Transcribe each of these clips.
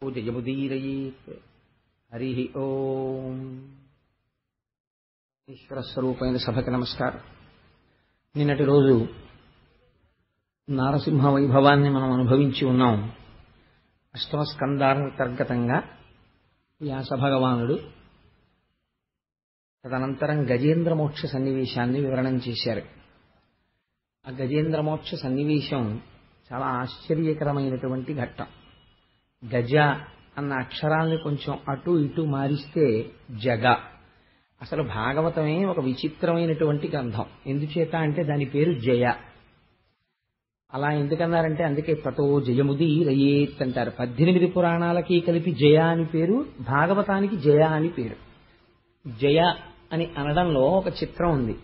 జయముదీరయేత్. హరి ఓం. ఈశ్వర స్వరూపమైన సభకి నమస్కారం. నిన్నటి రోజు నారసింహ వైభవాన్ని మనం అనుభవించి ఉన్నాం. అష్టమ స్కందాంతర్గతంగా వ్యాస భగవానుడు తదనంతరం గజేంద్ర మోక్ష సన్నివేశాన్ని వివరణం చేశారు. ఆ గజేంద్ర మోక్ష సన్నివేశం చాలా ఆశ్చర్యకరమైనటువంటి ఘట్టం. గజ అన్న అక్షరాల్ని కొంచెం అటు ఇటు మారిస్తే జగ. అసలు భాగవతమే ఒక విచిత్రమైనటువంటి గ్రంథం. ఎందుచేత అంటే దాని పేరు జయ. అలా ఎందుకన్నారంటే అందుకే తతో జయముదీరయేత్ అంటారు. 18 పురాణాలకి కలిపి జయ అని పేరు, భాగవతానికి జయ అని పేరు. జయ అని అనడంలో ఒక చిత్రం ఉంది.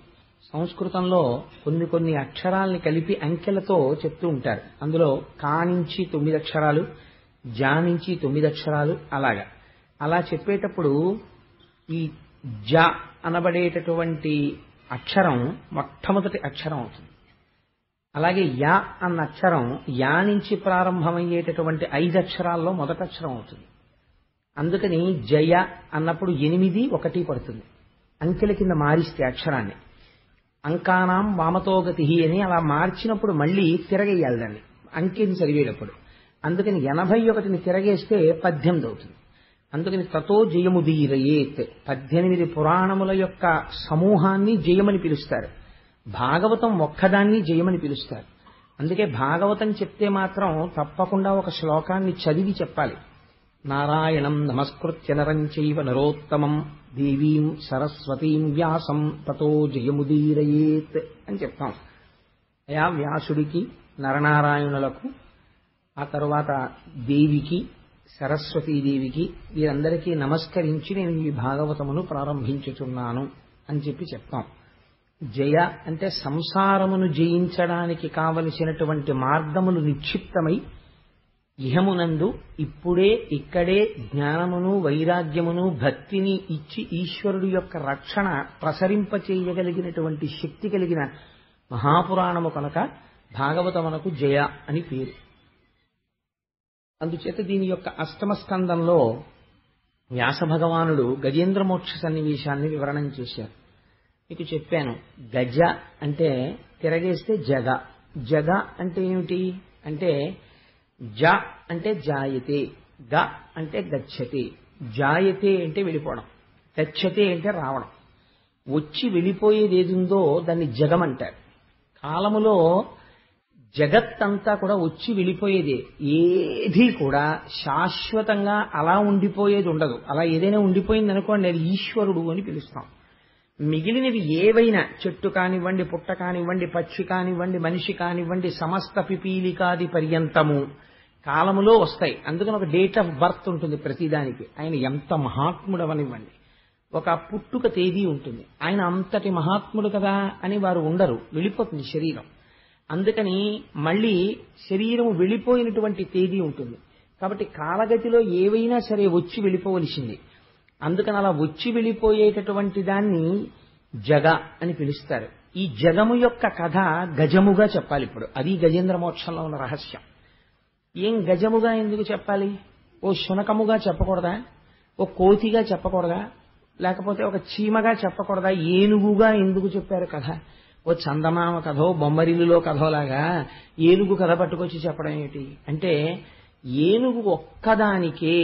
సంస్కృతంలో కొన్ని అక్షరాల్ని కలిపి అంకెలతో చెప్తూ ఉంటారు. అందులో కా నుంచి 9 అక్షరాలు, జా నుంచి 9 అక్షరాలు, అలా చెప్పేటప్పుడు ఈ జ అనబడేటటువంటి అక్షరం మొట్టమొదటి అక్షరం అవుతుంది. అలాగే యా అన్న అక్షరం యా నుంచి ప్రారంభమయ్యేటటువంటి 5 అక్షరాల్లో మొదటి అక్షరం అవుతుంది. అందుకని జయ అన్నప్పుడు 8 1 పడుతుంది. అంకెల కింద మారిస్తే అక్షరాన్ని అంకానాం వామతోగతి అని అలా మార్చినప్పుడు మళ్ళీ తిరగేయాలి దాన్ని అంకెని చదివేటప్పుడు. అందుకని 81ని తిరగేస్తే 18 అవుతుంది. అందుకని తతో జయముదీరయేత్. 18 పురాణముల యొక్క సమూహాన్ని జయమని పిలుస్తారు. భాగవతం ఒక్కదాన్ని జయమని పిలుస్తారు. అందుకే భాగవతం చెప్తే మాత్రం తప్పకుండా ఒక శ్లోకాన్ని చదివి చెప్పాలి. నారాయణం నమస్కృత్య నరం చైవ నరోత్తమం దేవీం సరస్వతీం వ్యాసం తతో జయముదీరయేత్ అని చెప్తాం. అయా వ్యాసుడికి, నరనారాయణులకు, ఆ తరువాత దేవికి, సరస్వతీదేవికి, వీరందరికీ నమస్కరించి నేను ఈ భాగవతమును ప్రారంభించుచున్నాను అని చెప్పి చెప్తాం. జయ అంటే సంసారమును జయించడానికి కావలసినటువంటి మార్గములు నిక్షిప్తమై ఇహమునందు ఇప్పుడే ఇక్కడే జ్ఞానమును, వైరాగ్యమును, భక్తిని ఇచ్చి ఈశ్వరుడు యొక్క రక్షణ ప్రసరింపచేయగలిగినటువంటి శక్తి కలిగిన మహాపురాణము కనుక భాగవతమునకు జయ అని పేరు. అందుచేత దీని యొక్క అష్టమ స్కందంలో వ్యాస భగవానుడు గజేంద్ర మోక్ష సన్నివేశాన్ని వివరణం చేశారు. మీకు చెప్పాను, గజ అంటే తిరగేస్తే జగ. జగ అంటే ఏమిటి అంటే జ అంటే జాయతే, గ అంటే గచ్చతే. జాయతే అంటే వెళ్ళిపోవడం, గచ్చతే అంటే రావడం. వచ్చి వెళ్ళిపోయేది ఏదుందో దాన్ని జగమంటారు. కాలములో జగత్తంతా కూడా వచ్చి వెళ్ళిపోయేదే. ఏది కూడా శాశ్వతంగా అలా ఉండిపోయేది ఉండదు. అలా ఏదైనా ఉండిపోయింది అనుకోండి, అది ఈశ్వరుడు అని పిలుస్తాం. మిగిలినవి ఏవైనా, చెట్టు కానివ్వండి, పుట్ట కానివ్వండి, పక్షి కానివ్వండి, మనిషి కానివ్వండి, సమస్త పిపీలికాది పర్యంతము కాలములో వస్తాయి. అందుకని ఒక డేట్ ఆఫ్ బర్త్ ఉంటుంది ప్రతిదానికి. ఆయన ఎంత మహాత్ముడు అవనివ్వండి, ఒక పుట్టుక తేదీ ఉంటుంది. ఆయన అంతటి మహాత్ముడు కదా అని వారు ఉండరు, వెళ్ళిపోతుంది శరీరం. అందుకని మళ్ళీ శరీరం వెళ్ళిపోయినటువంటి తేదీ ఉంటుంది. కాబట్టి కాలగతిలో ఏవైనా సరే వచ్చి వెళ్ళిపోవలసింది. అందుకని అలా వచ్చి వెళ్ళిపోయేటటువంటి దాన్ని జగ అని పిలుస్తారు. ఈ జగము యొక్క కథ గజముగా చెప్పాలి ఇప్పుడు. అది గజేంద్ర మోక్షంలో ఉన్న రహస్యం. ఏం గజముగా ఎందుకు చెప్పాలి? ఓ శునకముగా చెప్పకూడదా? ఓ కోతిగా చెప్పకూడదా? లేకపోతే ఒక చీమగా చెప్పకూడదా? ఏనుగుగా ఎందుకు చెప్పారు కథ? ఓ చందమామ కథో, బొమ్మరిల్లులో కథోలాగా ఏనుగు కథ పట్టుకొచ్చి చెప్పడం ఏమిటి అంటే, ఏనుగు ఒక్కదానికే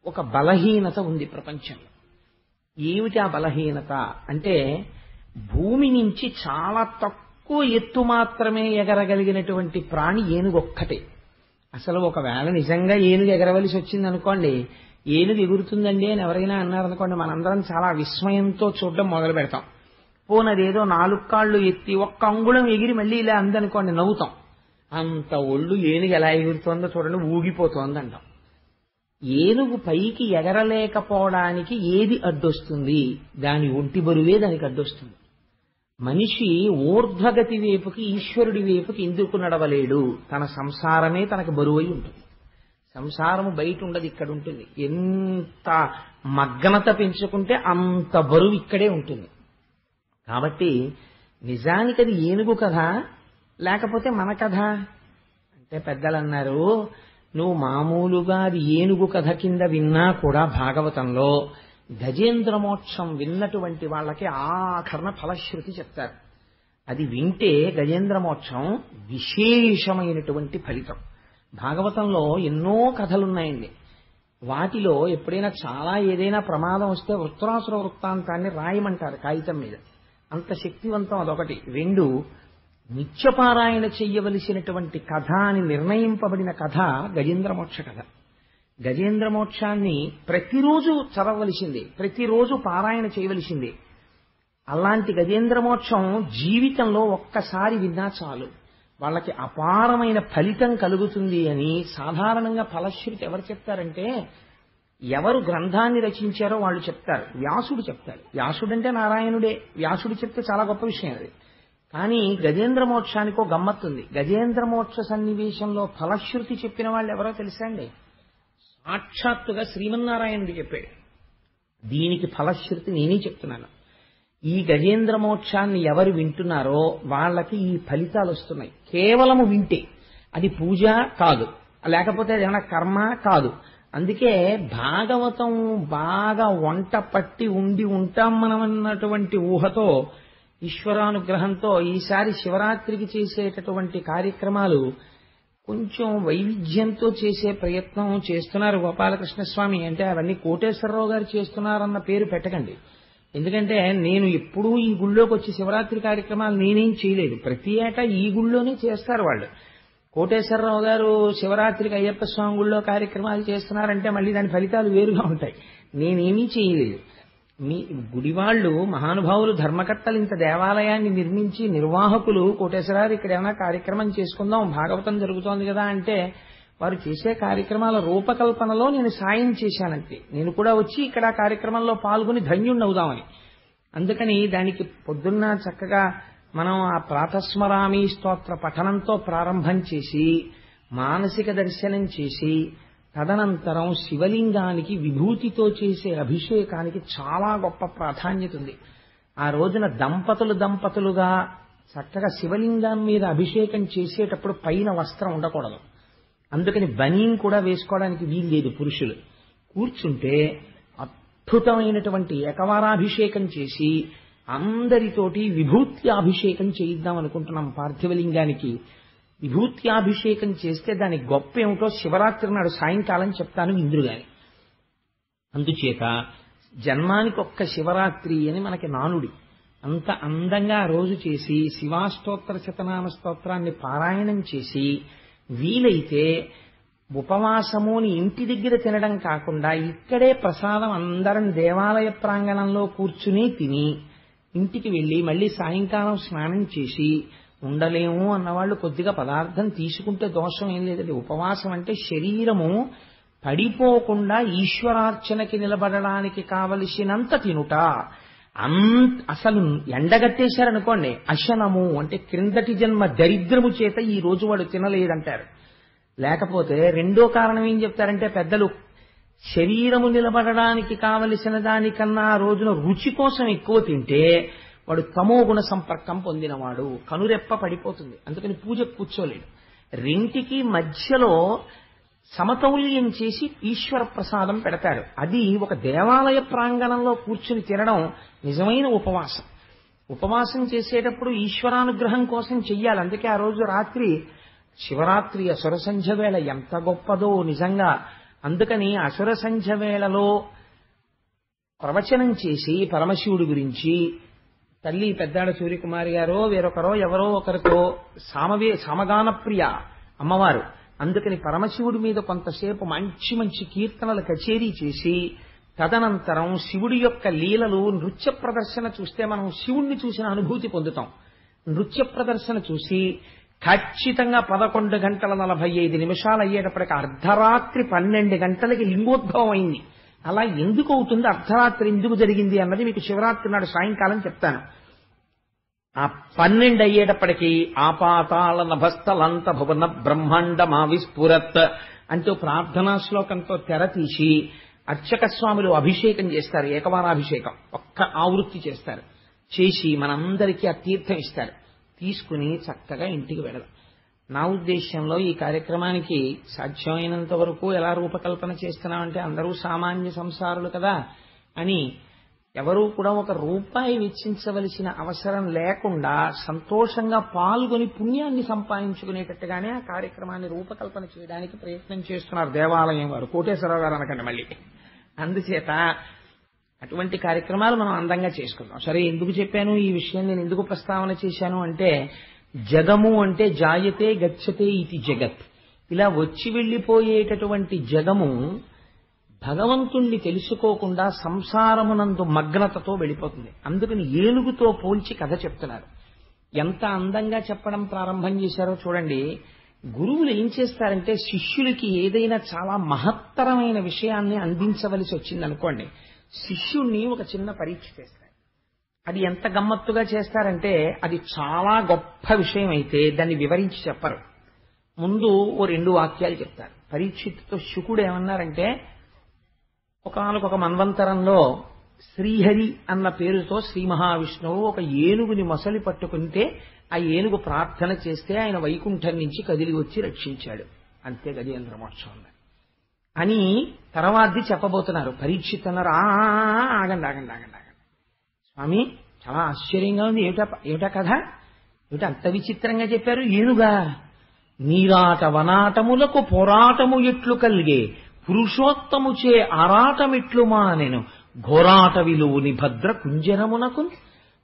ఒక బలహీనత ఉంది ప్రపంచంలో. ఏమిటి ఆ బలహీనత అంటే, భూమి నుంచి చాలా తక్కువ ఎత్తు మాత్రమే ఎగరగలిగినటువంటి ప్రాణి ఏనుగు ఒక్కటే. అసలు ఒకవేళ నిజంగా ఏనుగు ఎగరవలసి వచ్చింది అనుకోండి, ఏనుగు ఎగురుతుందండి అని ఎవరైనా అన్నారనుకోండి, మనందరం చాలా విస్మయంతో చూడడం మొదలు పెడతాం. పోనదేదో 4 కాళ్ళు ఎత్తి 1 అంగుళం ఎగిరి మళ్ళీ ఇలా అందనుకోండి, నవ్వుతాం. అంత ఒళ్ళు ఏనుగు ఎలా ఎగురుతోందో చూడండి, ఊగిపోతోంది అంటాం. ఏనుగు పైకి ఎగరలేకపోవడానికి ఏది అడ్డొస్తుంది? దాని ఒంటి బరువే దానికి అడ్డొస్తుంది. మనిషి ఊర్ధ్వగతి వైపుకి, ఈశ్వరుడి వైపుకి ఎందుకు నడవలేడు? తన సంసారమే తనకు బరువై ఉంటుంది. సంసారము బయట ఉండదు, ఇక్కడ ఉంటుంది. ఎంత మగ్నత పెంచుకుంటే అంత బరువు ఇక్కడే ఉంటుంది. కాబట్టి నిజానికి అది ఏనుగు కథ లేకపోతే మన కథ అంటే, పెద్దలు అన్నారు, నువ్వు మామూలుగా అది ఏనుగు కథ కింద విన్నా కూడా భాగవతంలో గజేంద్ర మోక్షం విన్నటువంటి వాళ్ళకి ఆఖరణ ఫలశ్రుతి చెప్తారు. అది వింటే గజేంద్ర మోక్షం విశేషమైనటువంటి ఫలితం. భాగవతంలో ఎన్నో కథలున్నాయండి. వాటిలో ఎప్పుడైనా చాలా ఏదైనా ప్రమాదం వస్తే వృత్రాసుర వృత్తాంతాన్ని రాయమంటారు కాగితం మీద. అంత శక్తివంతం అదొకటి. 2, నిత్యపారాయణ చెయ్యవలసినటువంటి కథ అని నిర్ణయింపబడిన కథ గజేంద్రమోక్ష కథ. గజేంద్రమోక్షాన్ని ప్రతిరోజు చదవవలసిందే, ప్రతిరోజు పారాయణ చేయవలసిందే. అలాంటి గజేంద్రమోక్షం జీవితంలో ఒక్కసారి విన్నా చాలు, వాళ్ళకి అపారమైన ఫలితం కలుగుతుంది అని సాధారణంగా ఫలశ్రుతి ఎవరు చెప్తారంటే, ఎవరు గ్రంథాన్ని రచించారో వాళ్ళు చెప్తారు. వ్యాసుడు చెప్తాడు. వ్యాసుడంటే నారాయణుడే. వ్యాసుడు చెప్తే చాలా గొప్ప విషయం అది. కానీ గజేంద్ర మోక్షానికో గమ్మత్తుంది. గజేంద్ర మోక్ష సన్నివేశంలో ఫలశ్రుతి చెప్పిన వాళ్ళు ఎవరో తెలుసా అండి? సాక్షాత్తుగా శ్రీమన్నారాయణుడు చెప్పాడు. దీనికి ఫలశ్రుతి నేనే చెప్తున్నాను. ఈ గజేంద్ర మోక్షాన్ని ఎవరు వింటున్నారో వాళ్ళకి ఈ ఫలితాలు వస్తున్నాయి. కేవలము వింటే. అది పూజ కాదు, లేకపోతే ఏమైనా కర్మ కాదు. అందుకే భాగవతం బాగా వంట పట్టి ఉండి ఉంటాం మనం అన్నటువంటి ఊహతో, ఈశ్వరానుగ్రహంతో ఈసారి శివరాత్రికి చేసేటటువంటి కార్యక్రమాలు కొంచెం వైవిధ్యంతో చేసే ప్రయత్నం చేస్తున్నారు గోపాలకృష్ణస్వామి. అంటే అవన్నీ కోటేశ్వరరావు గారు చేస్తున్నారన్న పేరు పెట్టకండి. ఎందుకంటే నేను ఎప్పుడూ ఈ గుళ్ళోకి వచ్చి శివరాత్రి కార్యక్రమాలు నేనేం చేయలేదు. ప్రతి ఏటా ఈ గుళ్ళోనే చేస్తారు వాళ్ళు. కోటేశ్వరరావు గారు శివరాత్రికి అయ్యప్ప స్వామి గుళ్ళో కార్యక్రమాలు చేస్తున్నారంటే మళ్ళీ దాని ఫలితాలు వేరుగా ఉంటాయి. నేనేమీ చేయలేదు. మీ గుడివాళ్లు మహానుభావులు ధర్మకర్తలు ఇంత దేవాలయాన్ని నిర్మించి నిర్వాహకులు కోటేశ్వరారు ఇక్కడ ఏమైనా కార్యక్రమం చేసుకుందాం, భాగవతం జరుగుతోంది కదా అంటే వారు చేసే కార్యక్రమాల రూపకల్పనలో నేను సాయం చేశానంతే. నేను కూడా వచ్చి ఇక్కడ కార్యక్రమంలో పాల్గొని ధన్యుణ్ణి అవుదామని. అందుకని దానికి పొద్దున్న చక్కగా మనం ఆ ప్రాతస్మరామి స్తోత్ర పఠనంతో ప్రారంభం చేసి మానసిక దర్శనం చేసి తదనంతరం శివలింగానికి విభూతితో చేసే అభిషేకానికి చాలా గొప్ప ప్రాధాన్యత ఉంది. ఆ రోజున దంపతులుగా చక్కగా శివలింగం మీద అభిషేకం చేసేటప్పుడు పైన వస్త్రం ఉండకూడదు. అందుకని బనీన్ కూడా వేసుకోవడానికి వీల్లేదు. పురుషులు కూర్చుంటే అద్భుతమైనటువంటి ఏకవారాభిషేకం చేసి అందరితోటి విభూత్యాభిషేకం చేయిద్దాం అనుకుంటున్నాం. పార్థివలింగానికి విభూత్యాభిషేకం చేస్తే దాని గొప్ప ఏమిటో శివరాత్రి నాడు సాయంకాలం చెప్తాను ఇంద్రుగాని. అందుచేత జన్మానికి ఒక్క శివరాత్రి అని మనకి నానుడి. అంత అందంగా రోజు చేసి శివాష్టోత్తర శతనామ స్తోత్రాన్ని పారాయణం చేసి వీలైతే ఉపవాసము అని ఇంటి దగ్గర తినడం కాకుండా ఇక్కడే ప్రసాదం అందరం దేవాలయ ప్రాంగణంలో కూర్చుని తిని ఇంటికి వెళ్ళి మళ్ళీ సాయంకాలం స్నానం చేసి ఉండలేము అన్నవాళ్లు కొద్దిగా పదార్థం తీసుకుంటే దోషం ఏం లేదండి. ఉపవాసం అంటే శరీరము పడిపోకుండా ఈశ్వరార్చనకి నిలబడడానికి కావలసినంత తినుట. అసలు ఎండగట్టేశారనుకోండి, అశనము అంటే క్రిందటి జన్మ దరిద్రము చేత ఈ రోజు వాడు తినలేదంటారు. లేకపోతే రెండో కారణం ఏం చెప్తారంటే పెద్దలు, శరీరము నిలబడడానికి కావలసిన దానికన్నా ఆ రోజున రుచి కోసం ఎక్కువ తింటే వాడు తమోగుణ సంపర్కం పొందినవాడు, కనురెప్ప పడిపోతుంది. అందుకని పూజ కూర్చోలేడు. రెంటికి మధ్యలో సమతౌల్యం చేసి ఈశ్వర ప్రసాదం పెడతారు. అది ఒక దేవాలయ ప్రాంగణంలో కూర్చుని తినడం నిజమైన ఉపవాసం. ఉపవాసం చేసేటప్పుడు ఈశ్వరానుగ్రహం కోసం చెయ్యాలి. అందుకే ఆ రోజు రాత్రి శివరాత్రి అసుర సంధ్య వేళ ఎంత గొప్పదో నిజంగా. అందుకని అసుర సంధ్య వేళలో ప్రవచనం చేసి పరమశివుడి గురించి తల్లి పెద్దాడ సూర్యకుమారి గారో వేరొకరో ఎవరో ఒకరితో సమగాన ప్రియ అమ్మవారు. అందుకని పరమశివుడి మీద కొంతసేపు మంచి మంచి కీర్తనలు కచేరీ చేసి తదనంతరం శివుడి యొక్క లీలలు నృత్య ప్రదర్శన చూస్తే మనం శివుణ్ణి చూసిన అనుభూతి పొందుతాం. నృత్య ప్రదర్శన చూసి ఖచ్చితంగా 11 గంటల 45 నిమిషాలు అయ్యేటప్పటికి అర్ధరాత్రి 12 గంటలకి లింగోద్భవం అయింది. అలా ఎందుకు అవుతుంది, అర్ధరాత్రి ఎందుకు జరిగింది అన్నది మీకు శివరాత్రి నాడు సాయంకాలం చెప్తాను. ఆ 12 అయ్యేటప్పటికీ ఆపాతాళ నభస్థలంత భువన బ్రహ్మాండమా విస్ఫురత్ అంటూ ప్రార్థనా శ్లోకంతో తెర తీసి అర్చక స్వాములు అభిషేకం చేస్తారు. ఏకవారాభిషేకం ఒక్క ఆవృత్తి చేస్తారు. చేసి మనందరికీ ఆ తీర్థం ఇస్తారు. తీసుకుని చక్కగా ఇంటికి వెళదాం. నా ఉద్దేశ్యంలో ఈ కార్యక్రమానికి సాధ్యమైనంత వరకు ఎలా రూపకల్పన చేస్తున్నామంటే అందరూ సామాన్య సంసారులు కదా అని ఎవరూ కూడా ఒక రూపాయి వెచ్చించవలసిన అవసరం లేకుండా సంతోషంగా పాల్గొని పుణ్యాన్ని సంపాదించుకునేటట్టుగానే ఆ కార్యక్రమాన్ని రూపకల్పన చేయడానికి ప్రయత్నం చేస్తున్నారు దేవాలయం వారు. కోటేశ్వరరావు గారు అనకండి మళ్ళీ. అందుచేత అటువంటి కార్యక్రమాలు మనం అందంగా చేసుకుందాం. సరే, ఎందుకు చెప్పాను ఈ విషయం, నేను ఎందుకు ప్రస్తావన చేశాను అంటే, జగము అంటే జాయతే గచ్చతే ఇది జగత్. ఇలా వచ్చి వెళ్లిపోయేటటువంటి జగము భగవంతుణ్ణి తెలుసుకోకుండా సంసారమునందు మగ్నతతో వెళ్ళిపోతుంది. అందుకని ఏనుగుతో పోల్చి కథ చెప్తున్నారు. ఎంత అందంగా చెప్పడం ప్రారంభం చేశారో చూడండి. గురువులు ఏం చేస్తారంటే, శిష్యులకి ఏదైనా చాలా మహత్తరమైన విషయాన్ని అందించవలసి వచ్చిందనుకోండి, శిష్యుణ్ణి ఒక చిన్న పరీక్ష చేస్తారు. అది ఎంత గమ్మత్తుగా చేస్తారంటే, అది చాలా గొప్ప విషయం అయితే దాన్ని వివరించి చెప్పరు. ముందు ఓ 2 వాక్యాలు చెప్తారు. పరీక్షిత్తుతో శుకుడు ఏమన్నారంటే, ఒకానొక మన్వంతరంలో శ్రీహరి అన్న పేరుతో శ్రీ మహావిష్ణువు ఒక ఏనుగుని మొసలి పట్టుకుంటే ఆ ఏనుగు ప్రార్థన చేస్తే ఆయన వైకుంఠం నుంచి కదిలి వచ్చి రక్షించాడు. అంతే గజేంద్ర మోక్షం అని తర్వాతది చెప్పబోతున్నారు. పరీక్షిత్ అన్నారు, ఆగండి ఆగండి ఆగండి ఆగండి స్వామి, చాలా ఆశ్చర్యంగా ఉంది, ఏమిటా కథ, ఏమిటా అంత విచిత్రంగా చెప్పారు. ఏనుగా నీరాట వనాటములకు పోరాటము ఎట్లు కలిగే పురుషోత్తముచే ఆరాటమిట్లు మానెను ఘోరాటవిలోని భద్ర కుంజరమునకు.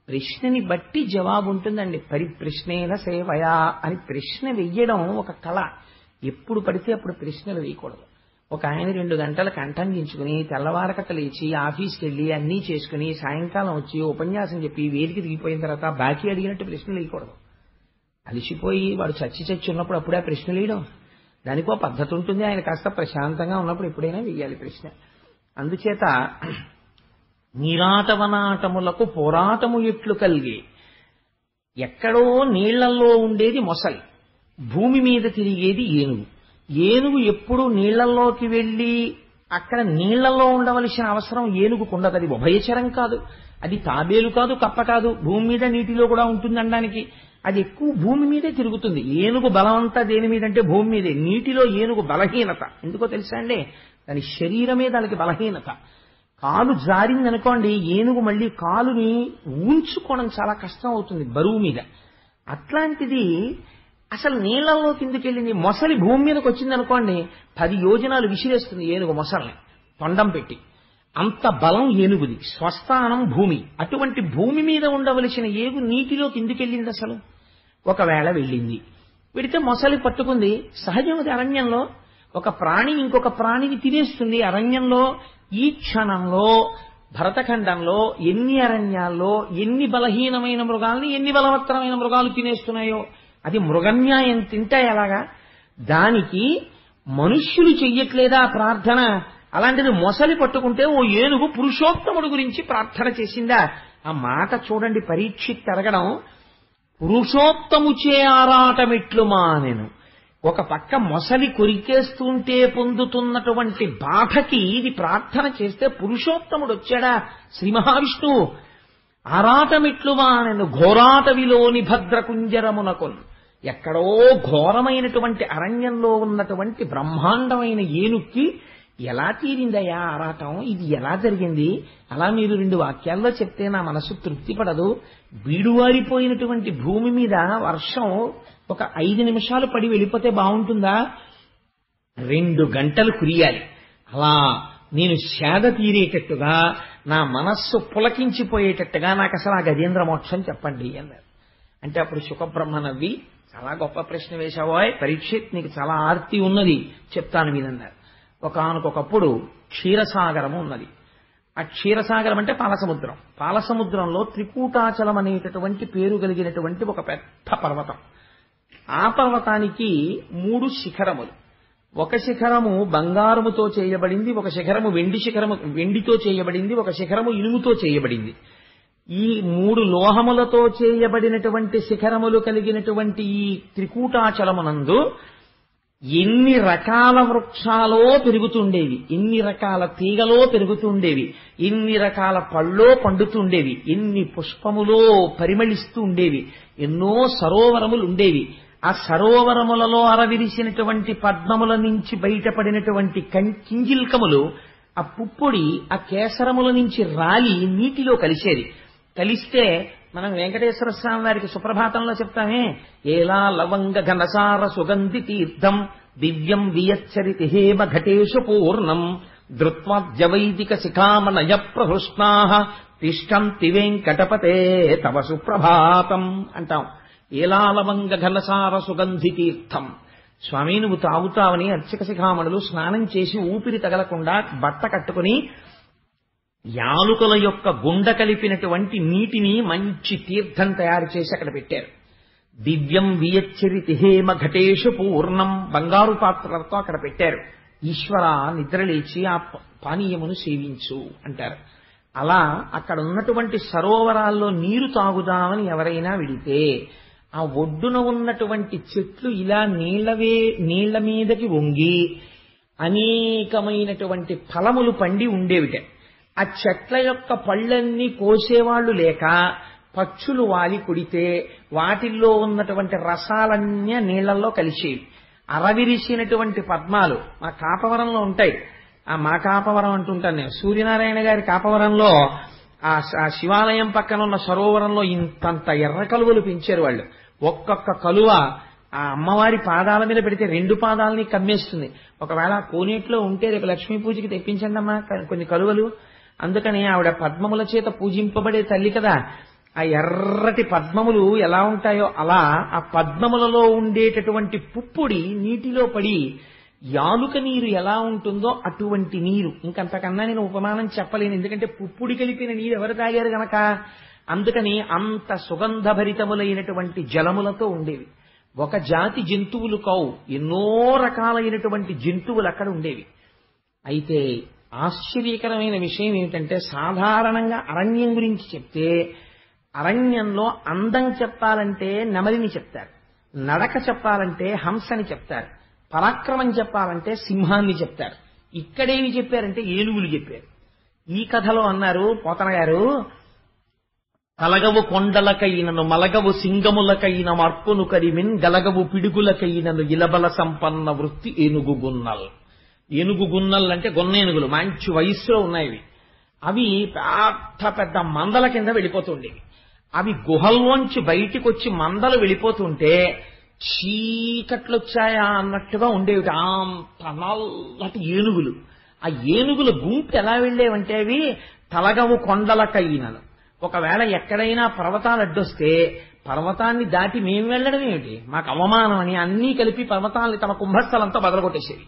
ప్రశ్నని బట్టి జవాబు ఉంటుందండి. పరిప్రశ్నేన సేవయా అని ప్రశ్న వెయ్యడం ఒక కళ. ఎప్పుడు పడితే అప్పుడు ప్రశ్నలు వేయకూడదు. ఒక ఆయన 2 గంటలు కంఠంగించుకుని తెల్లవారకట్ట లేచి ఆఫీస్కి వెళ్ళి అన్నీ చేసుకుని సాయంకాలం వచ్చి ఉపన్యాసం చెప్పి వేదికి దిగిపోయిన తర్వాత బాకీ అడిగినట్టు ప్రశ్నలు వేయకూడదు. అలిసిపోయి వాడు చచ్చి ఉన్నప్పుడు అప్పుడే ప్రశ్నలు వేయడం, దానికో పద్ధతి ఉంటుంది. ఆయన కాస్త ప్రశాంతంగా ఉన్నప్పుడు ఎప్పుడైనా వెయ్యాలి ప్రశ్న. అందుచేత నీరాటవనాటములకు పోరాటము ఎట్లు కలిగే. ఎక్కడో నీళ్లలో ఉండేది మొసలి, భూమి మీద తిరిగేది ఏనుగు. ఏనుగు ఎప్పుడు నీళ్లలోకి వెళ్లి అక్కడ నీళ్లలో ఉండవలసిన అవసరం ఏనుగుకుండదు. అది ఉభయచరం కాదు, అది తాబేలు కాదు, కప్ప కాదు, భూమి మీద నీటిలో కూడా ఉంటుంది అనడానికి. అది ఎక్కువ భూమి మీదే తిరుగుతుంది. ఏనుగు బలమంతా దేని మీద అంటే భూమి మీదే. నీటిలో ఏనుగు బలహీనత ఎందుకో తెలుసా అండి, దాని శరీరమే దానికి బలహీనత. కాలు జారిందనుకోండి, ఏనుగు మళ్ళీ కాలుని ఉంచుకోవడం చాలా కష్టం అవుతుంది బరువు మీద. అట్లాంటిది అసలు నీళ్లలో కిందకెళ్ళింది. మొసలి భూమి మీదకి వచ్చిందనుకోండి, 10 యోజనాలు విసిరేస్తుంది ఏనుగు మొసల్ని తొండం పెట్టి. అంత బలం ఏనుగుది, స్వస్థానం భూమి. అటువంటి భూమి మీద ఉండవలసిన ఏనుగు నీటిలో కిందకెళ్ళింది. అసలు ఒకవేళ వెళ్ళింది, వెడితే మొసలి పట్టుకుంది. సహజం అది. అరణ్యంలో ఒక ప్రాణి ఇంకొక ప్రాణిని తినేస్తుంది. అరణ్యంలో ఈ క్షణంలో భరతఖండంలో ఎన్ని అరణ్యాల్లో ఎన్ని బలహీనమైన మృగాల్ని ఎన్ని బలవత్తరమైన మృగాలు తినేస్తున్నాయో. అది మృగన్యాయం తింటే ఎలాగా? దానికి మనుష్యులు చెయ్యట్లేదా ప్రార్థన? అలాంటిది మొసలి పట్టుకుంటే ఓ ఏనుగు పురుషోత్తముడు గురించి ప్రార్థన చేసిందా? ఆ మాట చూడండి. పరీక్షిత్ అడగడం, పురుషోత్తముచే ఆరాటమిట్లు మానెను. ఒక పక్క మొసలి కొరికేస్తుంటే పొందుతున్నటువంటి బాధకి ఇది ప్రార్థన చేస్తే పురుషోత్తముడు వచ్చాడా శ్రీ మహావిష్ణువు. ఆరాటమిట్లు మానెను ఘోరాటవిలోని భద్రకుంజరమునకు. ఎక్కడో ఘోరమైనటువంటి అరణ్యంలో ఉన్నటువంటి బ్రహ్మాండమైన ఏనుక్కి ఎలా తీరిందయ్యా ఆరాటం? ఇది ఎలా జరిగింది? అలా మీరు 2 వాక్యాల్లో చెప్తే నా మనసు తృప్తి పడదు. బీడువారిపోయినటువంటి భూమి మీద వర్షం ఒక 5 నిమిషాలు పడి వెళ్ళిపోతే బాగుంటుందా? 2 గంటలు కురియాలి. అలా నేను సేద తీరేటట్టుగా, నా మనస్సు పులకించిపోయేటట్టుగా నాకు అసలు ఆ గజేంద్ర మోక్షం చెప్పండి అన్నారు. అంటే అప్పుడు శుకబ్రహ్మ నవ్వి, చాలా గొప్ప ప్రశ్న వేశావోయ్ పరీక్షిత్, నీకు చాలా ఆర్తి ఉన్నది, చెప్తాను మీనన్నారు. ఒకానొకప్పుడు క్షీరసాగరము ఉన్నది. ఆ క్షీరసాగరం అంటే పాలసముద్రం. పాలసముద్రంలో త్రికూటాచలం అనేటటువంటి పేరు కలిగినటువంటి ఒక పెద్ద పర్వతం. ఆ పర్వతానికి 3 శిఖరములు. ఒక శిఖరము బంగారముతో చేయబడింది, ఒక శిఖరము వెండితో చేయబడింది, ఒక శిఖరము ఇనుముతో చేయబడింది. ఈ 3 లోహములతో చేయబడినటువంటి శిఖరములు కలిగినటువంటి ఈ త్రికూటాచలమునందు ఎన్ని రకాల వృక్షాలో పెరుగుతుండేవి, ఎన్ని రకాల తీగలో పెరుగుతుండేవి, ఎన్ని రకాల పళ్ళో పండుతుండేవి, ఎన్ని పుష్పములో పరిమళిస్తూ ఉండేవి, ఎన్నో సరోవరములు ఉండేవి. ఆ సరోవరములలో అరవిరిసినటువంటి పద్మముల నుంచి బయటపడినటువంటి కింజిల్కములు ఆ పుప్పొడి ఆ కేసరముల నుంచి రాలి నీటిలో కలిసేది. కలిస్తే మనం వెంకటేశ్వర స్వామి వారికి సుప్రభాతంలో చెప్తామే, ఏలా లవంగ ఘనసార సుగంధి తీర్థం దివ్యం వియచ్చరితి హేమ ఘటేషు పూర్ణం ధృత్వాద్యవైదిక శిఖామణయ ప్రహృష్ణా తిష్టంతి వెంకటపతే తవ సుప్రభాతం అంటాం. ఏలా లవంగ ఘనసార సుగంధి తీర్థం. స్వామి నువ్వు తాగుతావని అర్చక శిఖామణులు స్నానం చేసి ఊపిరి తగలకుండా బట్ట కట్టుకుని యాలుకల యొక్క గుండ కలిపినటువంటి నీటిని మంచి తీర్థం తయారు చేసి అక్కడ పెట్టారు. దివ్యం వియచ్చరితి హేమ ఘటేషు పూర్ణం బంగారు పాత్రలతో అక్కడ పెట్టారు. ఈశ్వర నిద్రలేచి ఆ పానీయమును సేవించు అంటారు. అలా అక్కడ ఉన్నటువంటి సరోవరాల్లో నీరు తాగుదామని ఎవరైనా విడితే ఆ ఒడ్డున ఉన్నటువంటి చెట్లు ఇలా నీళ్ల మీదకి వంగి అనేకమైనటువంటి ఫలములు పండి ఉండేవిట. ఆ చెట్ల యొక్క పళ్ళన్నీ కోసేవాళ్లు లేక పక్షులు వాలి కుడితే వాటిల్లో ఉన్నటువంటి రసాలన్నీ నీళ్లలో కలిసేవి. అరవిరిసినటువంటి పద్మాలు మా కాపవరంలో ఉంటాయి. మా కాపవరం అంటుంటాను నేను. సూర్యనారాయణ గారి కాపవరంలో ఆ శివాలయం పక్కన ఉన్న సరోవరంలో ఇంతంత ఎర్ర కలువలు పెంచారు వాళ్ళు. ఒక్కొక్క కలువ ఆ అమ్మవారి పాదాల మీద పెడితే 2 పాదాలని కమ్మేస్తుంది. ఒకవేళ కోనేట్లో ఉంటే రేపు లక్ష్మీ పూజకి తెప్పించండి అమ్మా కొన్ని కలువలు. అందుకని ఆవిడ పద్మముల చేత పూజింపబడే తల్లి కదా. ఆ ఎర్రటి పద్మములు ఎలా ఉంటాయో అలా ఆ పద్మములలో ఉండేటటువంటి పుప్పొడి నీటిలో పడి యాలుక నీరు ఎలా ఉంటుందో అటువంటి నీరు. ఇంకంతకన్నా నేను ఉపమానం చెప్పలేను, ఎందుకంటే పుప్పుడి కలిపిన నీరు ఎవరు తాగారు గనక. అందుకని అంత సుగంధభరితములైనటువంటి జలములతో ఉండేవి. ఒక జాతి జంతువులు కావు, ఎన్నో రకాలైనటువంటి జంతువులు అక్కడ ఉండేవి. అయితే ఆశ్చర్యకరమైన విషయం ఏమిటంటే, సాధారణంగా అరణ్యం గురించి చెప్తే అరణ్యంలో అందం చెప్పాలంటే నెమలిని చెప్తారు, నడక చెప్పాలంటే హంసని చెప్తారు, పరాక్రమం చెప్పాలంటే సింహాన్ని చెప్తారు. ఇక్కడేమి చెప్పారంటే ఏనుగులు చెప్పారు. ఈ కథలో అన్నారు పోతన గారు, కలగవు కొండలకైనను మలగవు సింగములకైన మార్పును కరిమిన్ గలగవు పిడుగులకైనను ఇలబల సంపన్న వృత్తి ఏనుగు గున్నల్. ఏనుగు గున్నల్ అంటే గొన్న ఏనుగులు, మంచి వయస్సులో ఉన్నాయి. అవి పెద్ద పెద్ద మందల కింద వెళ్ళిపోతుండేవి. అవి గుహల్లోంచి బయటికి వచ్చి మందలు వెళ్ళిపోతుంటే చీకట్లొచ్చాయా అన్నట్టుగా ఉండేవి. అంత నల్లటి ఏనుగులు. ఆ ఏనుగుల గుంపు ఎలా వెళ్ళేవంటే అవి తలగవు కొండలకైనను. ఒకవేళ ఎక్కడైనా పర్వతాలు అడ్డొస్తే పర్వతాన్ని దాటి మేము వెళ్ళడం ఏమిటి, మాకు అవమానం అని అన్నీ కలిపి పర్వతాన్ని తమ కుంభస్థలంతా బదలగొట్టేసేవి.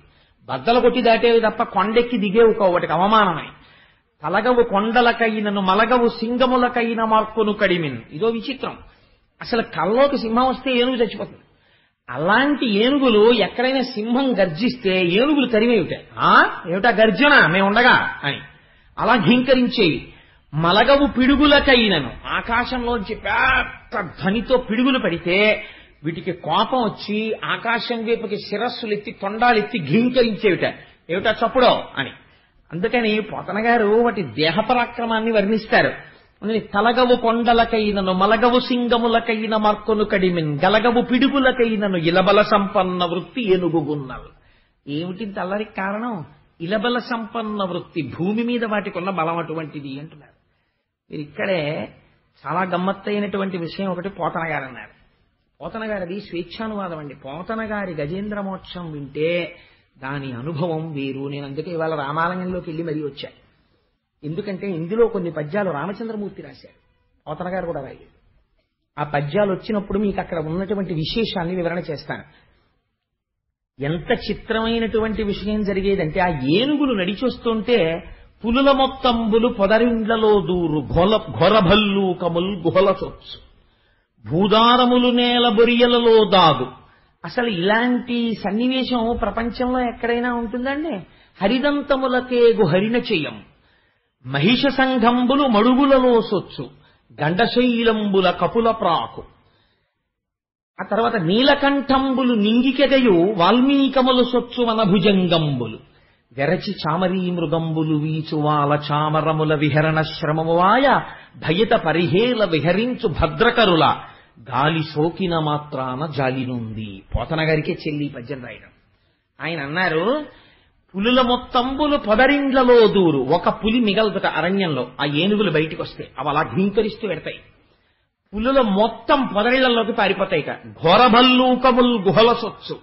బద్దలగొట్టి దాటేవి తప్ప కొండెక్కి దిగేవి ఒకటికి అవమానమని. తలగవు కొండలకైనను మలగవు సింగములకైన మార్పును కడిమిన్. ఇదో విచిత్రం. అసలు కల్లోకి సింహం వస్తే ఏనుగు చచ్చిపోతుంది. అలాంటి ఏనుగులు ఎక్కడైనా సింహం గర్జిస్తే ఏనుగులు తరిమేవిటాయి. ఏమిటా గర్జన మేముండగా అని అలా ఘీంకరించేవి. మలగవు పిడుగులకైనను, ఆకాశంలోంచి పెద్ద ధ్వనితో పిడుగులు పడితే వీటికి కోపం వచ్చి ఆకాశం వైపుకి శిరస్సులు ఎత్తి తొండాలెత్తి ఘీంకరించేవిట. ఏమిటా చప్పుడో అని. అందుకని పోతన గారు వాటి దేహ పరాక్రమాన్ని వర్ణిస్తారు. తలగవు కొండలకైనను మలగవు సింగములకైన మార్కును కడిమిన్ గలగవు పిడుగులకైనను ఇలబల సంపన్న వృత్తి ఏనుగుగున్నల్. ఏమిటి తల్లరికి కారణం? ఇలబల సంపన్న వృత్తి, భూమి మీద వాటికి ఉన్న బలం అటువంటిది అంటున్నారు. మీరు ఇక్కడే చాలా గమ్మత్తైనటువంటి విషయం ఒకటి పోతన గారు అన్నారు. పోతన గారిది స్వేచ్ఛానువాదం అండి. పోతన గారి గజేంద్ర మోక్షం వింటే దాని అనుభవం వేరు. నేను అందుకే ఇవాళ రామాలయంలోకి వెళ్ళి మరీ వచ్చా. ఎందుకంటే ఇందులో కొన్ని పద్యాలు రామచంద్రమూర్తి రాశారు, పోతన గారు కూడా రాయారు. ఆ పద్యాలు వచ్చినప్పుడు మీకు అక్కడ ఉన్నటువంటి విశేషాన్ని వివరణ చేస్తాను. ఎంత చిత్రమైనటువంటి విషయం జరిగేదంటే, ఆ ఏనుగులు నడిచొస్తుంటే పులుల మొత్తంబులు పొదరిండ్లలో దూరు ఘొరభల్లు కముల్ గుహల చొచ్చు భూదారములు నేల బొరియలలో దాగు. అసలు ఇలాంటి సన్నివేశం ప్రపంచంలో ఎక్కడైనా ఉంటుందండి? హరిదంతములకేగు హరిణ చెయ్యం మహిష సంఘంబులు మడుగులలో సొచ్చు గండశైలంబుల కపుల ప్రాకు. ఆ తర్వాత నీలకంఠంబులు నింగికెగయు వాల్మీకములు సొచ్చు వనభుజంగంబులు వెరచి చామరీ మృగంబులు వీచువాల చామరముల విహరణ శ్రమమువాయ భయత పరిహేల విహరించు భద్రకరుల గాలి సోకిన మాత్రాన జాలినుంది. పోతన గారికే చెల్లి పద్యం రాయడం. ఆయన అన్నారు, పులుల మొత్తంబులు పొదరిండ్లలో దూరు. ఒక పులి మిగలదుట అరణ్యంలో, ఆ ఏనుగులు బయటికి వస్తే అవి అలా ఘీంకరిస్తూ పెడతాయి. పులుల మొత్తం పొదరిళ్లలోకి పారిపోతాయిట. ఘోర భల్లూకముల్ గుహల సొచ్చు.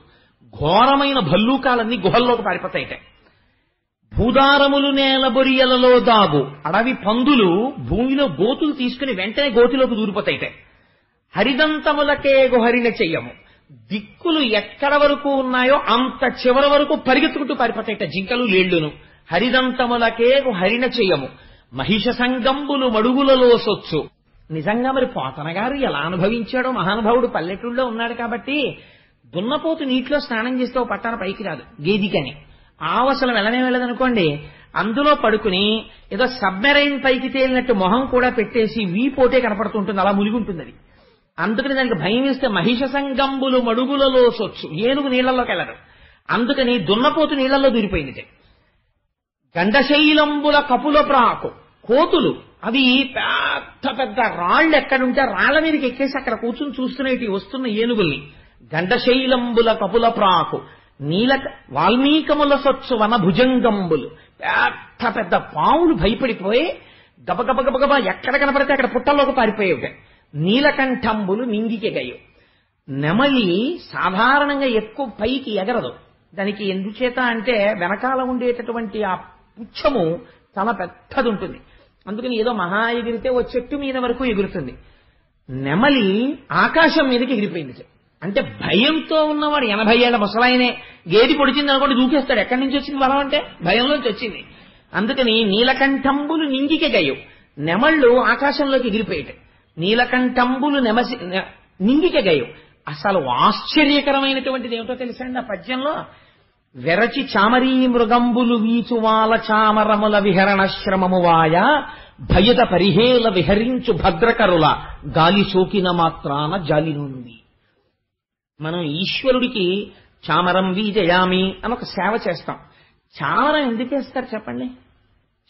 ఘోరమైన భల్లూకాలన్నీ గుహల్లోకి పారిపోతాయిట. భూదారములు నేల బొరియలలో దాగు. అడవి పందులు భూమిలో గోతులు తీసుకుని వెంటనే గోతిలోకి దూరిపోతాయిట. హరిదంతములకే గుహరిన చెయ్యము. దిక్కులు ఎక్కడ వరకు ఉన్నాయో అంత చివరి వరకు పరిగెత్తుకుంటూ పారిపోతాయిట జింకలు లేళ్లును. హరిదంతములకే హరిణ చెయ్యము. మహిష సంగంబులు మడుగులలో సొచ్చు. నిజంగా మరి పోతన గారు ఎలా అనుభవించాడో మహానుభావుడు పల్లెటూళ్ళలో ఉన్నాడు కాబట్టి, దున్నపోతు నీటిలో స్నానం చేస్తే పట్టాన పైకి రాదు గేదికని, ఆవసలు వెళ్ళనే వెళ్ళదనుకోండి, అందులో పడుకుని ఏదో సబ్మెరైన్ పైకి తేలినట్టు మొహం కూడా పెట్టేసి వీపోటే కనపడుతుంటుంది, అలా మునిగుంటుంది అది. అందుకని దానికి భయం వేస్తే మహిష సంగంబులు మడుగులలో సొచ్చు. ఏనుగు నీళ్లలోకి వెళ్ళరు, అందుకని దున్నపోతు నీళ్లలో దూరిపోయింది. గండశైలంబుల కపుల ప్రాకు. కోతులు అవి పెద్ద పెద్ద రాళ్లు ఎక్కడుంటే రాళ్ల మీదకి ఎక్కేసి అక్కడ కూర్చుని చూస్తున్నవి వస్తున్న ఏనుగుల్ని. గండశైలంబుల కపుల ప్రాకు. వాల్మీకముల సొచ్చు వన భుజంగంబులు. పెద్ద పెద్ద పావులు భయపడిపోయి గబగబగబగబా ఎక్కడ కనపడితే అక్కడ పుట్టల్లోకి పారిపోయేవి. నీలకంఠంబులు నింగికెగయు. నెమలి సాధారణంగా ఎక్కువ పైకి ఎగరదు. దానికి ఎందుచేత అంటే వెనకాల ఉండేటటువంటి ఆ పుచ్చము చాలా పెద్దది ఉంటుంది, అందుకని ఏదో మహా ఎగిరితే ఓ చెట్టు మీద వరకు ఎగురుతుంది. నెమలి ఆకాశం మీదకి ఎగిరిపోయింది. అంటే భయంతో ఉన్నవాడు 80 ఏళ్ల ముసలాయనే గేది పొడిచింది అనుకోండి దూకేస్తాడు. ఎక్కడి నుంచి వచ్చింది బలం అంటే భయంలోంచి వచ్చింది. అందుకని నీలకంఠంబులు నింగికెగయు. నెమళ్ళు ఆకాశంలోకి ఎగిరిపోయాడు. నీలకంఠంబులు నింగికెగయు. అసలు ఆశ్చర్యకరమైనటువంటిది ఏమిటో తెలుసా అండి ఆ పద్యంలో? వెరచి చామరీ మృగంబులు వీచువాల చామరముల విహరణశ్రమము వాయ భయద పరిహేల విహరించు భద్రకరుల గాలి సోకిన మాత్రాన జాలినుంది. మనం ఈశ్వరుడికి చామరం వీజయామి అని ఒక సేవ చేస్తాం. చామరం ఎందుకు వేస్తారు చెప్పండి?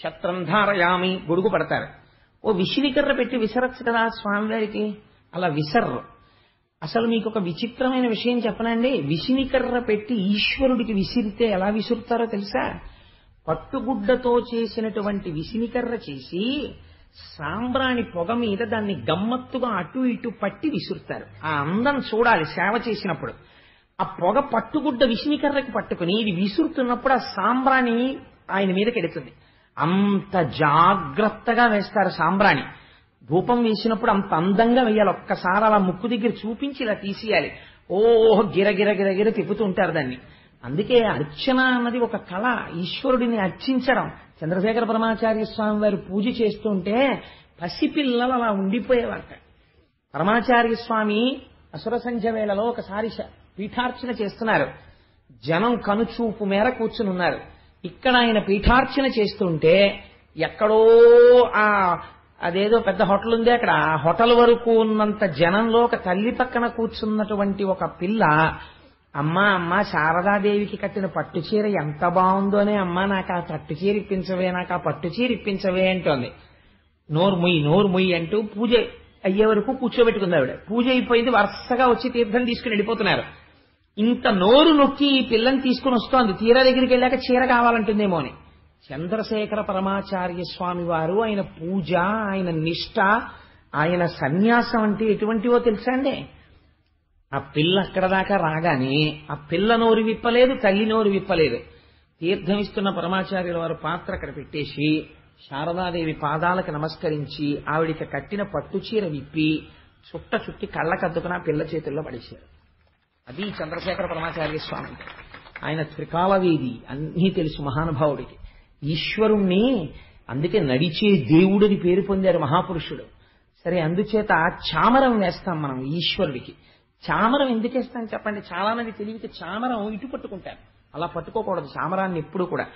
ఛత్రం ధారయామి, గొడుగు పడతారు. ఓ విసిరికర్ర పెట్టి విసరచ్చు కదా స్వామివారికి, అలా విసర్రు. అసలు మీకు ఒక విచిత్రమైన విషయం చెప్పనండి. విసినికర్ర పెట్టి ఈశ్వరుడికి విసిరితే ఎలా విసురుతారో తెలుసా? పట్టుగుడ్డతో చేసినటువంటి విసినికర్ర చేసి సాంబ్రాణి పొగ మీద దాన్ని గమ్మత్తుగా అటు ఇటు పట్టి విసురుతారు. ఆ అందం చూడాలి సేవ చేసినప్పుడు. ఆ పొగ పట్టుగుడ్డ విసినికర్రకి పట్టుకుని ఇది విసురుతున్నప్పుడు ఆ సాంబ్రాణి ఆయన మీదకి ఎడుతుంది. అంత జాగ్రత్తగా వేస్తారు సాంబ్రాణి. ధూపం వేసినప్పుడు అంత అందంగా వేయాలి. ఒక్కసారి అలా ముక్కు దగ్గర చూపించి ఇలా తీసేయాలి. ఓహో గిరగిర గిరగిర తిప్పుతూ ఉంటారు దాన్ని. అందుకే అర్చన అన్నది ఒక కళ, ఈశ్వరుడిని అర్చించడం. చంద్రశేఖర పరమాచార్య స్వామి వారు పూజ చేస్తుంటే పసిపిల్లలు అలా ఉండిపోయేవారట. పరమాచార్య స్వామి అసుర సంధ్య వేళలో ఒకసారి పీఠార్చన చేస్తున్నారు. జనం కనుచూపు మేర కూర్చుని ఉన్నారు. ఇక్కడ ఆయన పీఠార్చన చేస్తుంటే ఎక్కడో అదేదో పెద్ద హోటల్ ఉంది, అక్కడ ఆ హోటల్ వరకు ఉన్నంత జనంలో ఒక తల్లి పక్కన కూర్చున్నటువంటి ఒక పిల్ల, అమ్మా అమ్మా శారదాదేవికి కట్టిన పట్టు చీర ఎంత బాగుందోనే, అమ్మా నాకు ఆ పట్టు చీర ఇప్పించవే, నాకు ఆ పట్టు చీర ఇప్పించవే అంటోంది. నోరు ముయ్యి అంటూ పూజ అయ్యే వరకు కూర్చోబెట్టుకుంది ఆవిడ. పూజ అయిపోయింది, వరుసగా వచ్చి తీర్థం తీసుకుని వెళ్ళిపోతున్నారు. ఇంత నోరు నొక్కి ఈ పిల్లని తీసుకుని వస్తోంది. తీరా దగ్గరికి వెళ్ళాక చీర కావాలంటుందేమో అని. చంద్రశేఖర పరమాచార్య స్వామి వారు ఆయన పూజ, ఆయన నిష్ఠ, ఆయన సన్యాసం అంటే ఎటువంటివో తెలుసా అండి? ఆ పిల్ల అక్కడ దాకా రాగానే ఆ పిల్ల నోరు విప్పలేదు, తల్లి నోరు విప్పలేదు. తీర్థం ఇస్తున్న పరమాచార్యుల వారు పాత్ర అక్కడ పెట్టేసి శారదాదేవి పాదాలకు నమస్కరించి ఆవిడికి కట్టిన పట్టుచీర విప్పి చుట్టి కళ్ళకద్దుకుని ఆ పిల్ల చేతుల్లో పడేశారు. అది చంద్రశేఖర పరమాచార్య స్వామి. ఆయన త్రికాలవేది, అన్నీ తెలుసు మహానుభావుడికి. ఈశ్వరుణ్ణి అందుకే నడిచే దేవుడిని పేరు పొందారు మహాపురుషుడు. సరే, అందుచేత చామరం వేస్తాం మనం ఈశ్వరుడికి. చామరం ఎందుకు వేస్తాం చెప్పండి? చాలా మంది తెలివితే చామరం ఇటు పట్టుకుంటారు. అలా పట్టుకోకూడదు చామరాన్ని ఎప్పుడు కూడా.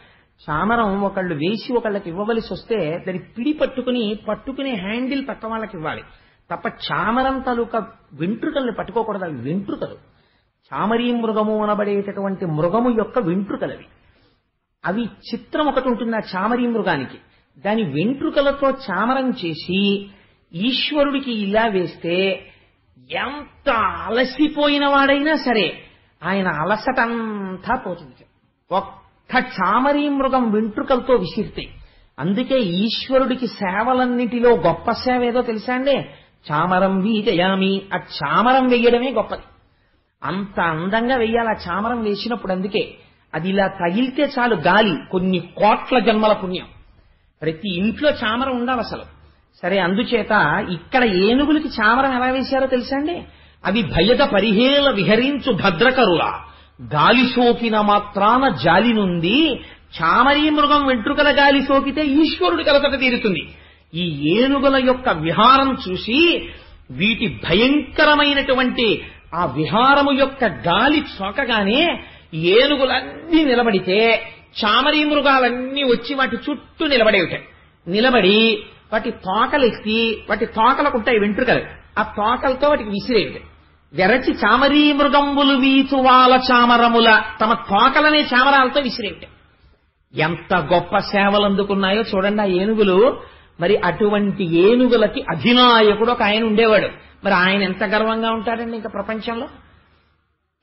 చామరం ఒకళ్ళు వేసి ఒకళ్ళకి ఇవ్వవలసి వస్తే దాన్ని పిడి పట్టుకునే హ్యాండిల్ పక్క వాళ్ళకి ఇవ్వాలి తప్ప చామరం తాలూకా వెంట్రుకల్ని పట్టుకోకూడదు. అవి వెంట్రుకలు. చామరీ మృగము అనబడేటటువంటి మృగము యొక్క వెంట్రుకలవి. అవి చిత్రం ఒకటి ఉంటుంది ఆ చామరీ మృగానికి. దాని వెంట్రుకలతో చామరం చేసి ఈశ్వరుడికి ఇలా వేస్తే ఎంత అలసిపోయిన వాడైనా సరే ఆయన అలసటంతా పోతుంది. ఒక్క చామరీ మృగం వెంట్రుకలతో విసిరితే. అందుకే ఈశ్వరుడికి సేవలన్నిటిలో గొప్ప సేవ ఏదో తెలుసా అండి? చామరం వీజయామి. ఆ చామరం వెయ్యడమే గొప్పది. అంత అందంగా వెయ్యాలి ఆ చామరం వేసినప్పుడు. అందుకే అది ఇలా తగిలితే చాలు గాలి, కొన్ని కోట్ల జన్మల పుణ్యం. ప్రతి ఇంట్లో చామరం ఉండాలి అసలు. సరే, అందుచేత ఇక్కడ ఏనుగులకి చామరం ఎలా వేశారో తెలుసా అండి? అవి భయద పరిహేళ విహరించు భద్రకరుల గాలి సోకిన మాత్రాన జాలి నుండి. చామరీ మృగం వెంట్రుకల గాలి సోకితే ఈశ్వరుడి కలతట తీరుతుంది. ఈ ఏనుగుల యొక్క విహారం చూసి వీటి భయంకరమైనటువంటి ఆ విహారము యొక్క గాలి సోకగానే ఏనుగులన్నీ నిలబడితే చామరీ మృగాలన్నీ వచ్చి వాటి చుట్టూ నిలబడేవిటాయి. నిలబడి వాటి తోకలెత్తి, వాటి తోకలకుంటాయి వెంట్రుకలు, ఆ తోకలతో వాటికి విసిరేవిటాయి. వెరచి చామరీ మృగంబులు వీచువాల చామరముల తమ తోకలనే చామరాలతో విసిరేవిటాయి. ఎంత గొప్ప సేవలు అందుకున్నాయో చూడండి ఆ ఏనుగులు. మరి అటువంటి ఏనుగులకి అధినాయకుడు ఒక ఆయన ఉండేవాడు. మరి ఆయన ఎంత గర్వంగా ఉంటాడండి ఇంకా ప్రపంచంలో.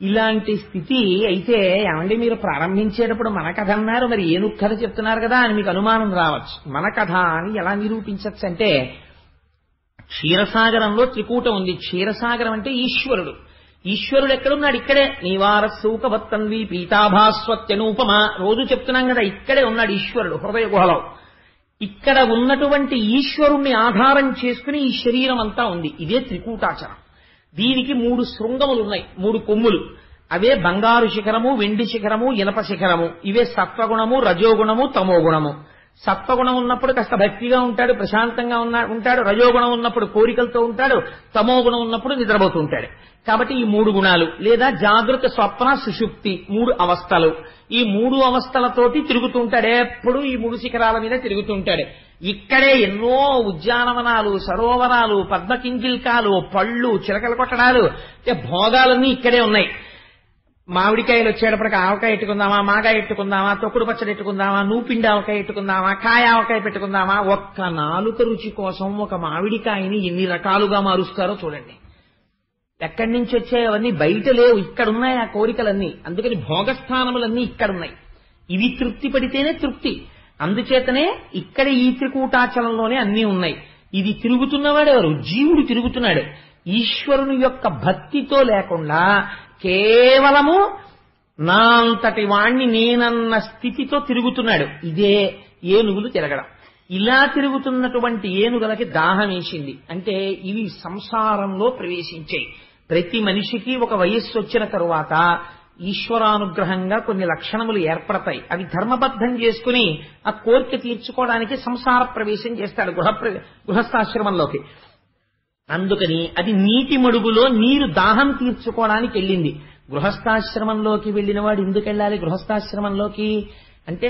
ఇలాంటి స్థితి అయితే ఏమండి మీరు ప్రారంభించేటప్పుడు మన కథ అన్నారు, మరి ఏనుగు కథ చెప్తున్నారు కదా అని మీకు అనుమానం రావచ్చు. మన కథ అని ఎలా నిరూపించచ్చు అంటే, క్షీరసాగరంలో త్రికూటం ఉంది. క్షీరసాగరం అంటే ఈశ్వరుడు. ఈశ్వరుడు ఎక్కడున్నాడు? ఇక్కడే. నీవారసూకవత్తన్వి పీతాభాస్వత్యనూపమ. రోజు చెప్తున్నాం కదా, ఇక్కడే ఉన్నాడు ఈశ్వరుడు హృదయ గుహలో. ఇక్కడ ఉన్నటువంటి ఈశ్వరుణ్ణి ఆధారం చేసుకుని ఈ శరీరం అంతా ఉంది. ఇదే త్రికూటాచరం. దీనికి 3 శృంగములు ఉన్నాయి, 3 కొమ్ములు. అవే బంగారు శిఖరము, వెండి శిఖరము, ఇనప శిఖరము. ఇవే సత్వగుణము, రజోగుణము, తమోగుణము. సత్వగుణం ఉన్నప్పుడు కాస్త భక్తిగా ఉంటాడు, ప్రశాంతంగా ఉంటాడు. రజోగుణం ఉన్నప్పుడు కోరికలతో ఉంటాడు. తమోగుణం ఉన్నప్పుడు నిద్రపోతూ ఉంటాడు. కాబట్టి ఈ 3 గుణాలు, లేదా జాగృత, స్వప్న, సుషుప్తి 3 అవస్థలు. ఈ 3 అవస్థలతోటి తిరుగుతూ ఉంటాడు. ఎప్పుడు ఈ 3 శిఖరాల మీద తిరుగుతూ ఉంటాడు. ఇక్కడే ఎన్నో ఉద్యానవనాలు, సరోవరాలు, పద్మకింకిల్కాలు, పళ్ళు, చిలకలు కొట్టడాలు, భోగాలన్నీ ఇక్కడే ఉన్నాయి. మామిడికాయలు వచ్చేటప్పటికి ఆవకాయ ఎట్టుకుందామా, మాగాయ ఎట్టుకుందామా, తొక్కుడు పచ్చడి ఎట్టుకుందామా, నూపిండి ఆవకాయ ఎట్టుకుందామా, కాయ ఆవకాయ పెట్టుకుందామా. ఒక్క నాలుక రుచి కోసం ఒక మామిడికాయని ఎన్ని రకాలుగా మారుస్తారో చూడండి. ఎక్కడి నుంచి వచ్చాయి అవన్నీ? బయట లేవు, ఇక్కడున్నాయి ఆ కోరికలన్నీ. అందుకని భోగస్థానములన్నీ ఇక్కడున్నాయి. ఇవి తృప్తి పడితేనే తృప్తి. అందుచేతనే ఇక్కడ ఈ త్రికూటాచలంలోనే అన్నీ ఉన్నాయి. ఇది తిరుగుతున్నవాడు ఎవరు? జీవుడు తిరుగుతున్నాడు. ఈశ్వరుని యొక్క భక్తితో లేకుండా కేవలము నా అంతటి వాణ్ణి నేనన్న స్థితితో తిరుగుతున్నాడు. ఇదే ఏనుగులు తిరగడం. ఇలా తిరుగుతున్నటువంటి ఏనుగులకి దాహం వేసింది. అంటే ఇవి సంసారంలో ప్రవేశించాయి. ప్రతి మనిషికి ఒక వయస్సు వచ్చిన తరువాత ఈశ్వరానుగ్రహంగా కొన్ని లక్షణములు ఏర్పడతాయి. అవి ధర్మబద్ధం చేసుకుని ఆ కోరిక తీర్చుకోవడానికి సంసార ప్రవేశం చేస్తాడు గృహస్థాశ్రమంలోకి. అందుకని అది నీటి మడుగులో నీరు దాహం తీర్చుకోవడానికి వెళ్ళింది. గృహస్థాశ్రమంలోకి వెళ్ళిన వాడు ఎందుకు వెళ్ళాలి గృహస్థాశ్రమంలోకి అంటే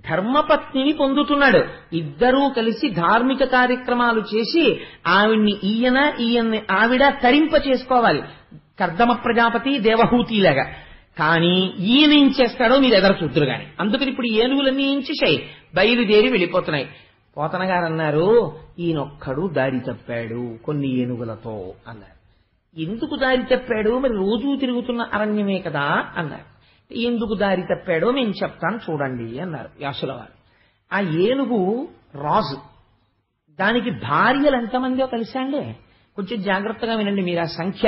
ధర్మపత్నిని పొందుతున్నాడు. ఇద్దరూ కలిసి ధార్మిక కార్యక్రమాలు చేసి ఈయన్ని ఆవిడ తరింప చేసుకోవాలి. కర్దమ ప్రజాపతి, దేవహూతిలాగా. కానీ ఈయన ఏం చేస్తాడో మీరు ఎదరు చూద్దరు గాని. అందుకని ఇప్పుడు ఏనుగులన్నీ ఏం చేశాయి? బయలుదేరి వెళ్ళిపోతున్నాయి. పోతన గారు అన్నారు, ఈయనొక్కడు దారి తప్పాడు కొన్ని ఏనుగులతో అన్నారు. ఎందుకు దారి తప్పాడు? మరి రోజూ తిరుగుతున్న అరణ్యమే కదా అన్నారు. ఎందుకు దారి తప్పాడో మేము చెప్తాను చూడండి అన్నారు వ్యాసుల వారు. ఆ ఏనుగు రాజు. దానికి భార్యలు ఎంతమందో తెలుసా అండి? కొంచెం జాగ్రత్తగా వినండి మీరు ఆ సంఖ్య.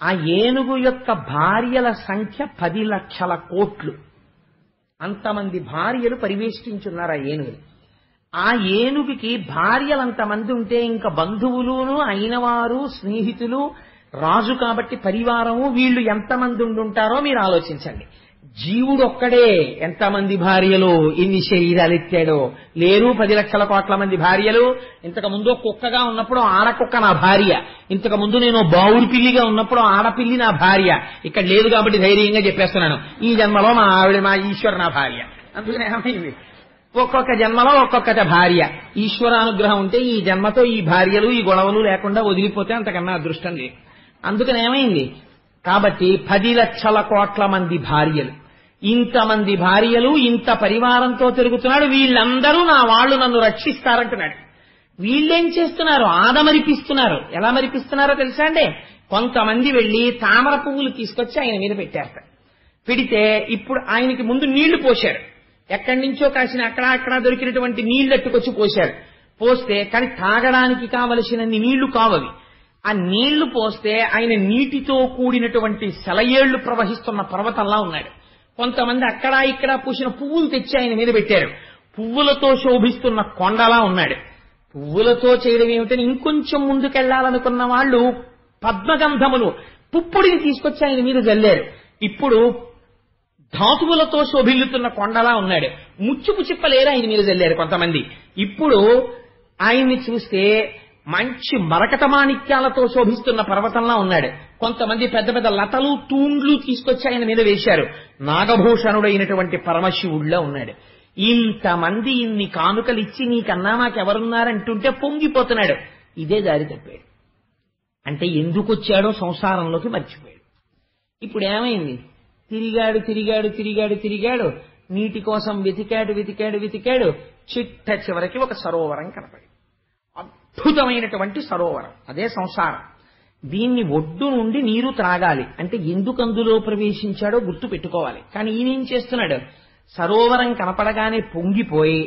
ఆ ఏనుగు యొక్క భార్యల సంఖ్య 10 లక్షల కోట్లు. అంతమంది భార్యలు పరివేష్టించున్నారు ఆ ఏనుగుని. ఆ ఏనుగుకి భార్యలంతమంది ఉంటే ఇంకా బంధువులును అయినవారు, స్నేహితులు, రాజు కాబట్టి పరివారము, వీళ్ళు ఎంతమంది ఉండుంటారో మీరు ఆలోచించండి. జీవుడు ఒక్కడే ఎంతమంది భార్యలు, ఎన్ని శరీరాలు ఎత్తాడో లేరు. 10 లక్షల కోట్ల మంది భార్యలు. ఇంతకు ముందు కుక్కగా ఉన్నప్పుడు ఆడకుక్క నా భార్య, ఇంతకు ముందు నేను బావుడి పిల్లిగా ఉన్నప్పుడు ఆడపిల్లి నా భార్య. ఇక్కడ లేదు కాబట్టి ధైర్యంగా చెప్పేస్తున్నాను, ఈ జన్మలో మా ఆవిడ మా ఈశ్వరు నా భార్య. అందుకనే ఏమైంది, ఒక్కొక్క జన్మలో ఒక్కొక్కట భార్య. ఈశ్వరానుగ్రహం ఉంటే ఈ జన్మతో ఈ భార్యలు ఈ గొడవలు లేకుండా వదిలిపోతే అంతకన్నా అదృష్టం లేదు. అందుకని ఏమైంది, కాబట్టి 10 లక్షల కోట్ల మంది భార్యలు, ఇంతమంది భార్యలు, ఇంత పరివారంతో తిరుగుతున్నాడు. వీళ్ళందరూ నా వాళ్ళు నన్ను రక్షిస్తారంటున్నాడు. వీళ్ళేం చేస్తున్నారు? ఆదమరిపిస్తున్నారు. ఎలా మరిపిస్తున్నారో తెలుసా అండి? కొంతమంది వెళ్లి తామర పువ్వులు తీసుకొచ్చి ఆయన మీద పెట్టారట. పెడితే ఇప్పుడు ఆయనకి ముందు నీళ్లు పోశారు. ఎక్కడి నుంచో కాసిన అక్కడ దొరికినటువంటి నీళ్లు అట్టుకొచ్చి పోశారు. పోస్తే కానీ తాగడానికి కావలసినన్ని నీళ్లు కావవి. ఆ నీళ్లు పోస్తే ఆయన నీటితో కూడినటువంటి సెలయేళ్లు ప్రవహిస్తున్న పర్వతంలా ఉన్నాడు. కొంతమంది అక్కడ ఇక్కడ పూసిన పువ్వులు తెచ్చి ఆయన మీద పెట్టారు. పువ్వులతో శోభిస్తున్న కొండలా ఉన్నాడు. పువ్వులతో చేయడం ఏమిటని ఇంకొంచెం ముందుకెళ్లాలనుకున్న వాళ్ళు పద్మగంధములు పుప్పుడిని తీసుకొచ్చి ఆయన మీద జల్లారు. ఇప్పుడు ధాతువులతో శోభిల్లుతున్న కొండలా ఉన్నాడు. ముచ్చుపు చిప్పలేరు ఆయన మీద జల్లారు కొంతమంది. ఇప్పుడు ఆయన్ని చూస్తే మంచి మరకట మాణిక్యాలతో శోభిస్తున్న పర్వతంలా ఉన్నాడు. కొంతమంది పెద్ద పెద్ద లతలు తూండ్లు తీసుకొచ్చి ఆయన మీద వేశారు. నాగభూషణుడైనటువంటి పరమశివుడిలా ఉన్నాడు. ఇంతమంది ఇన్ని కానుకలిచ్చి నీకన్నా మాకెవరున్నారంటుంటే పొంగిపోతున్నాడు. ఇదే దారి తప్పాడు. అంటే ఎందుకు వచ్చాడో సంసారంలోకి మర్చిపోయాడు. ఇప్పుడు ఏమైంది? తిరిగాడు. నీటి కోసం వెతికాడు. చిట్ట చివరికి ఒక సరోవరం కనపడి, అద్భుతమైనటువంటి సరోవరం. అదే సంసారం. దీన్ని ఒడ్డు నుండి నీరు త్రాగాలి అంటే ఎందుకు అందులో ప్రవేశించాడో గుర్తు పెట్టుకోవాలి. కానీ ఈయనేం చేస్తున్నాడు? సరోవరం కనపడగానే పొంగిపోయి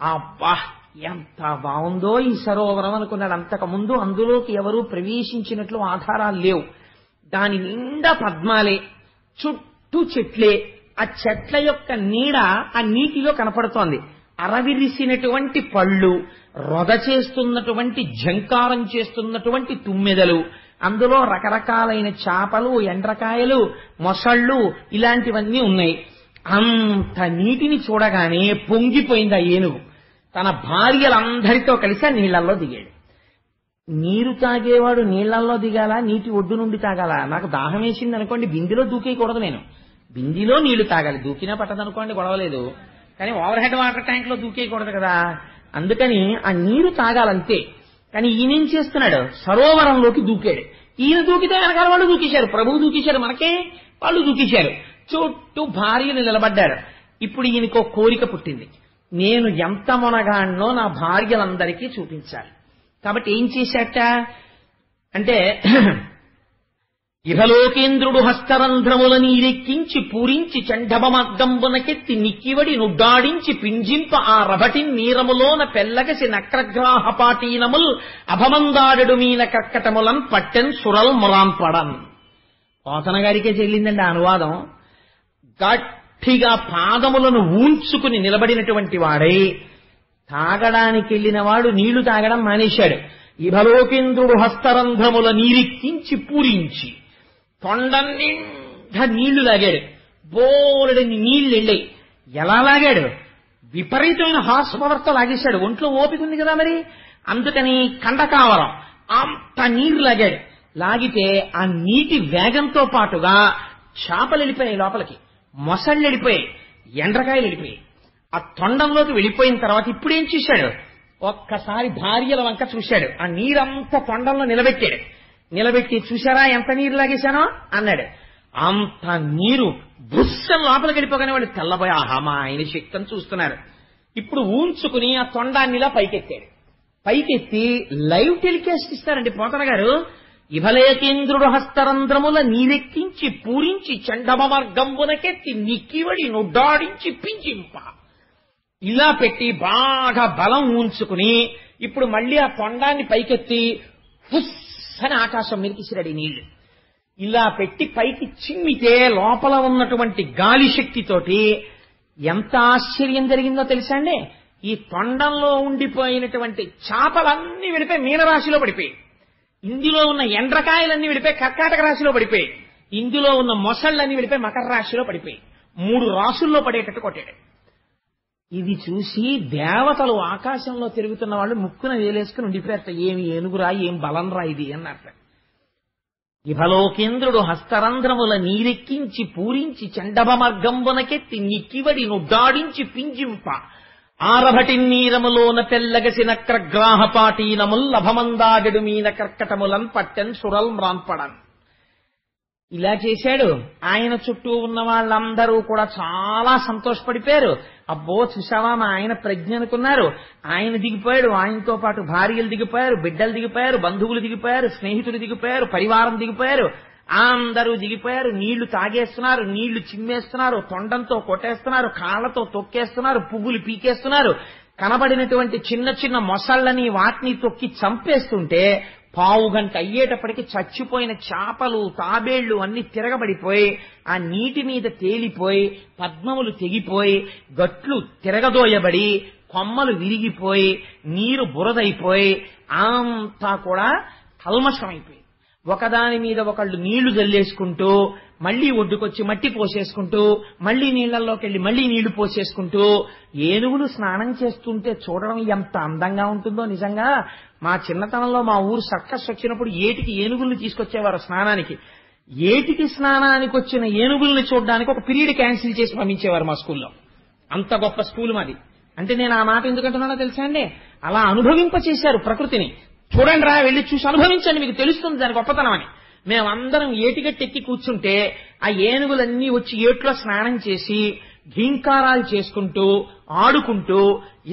అబ్బా ఎంత బాగుందో ఈ సరోవరం అనుకున్నాడు. అంతకుముందు అందులోకి ఎవరూ ప్రవేశించినట్లు ఆధారాలు లేవు. దాని నిండా పద్మాలే, చుట్టూ చెట్లే. ఆ చెట్ల యొక్క నీడ ఆ నీటిలో కనపడుతోంది. అరవిరిసినటువంటి పళ్ళు, రొద చేస్తున్నటువంటి ఝంకారం చేస్తున్నటువంటి తుమ్మెదలు, అందులో రకరకాలైన చేపలు, ఎండ్రకాయలు, మొసళ్ళు ఇలాంటివన్నీ ఉన్నాయి. అంత నీటిని చూడగానే పొంగిపోయింది ఆ ఏనుగు. తన భార్యలందరితో కలిసి ఆ నీళ్లలో దిగాడు. నీరు తాగేవాడు నీళ్లలో దిగాలా, నీటి ఒడ్డు నుండి తాగాలా? నాకు దాహం వేసింది అనుకోండి, బిందెలో దూకేయకూడదు. నేను బిందెలో నీళ్లు తాగాలి. దూకినా పట్టదనుకోండి, గొడవలేదు. కానీ ఓవర్ హెడ్ వాటర్ ట్యాంక్ లో దూకేయకూడదు కదా. అందుకని ఆ నీరు తాగాలంతే. కానీ ఈయనేం చేస్తున్నాడు? సరోవరంలోకి దూకాడు. ఈయన దూకితే వెనకాల వాళ్ళు దూకేశారు. ప్రభువు దూకేశారు, మనకే వాళ్ళు దూకేశారు. చుట్టూ భార్యలు నిలబడ్డారు. ఇప్పుడు ఈయనకో కోరిక పుట్టింది. నేను ఎంత మొనగాన్నో నా భార్యలందరికీ చూపించాలి. కాబట్టి ఏం చేశాట అంటే, ఇహలోకేంద్రుడు హస్తరంధ్రముల నీరెక్కించి పూరించి చండభమర్గంబునకెత్తి నిక్కివడి నుడ్డాడించి పింజింప ఆ రభటిన్ నీరములోన పెల్లగసి నక్రగ్రాహపాటీనముల్ అభమందాడడు మీన కర్కటములన్ పట్టెన్ సురల్ మురాంపడన్. పోతన గారికే చెల్లిందండి అనువాదం. గట్టిగా పాదములను ఊంచుకుని నిలబడినటువంటి వాడై తాగడానికి వెళ్ళిన వాడు నీళ్లు తాగడం మానేశాడు. ఇహలోకేంద్రుడు హస్తరంధ్రముల నీరెక్కించి పూరించి తొండ నిండా నీళ్లు లాగాడు. బోలెడని నీళ్లు వెళ్ళాయి. ఎలా లాగాడు? విపరీతమైన హార్స్ పవర్తో లాగేశాడు. ఒంట్లో ఓపిక ఉంది కదా మరి. అందుకని కండకావరం అంత నీరు లాగాడు. లాగితే ఆ నీటి వేగంతో పాటుగా చేపలు వెళ్ళిపోయాయి లోపలికి, మొసళ్ళు వెళ్ళిపోయాయి, ఎండ్రకాయలు వెళ్ళిపోయాయి. ఆ తొండంలోకి వెళ్ళిపోయిన తర్వాత ఇప్పుడేం చూశాడు? ఒక్కసారి భార్యల వంక చూశాడు. ఆ నీరంతా తొండంలో నిలబెట్టాడు. నిలబెట్టి చూశారా ఎంత నీరు లాగేశానో అన్నాడు. అంత నీరు బుస్సం లోపలికి వెళ్ళిపోగానే వాడు తెల్లబోయి ఆహా మా ఆయన శక్తిని చూస్తున్నారు. ఇప్పుడు ఊంచుకుని ఆ తొండాన్నిలా పైకెత్తాడు. పైకెత్తి లైవ్ టెలికాస్ట్ ఇస్తారండి పోతన గారు. ఇహలోకేంద్రుడు హస్తరంధ్రముల నీరెక్కించి పూరించి చండభమర్గంబునకెత్తి నిక్కివడి నుడ్డాడించి పింజింప ఇలా పెట్టి బాగా బలం ఊంచుకుని ఇప్పుడు మళ్ళీ ఆ తొండాన్ని పైకెత్తి హుస్ అని ఆకాశం మీదకిసిరాడు నీళ్లు. ఇలా పెట్టి పైకి చిమ్మితే లోపల ఉన్నటువంటి గాలి శక్తితోటి ఎంత ఆశ్చర్యం జరిగిందో తెలుసా అండి? ఈ తొండంలో ఉండిపోయినటువంటి చేపలన్నీ వెళ్ళిపోయి మీనరాశిలో పడిపోయాయి. ఇందులో ఉన్న ఎండ్రకాయలన్నీ విడిపోయి కర్కాటక రాశిలో పడిపోయాయి. ఇందులో ఉన్న మొసళ్ళన్నీ విడిపోయి మకర రాశిలో పడిపోయి 3 రాశుల్లో పడేటట్టు కొట్టాడు. ఇది చూసి దేవతలు ఆకాశంలో తిరుగుతున్న వాళ్ళు ముక్కున వేలేసుకుని ఉండిపోయారట. ఏమి ఏనుగురా, ఏం బలం రా ఇది అన్నట్ట. ఇహలోకేంద్రుడు హస్తరంధ్రముల నీరెక్కించి పూరించి చండభమర్గంబునకెత్తి నిక్కివడి నుడ్డాడించి పింజింప ఆరభటి నీరములోన తెల్లగసి నక్రగ్రాహపాటీనముల్ లభమందాగడు మీన కర్కటములన్ పట్టెన్ సురల్ మ్రాంపడన్. ఇలా చేశాడు. ఆయన చుట్టూ ఉన్న వాళ్ళందరూ కూడా చాలా సంతోషపడిపోయారు. అబ్బో చూసావా మా ఆయన ప్రజ్ఞ అనుకున్నారు. ఆయన దిగిపోయాడు, ఆయనతో పాటు భార్యలు దిగిపోయారు, బిడ్డలు దిగిపోయారు, బంధువులు దిగిపోయారు, స్నేహితులు దిగిపోయారు, పరివారం దిగిపోయారు, అందరూ దిగిపోయారు. నీళ్లు తాగేస్తున్నారు, నీళ్లు చిమ్మేస్తున్నారు, తొండంతో కొట్టేస్తున్నారు, కాళ్లతో తొక్కేస్తున్నారు, పువ్వులు పీకేస్తున్నారు. కనబడినటువంటి చిన్న చిన్న మొసళ్ళని వాటిని తొక్కి చంపేస్తుంటే పావు గంట అయ్యేటప్పటికి చచ్చిపోయిన చేపలు తాబేళ్లు అన్ని తిరగబడిపోయి ఆ నీటి మీద తేలిపోయి పద్మములు తెగిపోయి గట్లు తిరగదోయబడి కొమ్మలు విరిగిపోయి నీరు బురదైపోయి అంతా కూడా కల్మషమైపోయి ఒకదాని మీద ఒకళ్ళు నీళ్లు జల్లేసుకుంటూ మళ్లీ ఒడ్డుకొచ్చి మట్టి పోసేసుకుంటూ మళ్లీ నీళ్లలోకి వెళ్లి మళ్లీ నీళ్లు పోసేసుకుంటూ ఏనుగులు స్నానం చేస్తుంటే చూడడం ఎంత అందంగా ఉంటుందో. నిజంగా మా చిన్నతనంలో మా ఊరు సర్కస్ వచ్చినప్పుడు ఏటికి ఏనుగుల్ని తీసుకొచ్చేవారు స్నానానికి. ఏటికి స్నానానికి వచ్చిన ఏనుగుల్ని చూడడానికి ఒక పీరియడ్ క్యాన్సిల్ చేసి పంపించేవారు మా స్కూల్లో. అంత గొప్ప స్కూల్ మాది. అంటే నేను ఆ మాట ఎందుకంటున్నానో తెలుసా అండి, అలా అనుభవింపచేశారు ప్రకృతిని. చూడండి రా, వెళ్ళి చూసి అనుభవించండి, మీకు తెలుస్తుంది దాని గొప్పతనం అని. మేమందరం ఏటిగట్టెక్కి కూర్చుంటే ఆ ఏనుగులన్నీ వచ్చి ఏట్లో స్నానం చేసి ఘీంకారాలు చేసుకుంటూ ఆడుకుంటూ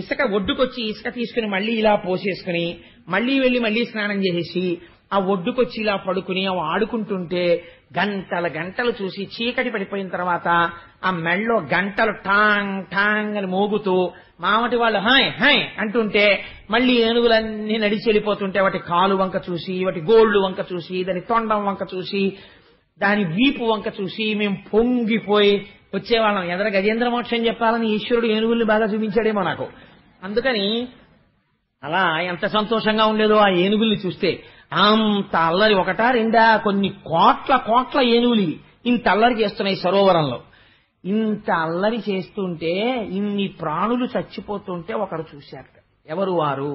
ఇసుక ఒడ్డుకొచ్చి ఇసుక తీసుకుని మళ్లీ ఇలా పోసేసుకుని మళ్లీ వెళ్లి మళ్లీ స్నానం చేసేసి ఆ ఒడ్డుకొచ్చి ఇలా పడుకుని అవి ఆడుకుంటుంటే గంటల గంటలు చూసి చీకటి పడిపోయిన తర్వాత ఆ మెళ్ళో గంటలు టాంగ్ టాంగ్ అని మోగుతూ మామటి వాళ్ళు హాయ్ హాయ్ అంటుంటే మళ్లీ ఏనుగులన్నీ నడిచి వెళ్ళిపోతుంటే వాటి కాలు వంక చూసి వాటి గోళ్లు వంక చూసి దాని తొండం వంక చూసి దాని వీపు వంక చూసి మేము పొంగిపోయి వచ్చేవాళ్ళం. ఎదర గజేంద్ర మోక్షం చెప్పాలని ఈశ్వరుడు ఏనుగుల్ని బాగా చూపించాడేమో నాకు. అందుకని అలా ఎంత సంతోషంగా ఉండేదో ఆ ఏనుగుల్ని చూస్తే. అంత అల్లరి ఒకటా రెండా కొన్ని కోట్ల కోట్ల ఏనుగులు ఇంత అల్లరి చేస్తున్నాయి సరోవరంలో. ఇంత అల్లరి చేస్తుంటే ఇన్ని ప్రాణులు చచ్చిపోతుంటే ఒకరు చూశారట. ఎవరు వారు?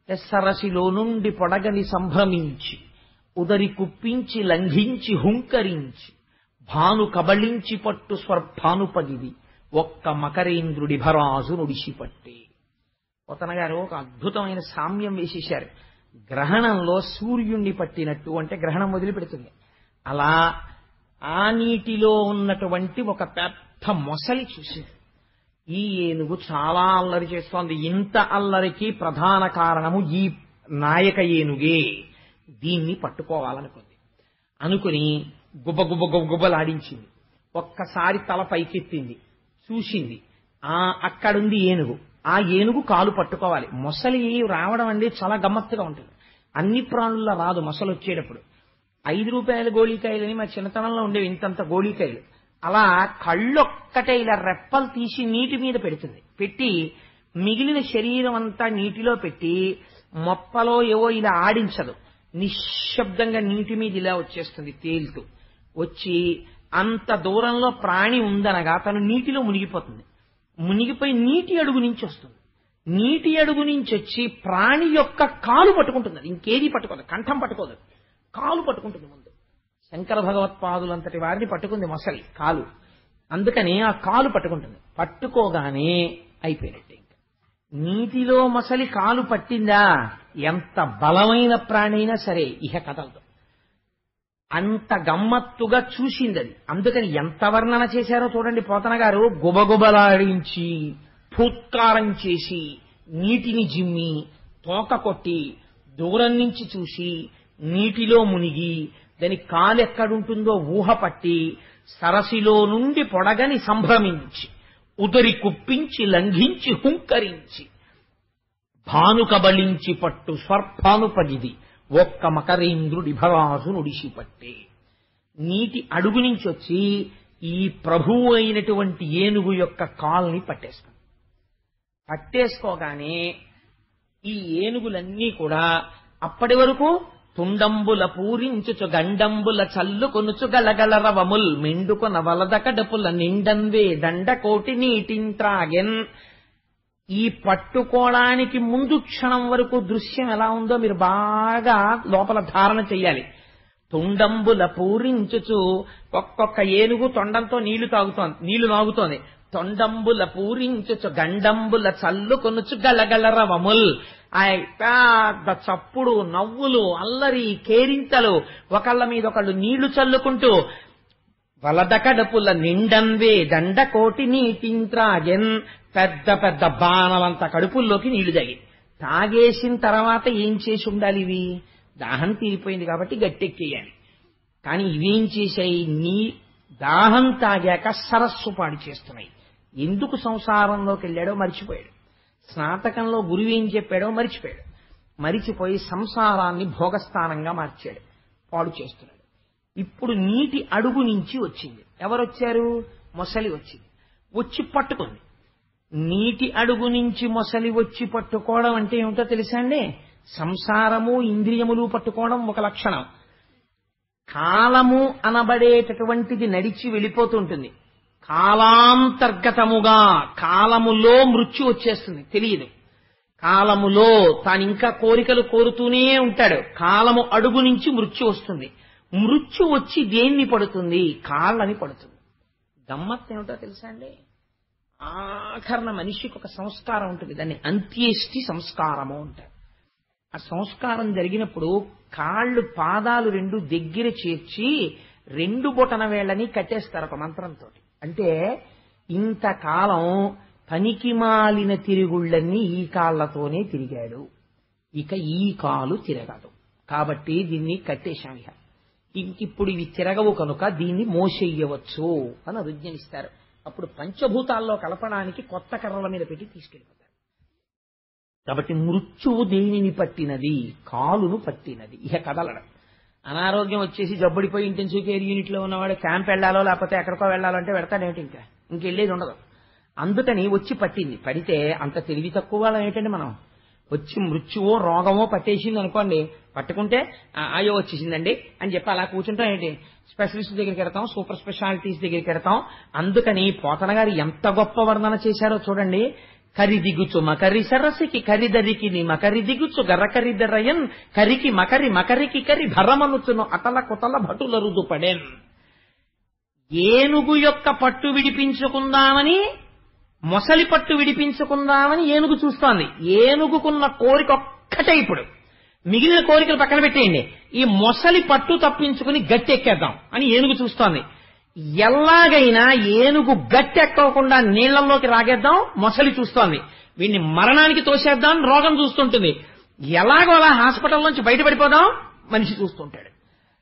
సరసిలో నుండి పొడగని సంభ్రమించి ఉదరి కుప్పించి లంఘించి హుంకరించి భాను కబళించి పట్టు స్వర్భానుపగిది ఒక్క మకరేంద్రుడి భరాజు నుడిసిపట్టే. పోతన గారు ఒక అద్భుతమైన సామ్యం వేసేశారు. గ్రహణంలో సూర్యుణ్ణి పట్టినట్టు, అంటే గ్రహణం వదిలిపెడుతుంది, అలా ఆ నీటిలో ఉన్నటువంటి ఒక పెద్ద మొసలి చూసింది. ఈ ఏనుగు చాలా అల్లరి చేస్తోంది. ఇంత అల్లరికి ప్రధాన కారణము ఈ నాయక ఏనుగే, దీన్ని పట్టుకోవాలనుకుంది. అనుకుని గుబ్బ గుబ్బ గుబ్బలాడించింది. ఒక్కసారి తల పైకెత్తింది, చూసింది, అక్కడుంది ఏనుగు. ఆ ఏనుగు కాలు పట్టుకోవాలి. మొసలి రావడం అండి చాలా గమ్మత్తుగా ఉంటుంది. అన్ని ప్రాణుల్లో రాదు మొసలు వచ్చేటప్పుడు. 5 రూపాయల గోళీకాయలని మా చిన్నతనంలో ఉండేవి, ఇంతంత గోళీకాయలు. అలా కళ్ళొక్కటే ఇలా రెప్పలు తీసి నీటి మీద పెడుతుంది. పెట్టి మిగిలిన శరీరం అంతా నీటిలో పెట్టి మొప్పలో ఏవో ఇలా ఆడించదు, నిశ్శబ్దంగా నీటి మీద ఇలా వచ్చేస్తుంది తేలుతూ. వచ్చి అంత దూరంలో ప్రాణి ఉందనగా తను నీటిలో మునిగిపోతుంది. మునిగిపోయి నీటి అడుగు నుంచి వస్తుంది. నీటి అడుగు నుంచి వచ్చి ప్రాణి యొక్క కాలు పట్టుకుంటుంది. అది ఇంకేది పట్టుకోదు, కంఠం పట్టుకోదు, కాలు పట్టుకుంటుంది. ముందు శంకర భగవత్పాదులంతటి వారిని పట్టుకుంది మొసలి కాలు. అందుకని ఆ కాలు పట్టుకుంటుంది. పట్టుకోగానే అయిపోయినట్టే. ఇంకా నీటిలో మొసలి కాలు పట్టిందా, ఎంత బలమైన ప్రాణి అయినా సరే ఇహ కథలతో అంత గమ్మత్తుగా చూసింది అది. అందుకని ఎంత వర్ణన చేశారో చూడండి పోతన గారు. గుబగుబలాడించి ఫూత్కారం చేసి నీటిని జిమ్మి తోక కొట్టి దూరం నుంచి చూసి నీటిలో మునిగి దాని కాలెక్కడుంటుందో ఊహ పట్టి సరసిలో నుండి పొడగని సంభ్రమించి ఉదరి కుప్పించి లంఘించి హుంకరించి భాను కబళించి పట్టు స్వర్భానుపగిది ఒక్క మకరేంద్రుడి భరాజు నుడిసిపట్టే. నీటి అడుగు నుంచి వచ్చి ఈ ప్రభువు అయినటువంటి ఏనుగు యొక్క కాల్ని పట్టేస్తాం. పట్టేసుకోగానే ఈ ఏనుగులన్నీ కూడా అప్పటి వరకు తుండంబుల పూరించుచు గండంబుల చల్లు కొనుచు గలగల రవముల్ మెండుకొన వలద కడపుల నిండంవే దండ కోటి నీటింత్రాగెన్. ఈ పట్టుకోవడానికి ముందు క్షణం వరకు దృశ్యం ఎలా ఉందో మీరు బాగా లోపల ధారణ చెయ్యాలి. తుండంబుల పూరించుచు ఒక్కొక్క ఏనుగు తొండంతో నీళ్లు నాగుతోంది. తొండంబుల పూరించుచు గండంబుల చల్లు కొనుచు గలగలరవముల్. ఆ పెద్ద చప్పుడు, నవ్వులు, అల్లరి, కేరింతలు, ఒకళ్ళ మీద ఒకళ్ళు నీళ్లు చల్లుకుంటూ వలద కడుపుల నిండంవే దండకోటి నీటింత్రాగెన్. పెద్ద పెద్ద బాణలంత కడుపుల్లోకి నీళ్లు తాగి, తాగేసిన తర్వాత ఏం చేసి ఉండాలి? ఇవి దాహం తీరిపోయింది కాబట్టి గట్టెక్కేయాలి. కానీ ఇవేం చేశాయి? నీ దాహం తాగాక సరస్సు పాడు చేస్తున్నాయి. ఎందుకు సంసారంలోకి వెళ్ళాడో మరిచిపోయాడు. స్నాతకంలో గురువు ఏం చెప్పాడో మరిచిపోయాడు. మరిచిపోయి సంసారాన్ని భోగస్థానంగా మార్చాడు, పాడు చేస్తున్నాడు. ఇప్పుడు నీటి అడుగు నుంచి వచ్చింది. ఎవరొచ్చారు? మొసలి వచ్చింది. వచ్చి పట్టుకుంది. నీటి అడుగు నుంచి మొసలి వచ్చి పట్టుకోవడం అంటే ఏమిటో తెలుసా అండి? సంసారము ఇంద్రియములు పట్టుకోవడం ఒక లక్షణం. కాలము అనబడేటటువంటిది నడిచి వెళ్ళిపోతుంటుంది. కాలాంతర్గతముగా కాలములో మృత్యు వచ్చేస్తుంది, తెలియదు. కాలములో తాను ఇంకా కోరికలు కోరుతూనే ఉంటాడు. కాలము అడుగు నుంచి మృత్యు వస్తుంది. మృత్యు వచ్చి దేన్ని పడుతుంది? కాళ్ళని పడుతుంది. గమ్మత్ ఏమిటో తెలుసా అండి? ఆఖరణ మనిషికి ఒక సంస్కారం ఉంటుంది, దాన్ని అంత్యేష్టి సంస్కారము అంటారు. ఆ సంస్కారం జరిగినప్పుడు కాళ్ళు పాదాలు రెండు దగ్గర చేర్చి రెండు బొటన వేళ్ళని కట్టేస్తారు ఒక మంత్రంతో. అంటే ఇంతకాలం పనికి మాలిన తిరుగుళ్ళన్నీ ఈ కాళ్లతోనే తిరిగాడు, ఇక ఈ కాలు తిరగదు, కాబట్టి దీన్ని కట్టేశాం. ఇంకిప్పుడు ఇవి తిరగవు కనుక దీన్ని మోసేయవచ్చు అని అనుజ్ఞనిస్తారు. అప్పుడు పంచభూతాల్లో కలపడానికి కొత్త కర్రల మీద పెట్టి తీసుకెళ్ళిపోతారు. కాబట్టి మృత్యువు దేనిని పట్టినది? కాలును పట్టినది. ఇక కదలడం. అనారోగ్యం వచ్చేసి జబ్బుడిపోయి ఇంటెన్సివ్ కేర్ యూనిట్ లో ఉన్నవాడు క్యాంప్ వెళ్లాలో లేకపోతే ఎక్కడికో వెళ్లాలంటే వెడతాడేమిటి? ఇంకెళ్ళేది ఉండదు. అందుకని వచ్చి పట్టింది. పడితే అంత తెలివి తక్కువ వాళ్ళం ఏంటండి మనం? వచ్చి మృత్యువో రోగమో పట్టేసింది అనుకోండి, పట్టుకుంటే అయ్యో వచ్చేసిందండి అని చెప్పి అలా కూర్చుంటాం ఏంటి? స్పెషలిస్ట్ దగ్గరికి వెడతాం, సూపర్ స్పెషాలిటీస్ దగ్గరికి వెడతాం. అందుకని పోతన గారు ఎంత గొప్ప వర్ణన చేశారో చూడండి. కరి దిగుచు మకరి సరసికి కరిదరికి ని మకరి దిగుచు గర్రకరిదరయన్ కరికి మకరి మకరికి కరి భరమనుచును అటల కుతల భటుల రుదుపడెన్. ఏనుగు యొక్క పట్టు విడిపించుకుందామని, మొసలి పట్టు విడిపించుకుందామని ఏనుగు చూస్తోంది. ఏనుగుకున్న కోరిక ఒక్కటే. ఇప్పుడు మిగిలిన కోరికలు పక్కన పెట్టేయండి, ఈ మొసలి పట్టు తప్పించుకుని గట్టెక్కేద్దాం అని ఏనుగు చూస్తోంది. ఎలాగైనా ఏనుగు గట్టెక్కకుండా నీళ్లలోకి రాగేద్దాం మొసలి చూస్తోంది. వీడిని మరణానికి తోసేద్దాం రోగం చూస్తుంటుంది. ఎలాగో అలా హాస్పిటల్ నుంచి బయటపడిపోదాం మనిషి చూస్తుంటాడు.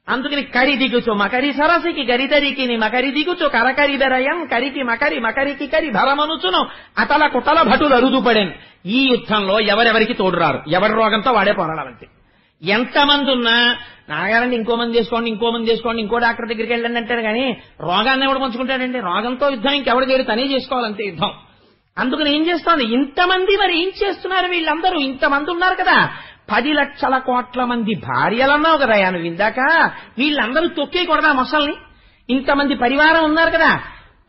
అందుకని కరి దిగుచు మకరి సరసికి గరిదరికి ని మకరి దిగుచు కరకరిదరయం కరికి మకరి మకరికి కరి భరమనుచును అతల కుతల భటులు అరుదుపడెన్. ఈ యుద్ధంలో ఎవరెవరికి తోడురారు, ఎవరి రోగంతో వాడే పోరాడాలంతే. ఎంతమంది ఉన్నా నాగారండి ఇంకో మంది చేసుకోండి, ఇంకో మంది చేసుకోండి, ఇంకో డాక్టర్ దగ్గరికి వెళ్ళండి అంటారు. కానీ రోగాన్ని ఎవడు పంచుకుంటాడండి? రోగంతో యుద్ధం ఇంకెవరి దగ్గర తనే చేసుకోవాలంతే యుద్ధం. అందుకని ఏం చేస్తోంది? ఇంతమంది మరి ఏం చేస్తున్నారు వీళ్ళందరూ? ఇంతమంది ఉన్నారు కదా, 10 లక్షల కోట్ల మంది భార్యలన్నావు కదా నువ్వు ఇందాక. వీళ్ళందరూ తొక్కేయకూడదా మొసల్ని? ఇంతమంది పరివారం ఉన్నారు కదా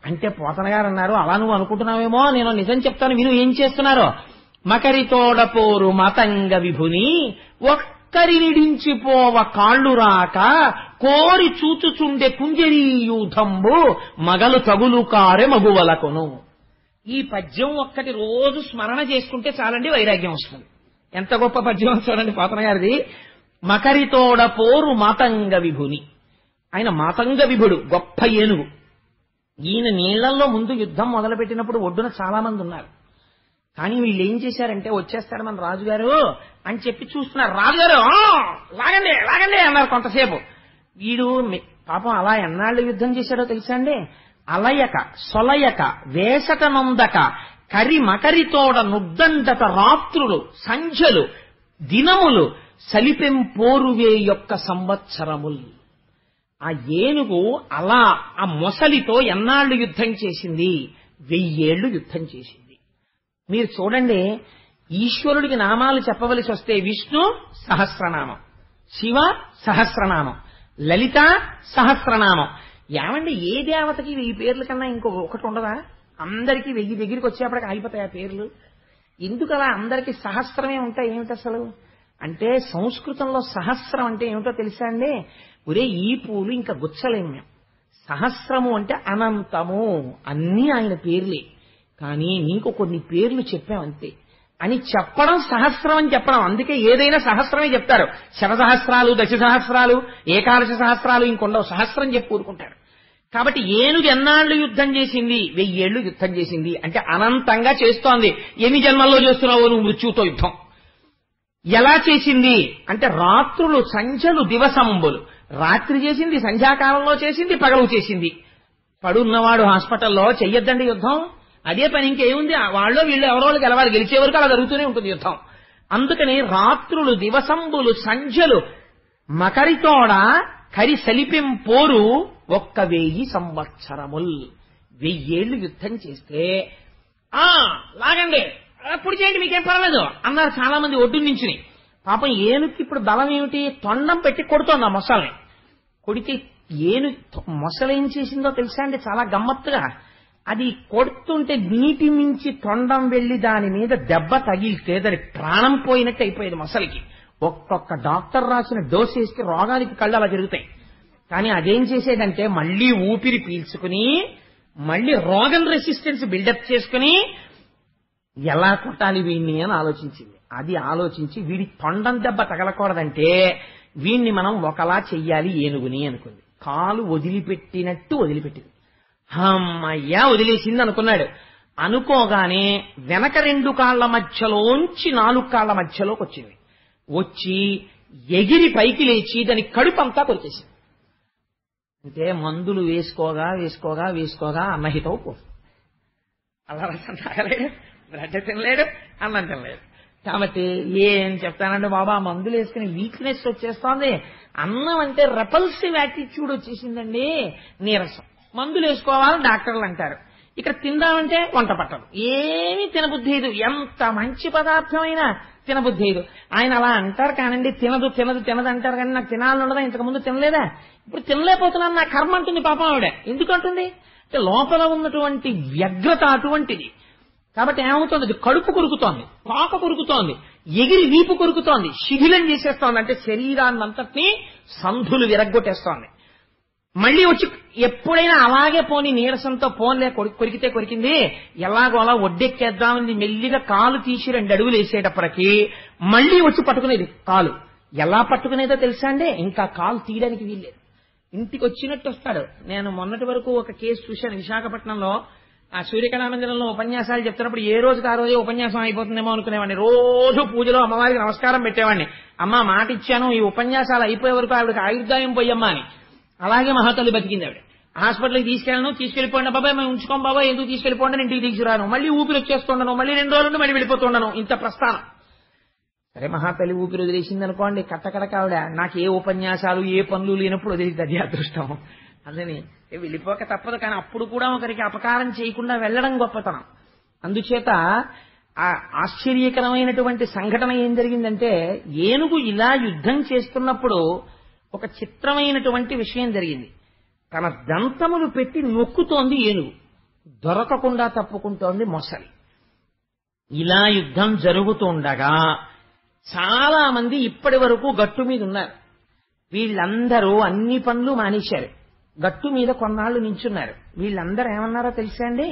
అంటే పోతన గారు అన్నారు, అలా నువ్వు అనుకుంటున్నావేమో, నేను నిజం చెప్తాను విను ఏం చేస్తున్నారో. మకరితోడపోరు మతంగ విభుని ఒక్కరినిడించిపోవ కాళ్ళు రాక కోరి చూచుచుండే కుంజరీయూథంబు మగలు తగులు కారె మగువలకును. ఈ పద్యం ఒక్కటి రోజు స్మరణ చేసుకుంటే చాలండి, వైరాగ్యం వస్తుంది. ఎంత గొప్ప పద్యం చూడండి పోతన గారిది. మకరితోడపోరు మాతంగ విభుని. ఆయన మాతంగ విభుడు, గొప్ప ఏనుగు. ఈయన నీళ్లలో ముందు యుద్ధం మొదలుపెట్టినప్పుడు ఒడ్డున చాలా మంది ఉన్నారు. కానీ వీళ్ళు ఏం చేశారంటే, వచ్చేస్తాడు మన రాజుగారు అని చెప్పి చూస్తున్నారు. రాజుగారు లాగండి లాగండి అన్నారు కొంతసేపు. వీడు పాపం అలా ఎన్నాళ్ళు యుద్ధం చేశాడో తెలుసా అండి? అలయక సొలయక వేసట నొందక కరి మకరితోడ నుద్దండత రాత్రులు సంధ్యలు దినములు సలిపెం పోరువే యొక్క సంవత్సరములు. ఆ ఏనుగు అలా ఆ మొసలితో ఎన్నాళ్ళు యుద్ధం చేసింది? 1000 ఏళ్లు యుద్ధం చేసింది. మీరు చూడండి, ఈశ్వరుడికి నామాలు చెప్పవలసి వస్తే విష్ణు సహస్రనామం, శివ సహస్రనామం, లలిత సహస్రనామం. ఏమండి ఏ దేవతకి 1000 పేర్ల కన్నా ఇంకొకటి ఉండదా? అందరికీ 1000 దగ్గరికి వచ్చేప్పటికి ఆగిపోతాయి ఆ పేర్లు. ఎందుకు అలా అందరికీ సహస్రమే ఉంటాయి? ఏమిటి అసలు అంటే, సంస్కృతంలో సహస్రం అంటే ఏమిటో తెలుసా అండి? ఒరే ఈ పూలు ఇంకా గుచ్చలేము మేము, సహస్రము అంటే అనంతము, అన్నీ ఆయన పేర్లే. కానీ నీకు కొన్ని పేర్లు చెప్పామంతే అని చెప్పడం సహస్రం అని చెప్పడం. అందుకే ఏదైనా సహస్రమే చెప్తారు. శతసహస్రాలు, దశ సహస్రాలు, ఏకాదశ సహస్రాలు ఇంకొండవు, సహస్రం చెప్పి ఊరుకుంటారు. కాబట్టి ఏనుగు ఎన్నాళ్ళు యుద్ధం చేసింది? 1000 ఏళ్లు యుద్ధం చేసింది అంటే అనంతంగా చేస్తోంది. ఎన్ని జన్మల్లో చేస్తున్నావు నువ్వు మృత్యుతో యుద్ధం? ఎలా చేసింది అంటే రాత్రులు, సంధ్యలు, దివసంబులు. రాత్రి చేసింది, సంధ్యాకాలంలో చేసింది, పగలు చేసింది. పడున్నవాడు హాస్పిటల్లో చెయ్యొద్దండి యుద్ధం, అదే పని. ఇంకేముంది, వాళ్ళు వీళ్ళు ఎవరో గెలవాలి, గెలిచే వరకు అలా జరుగుతూనే ఉంటుంది యుద్ధం. అందుకని రాత్రులు, దివసంబులు, సంధ్యలు, మకరితోడ కరి సలిపిం పోరు 1000 సంవత్సరముల్. 1000 ఏళ్లు యుద్ధం చేస్తే లాగండి, అప్పుడు చేయండి, మీకేం పర్వాలేదు అన్నారు చాలా మంది ఒడ్డు నుంచుని. పాపం ఏనుగుకి ఇప్పుడు బలం ఏమిటి? తొండం పెట్టి కొడుతోంది ఆ మొసల్ని. కొడితే మొసలు ఏం చేసిందో తెలుసా అండి? చాలా గమ్మత్తుగా అది కొడుతుంటే నీటి మించి తొండం వెళ్లి దాని మీద దెబ్బ తగిలితే దాని ప్రాణం పోయినట్టు అయిపోయేది మొసలికి. ఒక్కొక్క డాక్టర్ రాసిన డోస్ వేస్తే రోగానికి కళ్ళు అలా జరుగుతాయి. కానీ అదేం చేసేదంటే మళ్లీ ఊపిరి పీల్చుకుని మళ్లీ రోగం రెసిస్టెన్స్ బిల్డప్ చేసుకుని ఎలా కొట్టాలి వీణ్ణి అని ఆలోచించింది. అది ఆలోచించి వీడి తొండం దెబ్బ తగలకూడదంటే వీణ్ణి మనం ఒకలా చెయ్యాలి ఏనుగుని అనుకుంది. కాలు వదిలిపెట్టినట్టు వదిలిపెట్టింది. అమ్మయ్యా వదిలేసింది అనుకున్నాడు. అనుకోగానే వెనక 2 కాళ్ల మధ్యలోంచి 4 కాళ్ల మధ్యలోకి వచ్చింది. వచ్చి ఎగిరి పైకి లేచి దాని కడుపంతా కొరికేసింది. అంటే మందులు వేసుకోగా వేసుకోగా వేసుకోగా అన్నహితం పోతుంది. అలా రసం తాగలేడు, బ్రెడ్ తినలేడు, అన్నం తినలేడు. కాబట్టి ఏం చెప్తానంటే బాబా మందులు వేసుకుని వీక్నెస్ వచ్చేస్తోంది, అన్నం అంటే రెపల్సివ్ యాటిట్యూడ్ వచ్చేసిందండి, నీరసం. మందులు వేసుకోవాలని డాక్టర్లు అంటారు. ఇక్కడ తిందామంటే వంట పట్టదు, ఏమీ తినబుద్ధేదు, ఎంత మంచి పదార్థమైనా తినబుద్ధేదు. ఆయన అలా అంటారు కానండి, తినదు తినదు తినదు అంటారు కానీ నాకు తినాలని ఉండదా? ఇంతకుముందు తినలేదా? ఇప్పుడు తినలేకపోతున్నాను నా కర్మ అంటుంది పాపం ఆవిడ. ఎందుకంటుంది అంటే లోపల ఉన్నటువంటి వ్యగ్రత అటువంటిది. కాబట్టి ఏమవుతుంది, అది కడుపు కొరుకుతోంది, పాక కొరుకుతోంది, ఎగిరి వీపు కొరుకుతోంది, శిథిలం చేసేస్తోంది. అంటే శరీరాన్నంతటినీ సంధులు విరగ్గొట్టేస్తోంది. మళ్లీ వచ్చి ఎప్పుడైనా అలాగే పోని నీరసంతో పోన్లే కొరికితే కొరికింది, ఎలాగోలా ఒడ్డెక్కేద్దామని మెల్లిగా కాలు తీసి 2 అడుగులు వేసేటప్పటికి మళ్లీ వచ్చి పట్టుకునేది కాలు. ఎలా పట్టుకునేదో తెలుసా అండి? ఇంకా కాలు తీయడానికి వీల్లేదు, ఇంటికి వచ్చినట్టు వస్తాడు. నేను మొన్నటి వరకు ఒక కేసు చూశాను విశాఖపట్నంలో. ఆ సూర్యకళామందిరంలో ఉపన్యాసాలు చెప్తున్నప్పుడు ఏ రోజుకి ఆ రోజే ఉపన్యాసం అయిపోతుందేమో అనుకునేవాడిని. రోజు పూజలో అమ్మవారికి నమస్కారం పెట్టేవాడిని. అమ్మ మాట ఇచ్చాను, ఈ ఉపన్యాసాలు అయిపోయే వరకు ఆవిడకి ఆయుర్దాయం పోయమ్మా అని. అలాగే మహాతల్లి బతికింది ఆవిడ. హాస్పిటల్కి తీసుకెళ్ళిపోండి బాబాయ్, మేము ఉంచుకోం బాబాయ్, ఎందుకు తీసుకెళ్ళిపోండి, ఇంటికి తీసుకురాను, మళ్ళీ ఊపిరి వచ్చేస్తుండను, మళ్ళీ 2 రోజులు మళ్ళీ వెళ్ళిపోతుండను, ఇంత ప్రస్థానం. సరే మహాతల్లి ఊపిరి వదిలేసింది అనుకోండి, కట్టకడక ఆవిడ నాకు ఏ ఉపన్యాసాలు ఏ పనులు లేనప్పుడు వదిలింది, అది అదృష్టం. అందుని వెళ్ళిపోక తప్పదు. కానీ అప్పుడు కూడా ఒకరికి అపకారం చేయకుండా వెళ్లడం గొప్పతనం. అందుచేత ఆ ఆశ్చర్యకరమైనటువంటి సంఘటన ఏం జరిగిందంటే, ఏనుగు ఇలా యుద్ధం చేస్తున్నప్పుడు ఒక చిత్రమైనటువంటి విషయం జరిగింది. తన దంతములు పెట్టి నొక్కుతోంది ఏనుగు, దొరకకుండా తప్పుకుంటోంది మొసలి. ఇలా యుద్ధం జరుగుతుండగా చాలా మంది ఇప్పటి వరకు గట్టు మీద ఉన్నారు. వీళ్ళందరూ అన్ని పనులు మానేశారు, గట్టు మీద కొన్నాళ్లు నించున్నారు. వీళ్ళందరూ ఏమన్నారో తెలుసా అండి?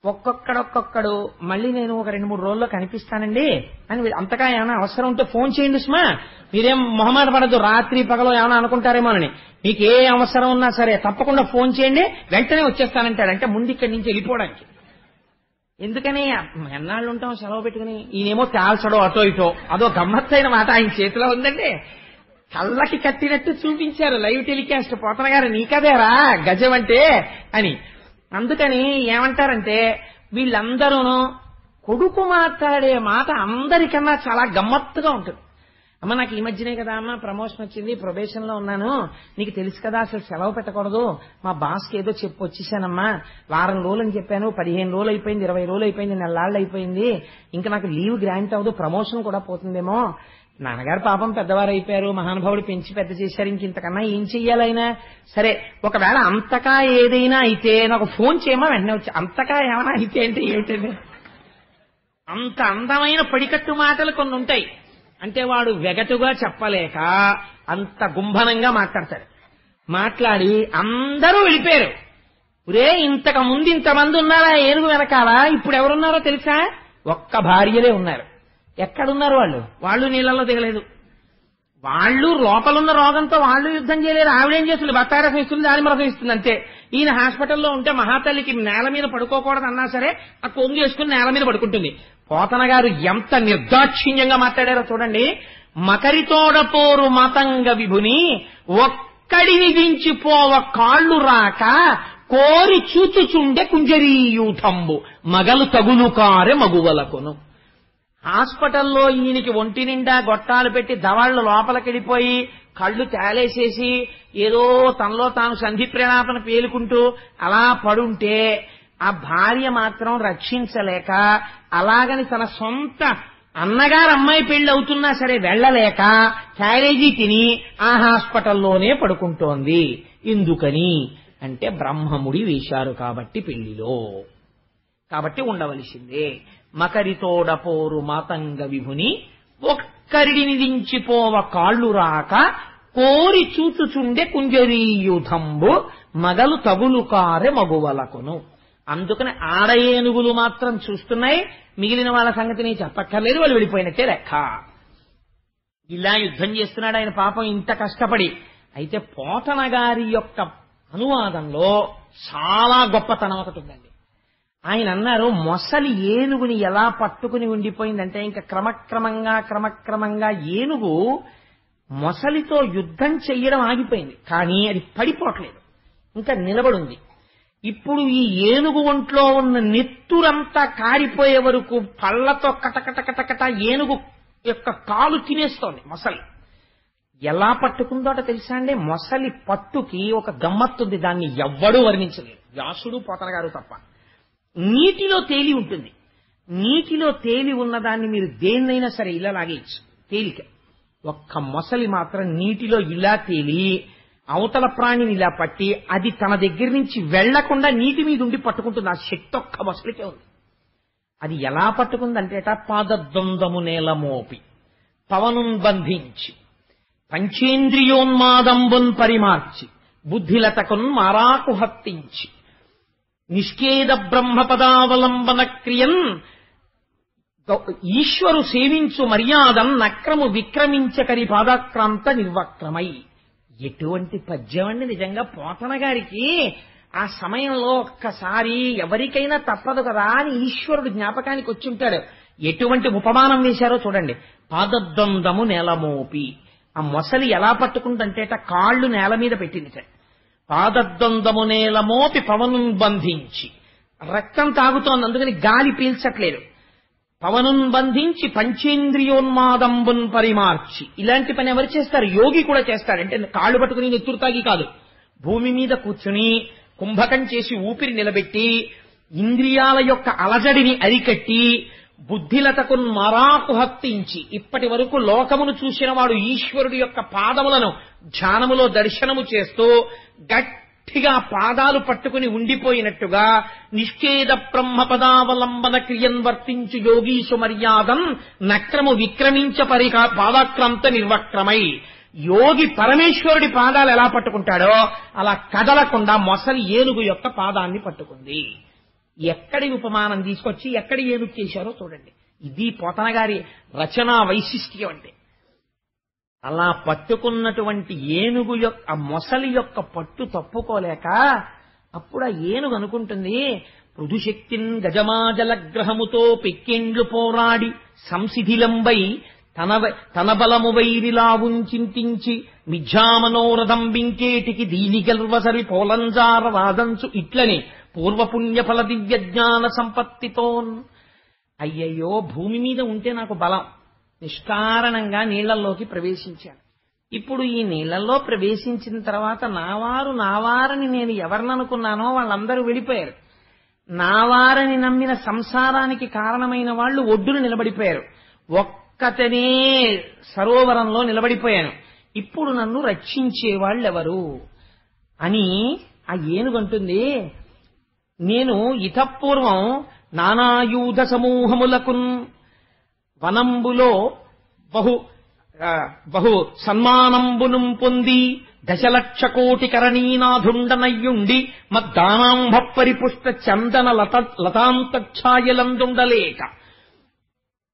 ఒక్కొక్కడు మళ్ళీ నేను ఒక 2-3 రోజుల్లో కనిపిస్తానండి అని. అంతగా ఏమైనా అవసరం ఉంటే ఫోన్ చేయండి సుమా, మీరేం మొహమాట పడద్దు, రాత్రి పగలో ఏమైనా అనుకుంటారేమోనని. మీకు ఏ అవసరం ఉన్నా సరే తప్పకుండా ఫోన్ చేయండి, వెంటనే వచ్చేస్తానంటాడు. అంటే ముందు ఇక్కడి నుంచి వెళ్ళిపోవడానికి. ఎందుకని ఎన్నాళ్ళు ఉంటాం సెలవు పెట్టుకుని? ఈయనేమో తేల్చడో అటో ఇటో, అదో గమ్మత్తైన మాట ఆయన చేతిలో ఉందండి. కళ్ళకి కట్టినట్టు చూపించారు లైవ్ టెలికాస్ట్. పోతన గారు నీకదేరా గజం అంటే అని. అందుకని ఏమంటారంటే వీళ్ళందరూ కొడుకు మాట్లాడే మాట అందరికన్నా చాలా గమ్మత్తుగా ఉంటుంది. అమ్మ నాకు ఈ మధ్యనే కదా అమ్మ ప్రమోషన్ వచ్చింది, ప్రొబేషన్ లో ఉన్నాను, నీకు తెలుసు కదా అసలు సెలవు పెట్టకూడదు, మా బాస్కి ఏదో చెప్పి వచ్చేసానమ్మా, వారం రోజులు అని చెప్పాను, 15 రోజులు అయిపోయింది, 20 రోజులు అయిపోయింది, నెలలాళ్ళు అయిపోయింది, ఇంకా నాకు లీవ్ గ్రాంట్ అవ్వదు, ప్రమోషన్ కూడా పోతుందేమో. నాన్నగారు పాపం పెద్దవారు అయిపోయారు, మహానుభావుడు పెంచి పెద్ద చేశారు, ఇంతకన్నా ఏం చెయ్యాలైనా సరే, ఒకవేళ అంతకా ఏదైనా అయితే నాకు ఫోన్ చేయమా, వెంటనే వచ్చి. అంతకా ఏమైనా అయితే అంటే ఏమిటండి? అంత అందమైన పడికట్టు మాటలు కొన్ని ఉంటాయి. అంటే వాడు వెగటుగా చెప్పలేక అంత గుంభనంగా మాట్లాడతాడు. మాట్లాడి అందరూ వెళ్ళిపోయారు. ఒరే, ఇంతకు ముందు ఇంతమంది ఉన్నారా ఏనుగు వెనకాల, ఇప్పుడు ఎవరున్నారో తెలుసా? ఒక్క భార్యలే ఉన్నారు. ఎక్కడున్నారు వాళ్ళు? వాళ్ళు నీళ్ళలో దిగలేదు. వాళ్ళు లోపలున్న రోగంతో వాళ్ళు యుద్ధం చేయలేరు. ఆవిడేం చేస్తుంది? బత్తాయి రసం ఇస్తుంది, దాని రసం ఇస్తుంది అంతే. ఈయన హాస్పిటల్లో ఉంటే మహాతల్లికి నేల మీద పడుకోకూడదు అన్నా సరే ఆ కొంగు వేసుకుని నేల మీద పడుకుంటుంది. పోతన గారు ఎంత నిర్దాక్షిణ్యంగా మాట్లాడారో చూడండి. మకరితోడపోరు మతంగ విభుని ఒక్కడిని దించిపోవ కాళ్ళు రాక కోరి చూచుచుండే కుంజరీయూథంబు మగలు తగులు కారె మగువలకును. హాస్పిటల్లో ఈయనకి ఒంటి నిండా గొట్టాలు పెట్టి దవాళ్లు లోపలికెళ్ళిపోయి కళ్ళు తేలేసేసి ఏదో తనలో తాను సంధి ప్రణాపన పేలుకుంటూ అలా పడుంటే ఆ భార్య మాత్రం రక్షించలేక అలాగని తన సొంత అన్నగారు అమ్మాయి పెళ్లి అవుతున్నా సరే వెళ్లలేక క్యారేజీ తిని ఆ హాస్పిటల్లోనే పడుకుంటోంది. ఎందుకని అంటే బ్రహ్మముడి వేశారు కాబట్టి పెళ్లిలో, కాబట్టి ఉండవలసిందే. మకరితోడపోరు మాతంగ విభుని ఒక్కరిని దించిపోవ కాళ్ళు రాక కోరి చూచుచుండే కుంజరీయుధంబు మగలు తగులు కారె మగువలకును. అందుకని ఆడ ఏనుగులు మాత్రం చూస్తున్నాయి, మిగిలిన వాళ్ళ సంగతి నేను చెప్పక్కర్లేదు, వాళ్ళు వెళ్ళిపోయినట్టే లెక్క. ఇలా యుద్ధం చేస్తున్నాడు ఆయన పాపం ఇంత కష్టపడి. అయితే పోతన గారి యొక్క అనువాదంలో చాలా గొప్పతనం ఒకటి ఉందండి. ఆయన అన్నారు, మొసలి ఏనుగుని ఎలా పట్టుకుని ఉండిపోయిందంటే ఇంకా క్రమక్రమంగా ఏనుగు మొసలితో యుద్ధం చెయ్యడం ఆగిపోయింది, కానీ అది పడిపోవట్లేదు, ఇంకా నిలబడుంది. ఇప్పుడు ఈ ఏనుగు ఒంట్లో ఉన్న నెత్తురంతా కారిపోయే వరకు పళ్లతో కటకటకటకట ఏనుగు యొక్క కాలు తినేస్తోంది మొసలి. ఎలా పట్టుకుందోట తెలుసా అండి? మొసలి పట్టుకి ఒక గమ్మత్తుంది, దాన్ని ఎవ్వడూ వర్ణించలేదు, వ్యాసుడు పోతన గారు తప్ప. నీటిలో తేలి ఉంటుంది. నీటిలో తేలి ఉన్నదాన్ని మీరు దేన్నైనా సరే ఇలా లాగేయచ్చు, తేలిక. ఒక్క మొసలి మాత్రం నీటిలో ఇలా తేలి అవతల ప్రాణిని ఇలా పట్టి అది తన దగ్గర నుంచి వెళ్లకుండా నీటి మీద ఉండి పట్టుకుంటుంది. ఆ శక్తి ఒక్క మొసలికే ఉంది. అది ఎలా పట్టుకుందంటేట పాదద్వందము నేల మోపి పవనున్ బంధించి పంచేంద్రియోన్మాదంబున్ పరిమార్చి బుద్ధిలతకున్ మారాకు హత్తించి నిష్కేద బ్రహ్మపదావలంబన క్రియన్ ఈశ్వరు సేవించు మర్యాదం నక్రము విక్రమించకరి పాదాక్రాంత నిర్వక్రమై. ఎటువంటి పద్యం అండి నిజంగా. పోతన గారికి ఆ సమయంలో ఒక్కసారి ఎవరికైనా తప్పదు కదా అని ఈశ్వరుడు జ్ఞాపకానికి వచ్చి ఉంటాడు. ఎటువంటి ఉపమానం వేశారో చూడండి. పాదద్వందము నేలమోపి, ఆ మొసలి ఎలా పట్టుకుందంటేట కాళ్ళు నేల మీద పెట్టింది. పాదద్వందము నేలమోపి పవనున్ బంధించి, రక్తం తాగుతోంది అందుకని గాలి పీల్చట్లేదు, పవనున్ బంధించి పంచేంద్రియోన్మాదంబున్ పరిమార్చి. ఇలాంటి పని ఎవరు చేస్తారు? యోగి కూడా చేస్తాడు. అంటే కాళ్ళు పట్టుకుని నెత్తురు తాగి కాదు, భూమి మీద కూర్చుని కుంభకం చేసి ఊపిరి నిలబెట్టి ఇంద్రియాల యొక్క అలజడిని అరికట్టి బుద్ధిలతకు మరాకు హత్తించి, ఇప్పటి వరకు లోకమును చూసిన వాడు ఈశ్వరుడి యొక్క పాదములను ధ్యానములో దర్శనము చేస్తూ గట్టిగా పాదాలు పట్టుకుని ఉండిపోయినట్టుగా నిష్కేద బ్రహ్మపదావలంబన క్రియన్ వర్తించు యోగీశు మర్యాదం నక్రము విక్రమించ పాదాక్రాంత నిర్వక్రమై. యోగి పరమేశ్వరుడి పాదాలు ఎలా పట్టుకుంటాడో అలా కదలకుండా మొసలి ఏనుగు యొక్క పాదాన్ని పట్టుకుంది. ఎక్కడి ఉపమానం తీసుకొచ్చి ఎక్కడి ఏనుగు చేశారో చూడండి. ఇది పోతన గారి రచనా వైశిష్ట్యం అంటే. అలా పట్టుకున్నటువంటి ఏనుగు యొక్క ఆ మొసలి యొక్క పట్టు తప్పుకోలేక అప్పుడు ఆ ఏనుగు అనుకుంటుంది, పృథుశక్తిన్ గజమాజలగ్రహముతో పెక్కిండ్లు పోరాడి సంశిథిలంబై తన బలము వైరిలావుంచింతించి మిథ్యామనోరథం బింకేటికి దీని గల్వసరి పోలంజార వాదంచు ఇట్లని పూర్వపుణ్యఫల దివ్య జ్ఞాన సంపత్తితోన్. అయ్యయ్యో, భూమి మీద ఉంటే నాకు బలం, నిష్కారణంగా నీళ్లలోకి ప్రవేశించాను. ఇప్పుడు ఈ నీళ్లలో ప్రవేశించిన తర్వాత నావారని నేను ఎవరిననుకున్నానో వాళ్ళందరూ వెళ్ళిపోయారు. నావారని నమ్మిన సంసారానికి కారణమైన వాళ్ళు ఒడ్డును నిలబడిపోయారు. ఒక్కతనే సరోవరంలో నిలబడిపోయాను. ఇప్పుడు నన్ను రక్షించేవాళ్ళెవరు అని ఆ ఏనుగంటుంది. నేను ఇతపూర్వం నానాయూధ సమూహములకు వనంబులో బహు బహు సన్మానంబును పొంది దశలక్ష కోటి కరణీనాథుండనయ్యుండి మద్దానాంభ పరిపుష్ట చందన లతాంతఛాయలందుండలేక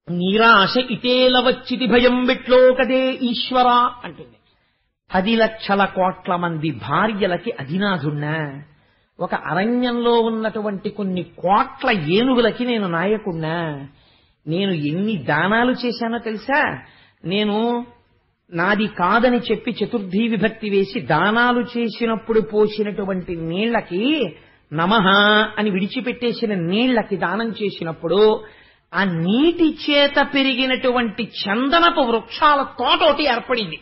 నీరాశ ఇటేల వచ్చిది భయం బిట్లోకదే ఈశ్వర అంటుంది. 10 లక్షల కోట్ల మంది భార్యలకి అధినాథున్నా, ఒక అరణ్యంలో ఉన్నటువంటి కొన్ని కోట్ల ఏనుగులకి నేను నాయకున్నా. నేను ఎన్ని దానాలు చేశానో తెలుసా? నేను నాది కాదని చెప్పి చతుర్థీ విభక్తి వేసి దానాలు చేసినప్పుడు పోసినటువంటి నీళ్లకి నమః అని విడిచిపెట్టేసిన నీళ్లకి దానం చేసినప్పుడు ఆ నీటి చేత పెరిగినటువంటి చందనపు వృక్షాల తోటోటి ఏర్పడింది.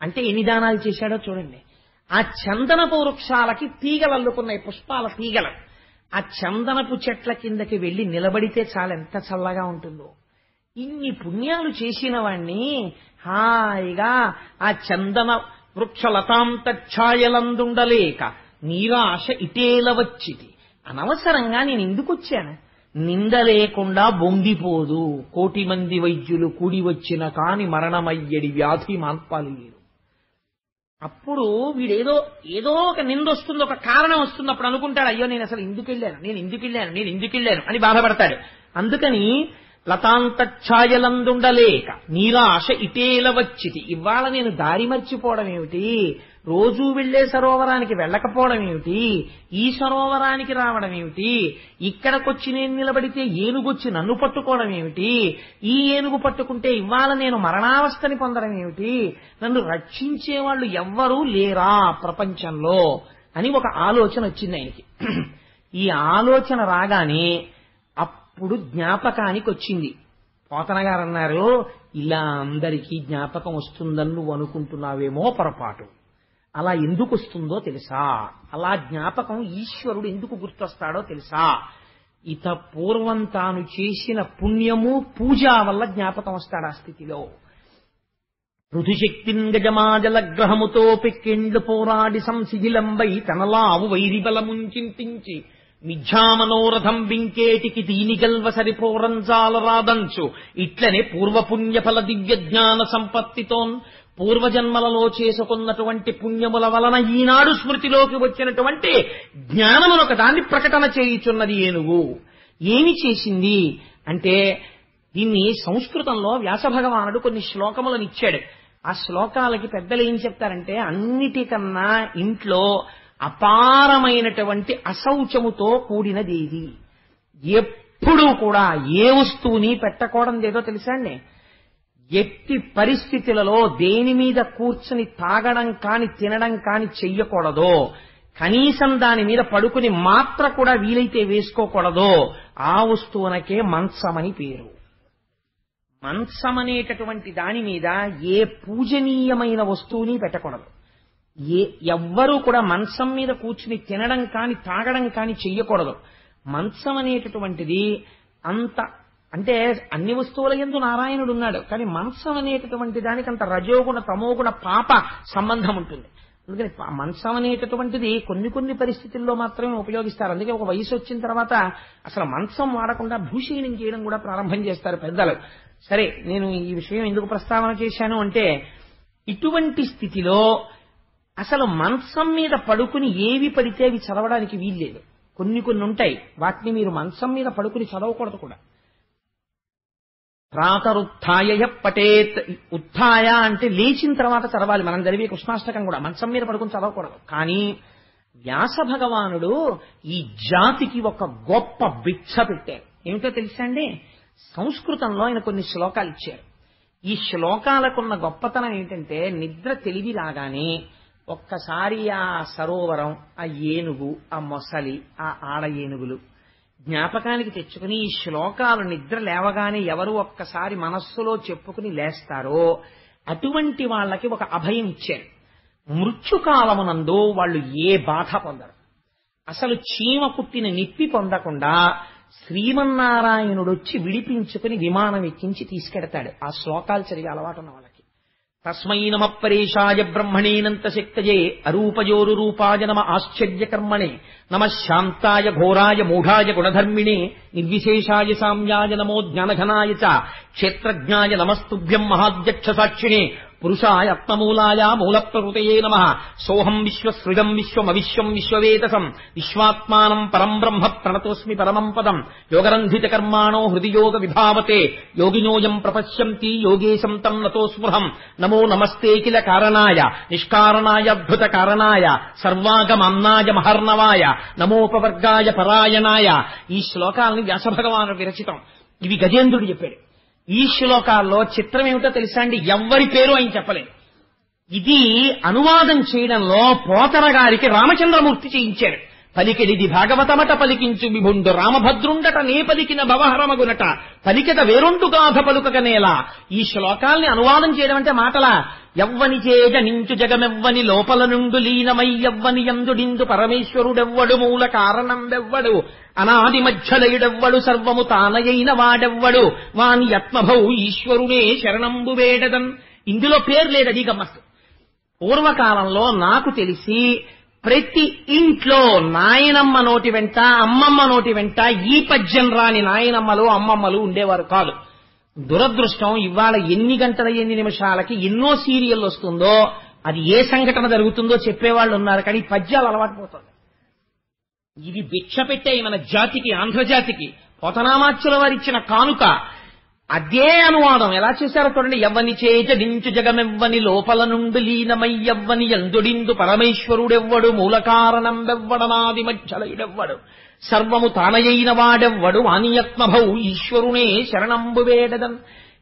అంటే ఎన్ని దానాలు చేశాడో చూడండి. ఆ చందనపు వృక్షాలకి తీగలు అల్లుకున్నాయి, పుష్పాల తీగలు. ఆ చందనపు చెట్ల కిందకి వెళ్లి నిలబడితే చాలా ఎంత చల్లగా ఉంటుందో. ఇన్ని పుణ్యాలు చేసిన వాణ్ణి హాయిగా ఆ చందన వృక్షలతాంతఛాయలందుండలేక నీరాశ ఇటేల వచ్చిది. అనవసరంగా నేను ఎందుకు వచ్చాను? నింద లేకుండా బొంగిపోదు, 1,000,000 మంది వైద్యులు కూడి వచ్చిన కాని మరణమయ్యడి వ్యాధి మాన్పాలి లేదు. అప్పుడు వీడేదో ఏదో ఒక నింద వస్తుంది, ఒక కారణం వస్తుంది. అప్పుడు అనుకుంటాడు, అయ్యో నేను అసలు ఎందుకు వెళ్ళాను అని బాధపడతాడు. అందుకని లతాంతఛాయలందుండలేక నీరాశ ఇటేల వచ్చితి. ఇవాళ నేను దారి మర్చిపోవడం ఏమిటి? రోజూ వెళ్లే సరోవరానికి వెళ్ళకపోవడం ఏమిటి? ఈ సరోవరానికి రావడం ఏమిటి? ఇక్కడికొచ్చి నేను నిలబడితే ఏనుగొచ్చి నన్ను పట్టుకోవడం ఏమిటి? ఈ ఏనుగు పట్టుకుంటే ఇవాళ నేను మరణావస్థని పొందడం ఏమిటి? నన్ను రక్షించేవాళ్లు ఎవ్వరూ లేరా ప్రపంచంలో అని ఒక ఆలోచన వచ్చింది ఆయనకి. ఈ ఆలోచన రాగానే అప్పుడు జ్ఞాపకానికి వచ్చింది. పోతన గారు అన్నారు, ఇలా అందరికీ జ్ఞాపకం వస్తుందని నువ్వు అనుకుంటున్నావేమో పొరపాటు. అలా ఎందుకు వస్తుందో తెలుసా? అలా జ్ఞాపకం ఈశ్వరుడు ఎందుకు గుర్తొస్తాడో తెలుసా? ఇత పూర్వం తాను చేసిన పుణ్యము పూజ వల్ల జ్ఞాపకం వస్తాడు ఆ స్థితిలో. ఋతుశక్తిన్ గజమాజల గ్రహముతో పెక్కిండ్లు పోరాడి సంశిథిలంబై తనలావు వైరిబలముంచింతించి మిథ్యామనోరథం బింకేటికి దీనిగల్వ సరిపోరంజాలరాదంచు ఇట్లనే పూర్వపుణ్యఫల దివ్య జ్ఞాన సంపత్తితోన్ పూర్వజన్మలలో చేసుకున్నటువంటి పుణ్యముల వలన ఈనాడు స్మృతిలోకి వచ్చినటువంటి జ్ఞానమునొక దాన్ని ప్రకటన చేయుచున్నది ఏనుగు. ఏమి చేసింది అంటే, దీన్ని సంస్కృతంలో వ్యాస భగవానుడు కొన్ని శ్లోకములను ఇచ్చాడు. ఆ శ్లోకాలకి పెద్దలు ఏం చెప్తారంటే, అన్నిటికన్నా ఇంట్లో అపారమైనటువంటి అశౌచముతో కూడినదేది, ఎప్పుడూ కూడా ఏ వస్తువుని పెట్టకూడదేదో తెలుసా అండి? ఎట్టి పరిస్థితులలో దేని మీద కూర్చుని తాగడం కాని తినడం కాని చెయ్యకూడదో, కనీసం దాని మీద పడుకుని మాత్ర కూడా వీలైతే వేసుకోకూడదో ఆ వస్తువునకే మంచమని పేరు. మంచమనేటటువంటి దాని మీద ఏ పూజనీయమైన వస్తువుని పెట్టకూడదు. ఎవ్వరూ కూడా మంచం మీద కూర్చుని తినడం కాని తాగడం కాని చెయ్యకూడదు. మంచం అనేటటువంటిది అంత అంటే అన్ని వస్తువుల యందు నారాయణుడు ఉన్నాడు, కానీ మంచం అనేటటువంటి దానికి అంత రజోగుణ తమోగుణ పాప సంబంధం ఉంటుంది. అందుకని మంచం అనేటటువంటిది కొన్ని పరిస్థితుల్లో మాత్రమే ఉపయోగిస్తారు. అందుకే ఒక వయసు వచ్చిన తర్వాత అసలు మంచం వాడకుండా భూషీణం చేయడం కూడా ప్రారంభం చేస్తారు పెద్దలు. సరే, నేను ఈ విషయం ఎందుకు ప్రస్తావన చేశాను అంటే, ఇటువంటి స్థితిలో అసలు మంచం మీద పడుకుని ఏవి పడితే అవి చదవడానికి వీల్లేదు. కొన్ని ఉంటాయి, వాటిని మీరు మంచం మీద పడుకుని చదవకూడదు కూడా. ప్రాతరుత్థాయ పఠేత్. ఉత్థాయ అంటే లేచిన తర్వాత చదవాలి. మనం చదివే కృష్ణాష్టకం కూడా మంచం మీద పడుకుని చదవకూడదు. కానీ వ్యాస భగవానుడు ఈ జాతికి ఒక గొప్ప భిక్ష పెట్టారు. ఏమిటో తెలుసా అండి? సంస్కృతంలో ఆయన కొన్ని శ్లోకాలు ఇచ్చారు. ఈ శ్లోకాలకున్న గొప్పతనం ఏంటంటే, నిద్ర తెలివి రాగానే ఒక్కసారి ఆ సరోవరం, ఆ ఏనుగు, ఆ మొసలి, ఆ ఆడ ఏనుగులు జ్ఞాపకానికి తెచ్చుకుని ఈ శ్లోకాలు నిద్ర లేవగానే ఎవరు ఒక్కసారి మనస్సులో చెప్పుకుని లేస్తారో అటువంటి వాళ్ళకి ఒక అభయం ఇచ్చారు. మృత్యుకాలమునందు వాళ్ళు ఏ బాధ పొందరు. అసలు చీమ పుట్టిన నిప్పి పొందకుండా శ్రీమన్నారాయణుడు వచ్చి విడిపించుకుని విమానం ఎక్కించి తీసుకెడతాడు. ఆ శ్లోకాలు చదివే అలవాటు ఉన్న వాళ్ళకి తస్మై నమ పరేశాయ బ్రహ్మణేనంత శక్తయే అరూపయోరు రూపాయ నమ ఆశ్చర్యకర్మణే నమ శాంతాయ ఘోరాయ మూఢాయ గుణధర్మిణే నిర్విశేషాయ సామ్యాయ నమో జ్ఞానఘనాయ చ క్షేత్రజ్ఞాయ నమస్తుభ్యం మహాధ్యక్ష సాక్షిణే పురుషాయ ఆత్మమూలాయ మూలప్రకృతయే నమః సోహం విశ్వసృజం విశ్వమవిశ్వం విశ్వవేదసం విశ్వాత్మానం పరం బ్రహ్మ ప్రణతోస్మి పరమం పదం యోగరంధిత కర్మాణో హృది యోగ విభావతే యోగినోయం ప్రపశ్యంతి యోగేశం తం నతో స్పృహం నమో నమస్తే కిల కారణాయ నిష్కారణాయ అద్భుత కారణాయ సర్వాగమన్నాయ మహర్ణవాయ నమోపవర్గాయ పరాయణాయ. ఈ శ్లోకాలను వ్యాసభగవానుడు విరచితం. ఇవి గజేంద్రుడు చెప్పాడు. ఈ శ్లోకాల్లో చిత్రం ఏమిటో తెలుసా అండి, ఎవ్వరి పేరు ఆయన చెప్పలేదు. ఇది అనువాదం చేయడంలో పోతన గారికి రామచంద్రమూర్తి చేయించాడు. పలికెడిది భాగవతమట పలికించు విభుండు రామభద్రుండట నే పలికిన భవహరమగునట పలికెద వేరొండు గాథ పలుకగనేలా. ఈ శ్లోకాల్ని అనువాదం చేయడం అంటే మాటలా. ఎవ్వని చేజ నించు జగమెవ్వని లోపల నుండు లీనమై ఎవ్వని యందుడిందు పరమేశ్వరుడెవ్వడు మూల కారణం వెవ్వడు అనాది మధ్యలయుడెవ్వడు సర్వము తానయైన వాడెవ్వడు వాని యత్మభౌ ఈశ్వరునే శరణంబు వేడదన్. ఇందులో పేరు లేదది గమ్మత్తు. పూర్వకాలంలో నాకు తెలిసి ప్రతి ఇంట్లో నాయనమ్మ నోటి వెంట అమ్మమ్మ నోటి వెంట ఈ పద్యం రాని నాయనమ్మలు అమ్మమ్మలు ఉండేవారు కాదు. దురదృష్టం ఇవాళ ఎన్ని గంటల ఎన్ని నిమిషాలకి ఎన్నో సీరియల్ వస్తుందో అది ఏ సంఘటన జరుగుతుందో చెప్పేవాళ్ళు ఉన్నారు, కానీ పద్యాలు అలవాటు పోతుంది. ఇది భిక్ష పెట్టే మన జాతికి, ఆంధ్రజాతికి పోతనామాచ్యుల వారిచ్చిన కానుక. అదే అనువాదం ఎలా చేశారో చూడండి. ఎవ్వని చేజ డించు జగమెవ్వని లోపల నుండి లీనమై ఎవ్వని యందుడిందు పరమేశ్వరుడెవ్వడు మూల కారణం వెవ్వడనాది మధ్యలయుడెవ్వడు సర్వము తానయైన వాడెవ్వడు వానియత్మభౌ ఈశ్వరునే శరణంబు వేడదన్.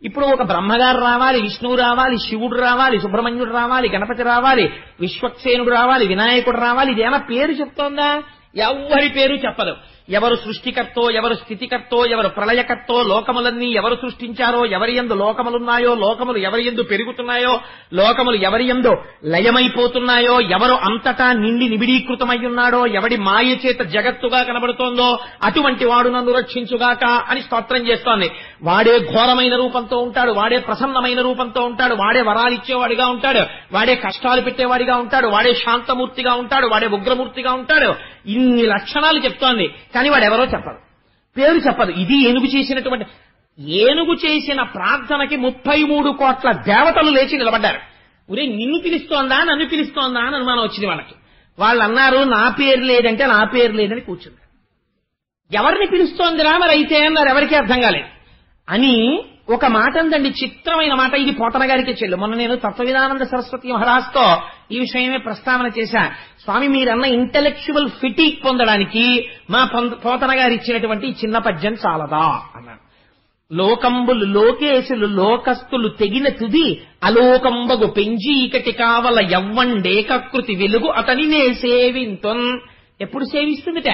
ఇప్పుడు ఒక బ్రహ్మగారు రావాలి, విష్ణువు రావాలి, శివుడు రావాలి, సుబ్రహ్మణ్యుడు రావాలి, గణపతి రావాలి, విశ్వక్సేనుడు రావాలి, వినాయకుడు రావాలి. ఇదేమన్నా పేరు చెప్తోందా? ఎవ్వరి పేరు చెప్పదు. ఎవరు సృష్టికర్తో, ఎవరు స్థితికర్తో, ఎవరు ప్రళయకర్తో, లోకములన్నీ ఎవరు సృష్టించారో, ఎవరి యందు లోకములున్నాయో, లోకములు ఎవరి యందు పెరుగుతున్నాయో, లోకములు ఎవరి యందు లయమైపోతున్నాయో, ఎవరు అంతటా నిండి నిబిడీకృతమై ఉన్నాడో, ఎవడి మాయ చేత జగత్తుగా కనబడుతోందో అటువంటి వాడు నన్ను రక్షించుగాక అని స్తోత్రం చేస్తోంది. వాడే ఘోరమైన రూపంతో ఉంటాడు, వాడే ప్రసన్నమైన రూపంతో ఉంటాడు, వాడే వరాలిచ్చేవాడిగా ఉంటాడు, వాడే కష్టాలు పెట్టేవాడిగా ఉంటాడు, వాడే శాంతమూర్తిగా ఉంటాడు, వాడే ఉగ్రమూర్తిగా ఉంటాడు. ఇన్ని లక్షణాలు చెప్తోంది, కానీ వాడెవరో చెప్పదు, పేరు చెప్పదు. ఇది ఏనుగు చేసినటువంటి, ఏనుగు చేసిన ప్రార్థనకి 33 కోట్ల దేవతలు లేచి నిలబడ్డారు. ఒరే నిన్ను పిలుస్తోందా నన్ను పిలుస్తోందా అని అనుమానం వచ్చింది వాళ్ళకి. వాళ్ళు అన్నారు నా పేరు లేదంటే నా పేరు లేదని కూర్చున్నారు. ఎవరిని పిలుస్తోందిరా మరి అయితే అన్నారు, ఎవరికీ అర్థం కాలేదు అని ఒక మాట ఉందండి, చిత్రమైన మాట. ఇది పోతన గారికి చెల్లు. మొన్న నేను తత్వవిధానంద సరస్వతి మహారాజ్తో ఈ విషయమే ప్రస్తావన చేశా. స్వామి మీరన్న ఇంటెలెక్చువల్ ఫిటీక్ పొందడానికి మా పోతన గారు ఇచ్చినటువంటి చిన్న పద్యం చాలదా అన్నాను. లోకంబులు లోకేశులు లోకస్తులు తెగిన తుది అలోకంబగు పెంజీకటి కావల యవ్వండేకృతి వెలుగు అతని నే సేవింతొన్. ఎప్పుడు సేవిస్తుందిట?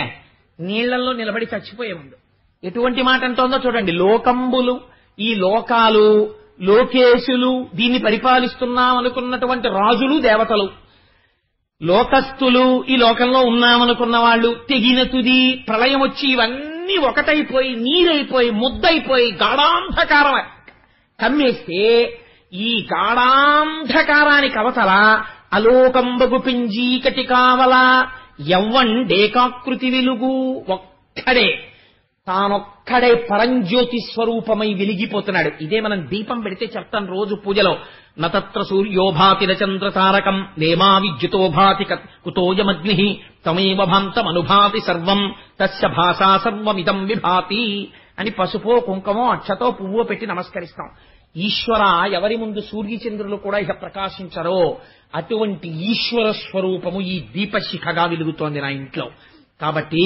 నీళ్లలో నిలబడి చచ్చిపోయే ముందు. ఎటువంటి మాట అంటోందో చూడండి. లోకంబులు, ఈ లోకాలు, లోకేశులు, దీన్ని పరిపాలిస్తున్నాం అనుకున్నటువంటి రాజులు దేవతలు, లోకస్తులు, ఈ లోకంలో ఉన్నామనుకున్న వాళ్ళు, తెగిన తుది ప్రళయం వచ్చి ఇవన్నీ ఒకటైపోయి నీరైపోయి ముద్దైపోయి గాఢాంధకారం కమ్మేస్తే ఈ గాఢాంధకారానికి అవతల అలోకంబగు పెంజీకటి కావల యవ్వండేకాకృతి వెలుగు ఒక్కడే, తానొక్కడే పరంజ్యోతి స్వరూపమై వెలిగిపోతున్నాడు. ఇదే మనం దీపం పెడితే చెప్తాను రోజు పూజలో. నతత్ర సూర్యోభాతి చంద్రతారకం నేమా విద్యుతో భాతి కుతోయమగ్ని తమేవ భాంతమనుభాతి సర్వం తస్య భాషా సర్వమిదం విభాతి అని పసుపో కుంకమో అక్షతో పువ్వో పెట్టి నమస్కరిస్తాం. ఈశ్వర ఎవరి ముందు సూర్యచంద్రులు కూడా ఇక ప్రకాశించరో అటువంటి ఈశ్వర స్వరూపము ఈ దీపశిఖగా వెలుగుతోంది నా ఇంట్లో. కాబట్టి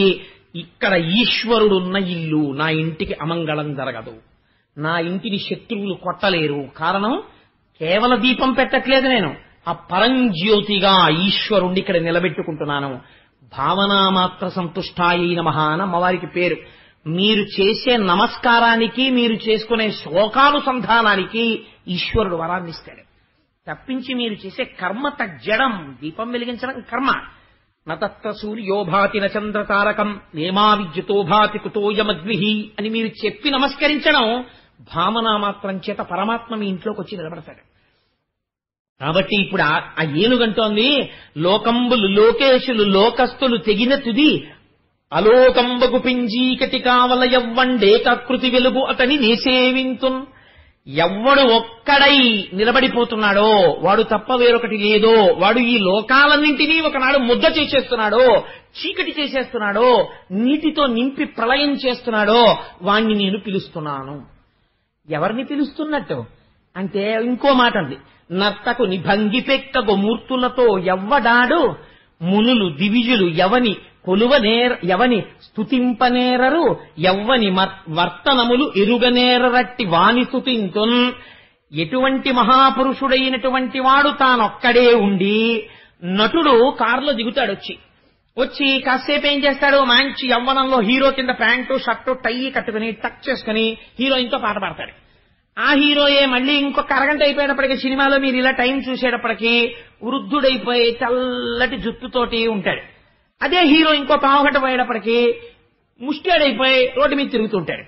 ఇక్కడ ఈశ్వరుడున్న ఇల్లు, నా ఇంటికి అమంగళం జరగదు, నా ఇంటిని శత్రువులు కొట్టలేరు. కారణం కేవల దీపం పెట్టట్లేదు, నేను ఆ పరంజ్యోతిగా ఈశ్వరుణ్ణి ఇక్కడ నిలబెట్టుకుంటున్నాను. భావనామాత్ర సంతుష్టాయై నమః అని అమ్మవారికి పేరు. మీరు చేసే నమస్కారానికి, మీరు చేసుకునే శ్లోకానుసంధానానికి ఈశ్వరుడు వరాన్ని ఇస్తాడు తప్పించి మీరు చేసే కర్మ తజ్జడం. దీపం వెలిగించడం కర్మ. నతత్ర సూర్యోభాతి చంద్రతారకం నేమా విద్యుతో భాతి కుతోయమగ్ని అని మీరు చెప్పి నమస్కరించడం భావనామాత్రం చేత పరమాత్మ మీ ఇంట్లోకి వచ్చి నిలబడతాడు. కాబట్టి ఇప్పుడు ఆ ఏనుగంటోంది, లోకంబులు లోకేశులు లోకస్తులు తెగిన తుది అలోకంబగు పింజీకటి కావల ఎవ్వండేకాకృతి వెలుగు అతని నేసేవింతున్. ఎవ్వడు ఒక్కడై నిలబడిపోతున్నాడో, వాడు తప్ప వేరొకటి లేదో, వాడు ఈ లోకాలన్నింటినీ ఒకనాడు ముద్ద చేసేస్తున్నాడో, చీకటి చేసేస్తున్నాడో, నీటితో నింపి ప్రళయం చేస్తున్నాడో, వాణ్ణి నేను పిలుస్తున్నాను. ఎవరిని పిలుస్తున్నట్టు అంటే ఇంకో మాట అంది, నర్తకు నిభంగి పెక్కగు మూర్తులతో ఎవ్వడాడు మునులు దివిజులు ఎవని స్తుతింపనేరరు, ఎవ్వని వర్తనములు ఎరుగనేరరట్టి వాని స్తుతింతున్. ఎటువంటి మహాపురుషుడైనటువంటి వాడు తానొక్కడే ఉండి, నటుడు కారులో దిగుతాడు, వచ్చి కాసేపు ఏం చేస్తాడు, మంచి యవ్వనంలో హీరో కింద ప్యాంటు షర్టు టై కట్టుకుని టక్ చేసుకుని హీరోయిన్తో పాట పాడతాడు. ఆ హీరోయే మళ్ళీ ఇంకొక అరగంట అయిపోయేటప్పటికీ సినిమాలో మీరు ఇలా టైం చూసేటప్పటికీ వృద్ధుడైపోయి చల్లటి జుట్టుతోటి ఉంటాడు. అదే హీరో ఇంకో పావుగంట పోయేటప్పటికీ ముష్టాడైపోయి రోడ్డు మీద తిరుగుతుంటాడు.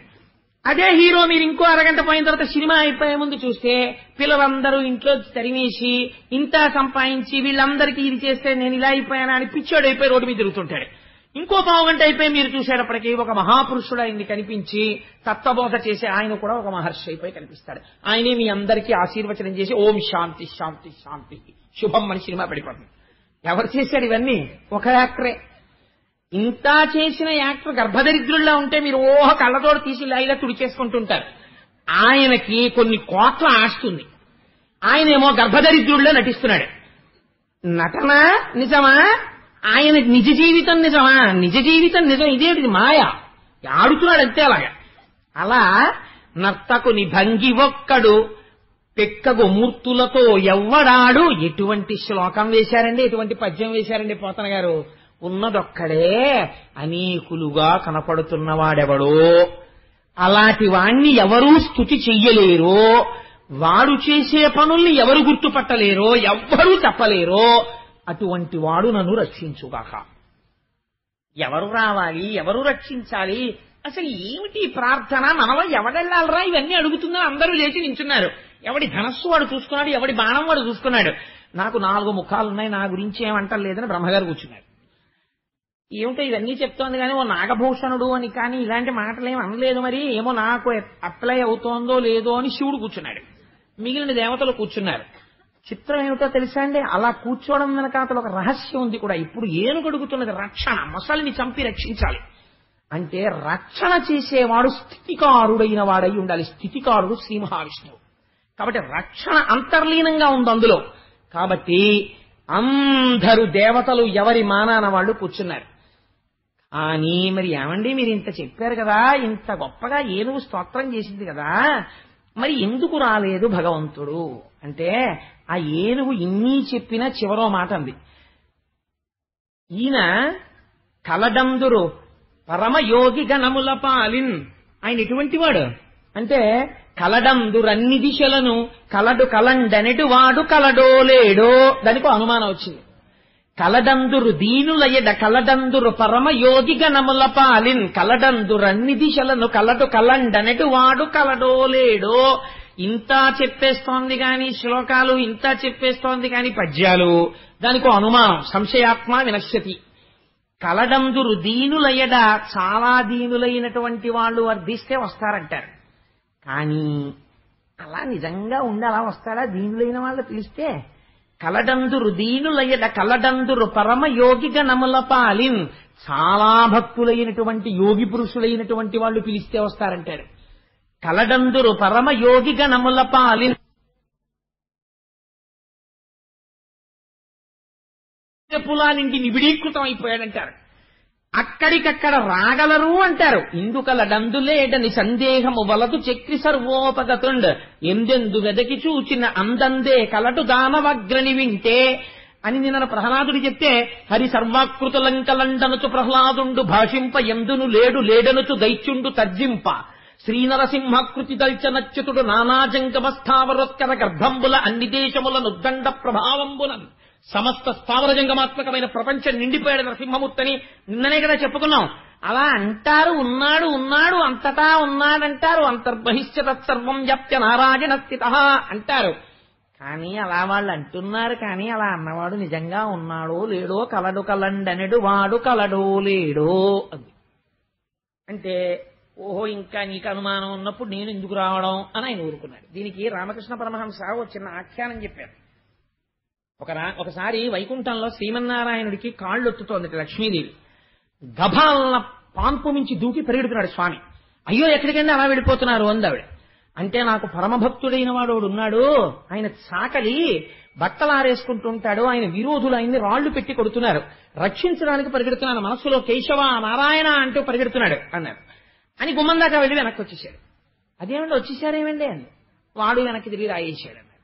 అదే హీరో మీరు ఇంకో అరగంట పోయిన తర్వాత సినిమా అయిపోయే ముందు చూస్తే పిల్లలందరూ ఇంట్లో తరిమేసి ఇంత సంపాదించి వీళ్ళందరికీ ఇది చేస్తే నేను ఇలా అయిపోయానా అని పిచ్చోడైపోయి రోడ్డు మీద తిరుగుతుంటాడు. ఇంకో పావుగంట అయిపోయి మీరు చూసేటప్పటికీ ఒక మహాపురుషుడు ఆయన్ని కనిపించి తత్వబోధ చేసి ఆయన కూడా ఒక మహర్షి అయిపోయి కనిపిస్తాడు. ఆయనే మీ అందరికీ ఆశీర్వచనం చేసి ఓం శాంతి శాంతి శాంతి శుభం అని సినిమా పడిపోతుంది. ఎవరు చేశారు ఇవన్నీ? ఒక యాక్టరే. ఇంత చేసిన యాక్టర్ గర్భదరిద్రుల్లా ఉంటే మీరు కళ్ళతోడు తీసి ఇలా తుడిచేసుకుంటుంటారు. ఆయనకి కొన్ని కోట్ల ఆస్తుంది, ఆయనేమో గర్భదరిద్రుల్లో నటిస్తున్నాడు. నటన నిజమా? ఆయన నిజ జీవితం నిజమా? నిజ జీవితం నిజం, ఇదేమిటి మాయ, ఆడుతున్నాడు అంతే. అలాగా అలా నర్తకుని భంగి ఒక్కడు పెక్కగు మూర్తులతో ఎవ్వడాడు. ఎటువంటి శ్లోకం వేశారండి, ఎటువంటి పద్యం వేశారండి పోతన గారు. ఉన్నదొక్కడే అనేకులుగా కనపడుతున్నవాడెవడో, అలాంటి వాణ్ణి ఎవరూ స్తుతి చెయ్యలేరో, వాడు చేసే పనుల్ని ఎవరు గుర్తుపట్టలేరో, ఎవ్వరూ చెప్పలేరో, అటువంటి వాడు నన్ను రక్షించుగాక. ఎవరు రావాలి, ఎవరు రక్షించాలి, అసలు ఏమిటి ప్రార్థన, మనలో ఎవడెళ్ళాలరా ఇవన్నీ అడుగుతున్నా అందరూ లేచి నించున్నారు. ఎవడి ధనస్సు వాడు చూసుకున్నాడు, ఎవడి బాణం వాడు చూసుకున్నాడు. నాకు 4 ముఖాలున్నాయి, నా గురించి ఏమంటలేదని బ్రహ్మగారు కూర్చున్నారు. ఏమిటో ఇవన్నీ చెప్తోంది కానీ ఓ నాగభూషణుడు అని కానీ ఇలాంటి మాటలేం అనలేదు. మరి ఏమో నాకు అప్లై అవుతోందో లేదో అని శివుడు కూర్చున్నాడు, మిగిలిన దేవతలు కూర్చున్నారు. చిత్రం ఏమిటో తెలుసా అండి, అలా కూర్చోవడం వెనకాతలు ఒక రహస్యం ఉంది కూడా. ఇప్పుడు ఏనుగడుగుతున్నది రక్షణ, మొసలిని చంపి రక్షించాలి అంటే రక్షణ చేసేవాడు స్థితికారుడైన వాడై ఉండాలి. స్థితికారుడు శ్రీ మహావిష్ణువు కాబట్టి రక్షణ అంతర్లీనంగా ఉంది అందులో. కాబట్టి అందరూ దేవతలు ఎవరి మానాన వాళ్ళు కూర్చున్నారు. కానీ మరి ఏమండి, మీరు ఇంత చెప్పారు కదా, ఇంత గొప్పగా ఏనుగు స్తోత్రం చేసింది కదా, మరి ఎందుకు రాలేదు భగవంతుడు అంటే, ఆ ఏనుగు ఇన్ని చెప్పినా చివరో మాట అంది. ఈయన కలడందురు పరమయోగి గణముల పాలిన్. ఆయన ఎటువంటి వాడు అంటే, కలడందురన్ని దిశలను కలడు కలండనెడు వాడు కలడో లేడో. దానికి అనుమానం వచ్చింది. కలడందురు దీనులయడ కలడందురు పరమయోగి గణముల పాలిన్. కలడందురన్ని దిశలను కలడు కలండనెడు వాడు కలడో లేడో. ఇంత చెప్పేస్తోంది కాని శ్లోకాలు, ఇంత చెప్పేస్తోంది కాని పద్యాలు, దానికో అనుమానం. సంశయాత్మ వినశ్యతి. కలడందురు దీనులయడ, చాలా దీనులైనటువంటి వాళ్ళు వర్ధిస్తే వస్తారంటారు. కానీ అలా నిజంగా ఉండి అలా వస్తాడా దీనులైన వాళ్ళు పిలిస్తే? కలడందురు దీనులయడ కలడందురు పరమయోగి గణముల పాలిన్. చాలా భక్తులైనటువంటి యోగి పురుషులైనటువంటి వాళ్ళు పిలిస్తే వస్తారంటారు. కలడందురు పరమయోగి గణముల పాలిన్. పులానింటి నిబిడీకృతం అయిపోయాడంటారు. అక్కడికక్కడ రాగలరు అంటారు. ఇందుకలడందులేడని సందేహము వలదు చక్రి సర్వోపగతుండ్. ఎందెందు వెదకి చూచిన అందందే కలటు దానవగ్రని వింటే అని నిన్న ప్రహ్లాదుడు చెప్తే, హరి సర్వాకృతులంకలండనుచు ప్రహ్లాదుండు భాషింప ఎందును లేడు లేడనుచు దైత్యుండు తర్జింప. శ్రీనరసింహకృతి దల్చనచ్యుతుడు నానాజంగమస్థావరోత్కర గర్భంబుల అన్ని దేశముల నుద్దండ ప్రభావంబునన్. సమస్త స్థావర జంగమాత్మకమైన ప్రపంచం నిండిపోయాడు నరసింహమూర్తిని నిన్ననే కదా చెప్పుకున్నాం. అలా అంటారు. ఉన్నాడు ఉన్నాడు అంతటా ఉన్నాడంటారు. అంతర్బహిష్య తత్సర్వం వ్యాప్య నారాయణ స్థిత అంటారు. కానీ అలా వాళ్ళు అంటున్నారు, కానీ అలా అన్నవాడు నిజంగా ఉన్నాడో లేడో, కలడు కలండనెడు వాడు కలడో లేడో అంది. అంటే ఓహో ఇంకా నీకు అనుమానం ఉన్నప్పుడు నేను ఎందుకు రావడం అని ఆయన ఊరుకున్నాడు. దీనికి రామకృష్ణ పరమహంస ఒక చిన్న ఆఖ్యానం చెప్పారు. ఒకసారి వైకుంఠంలో శ్రీమన్నారాయణుడికి కాళ్ళు ఒత్తుతోంది లక్ష్మీదేవి. గభాలన పాన్పు మించి దూకి పరిగెడుతున్నాడు స్వామి. అయ్యో ఎక్కడికైనా అలా వెళ్ళిపోతున్నారు అందావిడ. అంటే నాకు పరమభక్తుడైన వాడు ఉన్నాడు, ఆయన సాకలి బట్టలు ఆరేసుకుంటుంటాడు, ఆయన విరోధులు ఆయన్ని రాళ్లు పెట్టి కొడుతున్నారు, రక్షించడానికి పరిగెడుతున్నాడు, మనస్సులో కేశవ నారాయణ అంటూ పరిగెడుతున్నాడు అన్నారు. అని గుమ్మం దాకా వెళ్ళి వెనక్కి వచ్చేసాడు. అదేమండి వచ్చేసారేమండి అని వాడు వెనక్కి తిరిగి రాయేశాడు అన్నారు.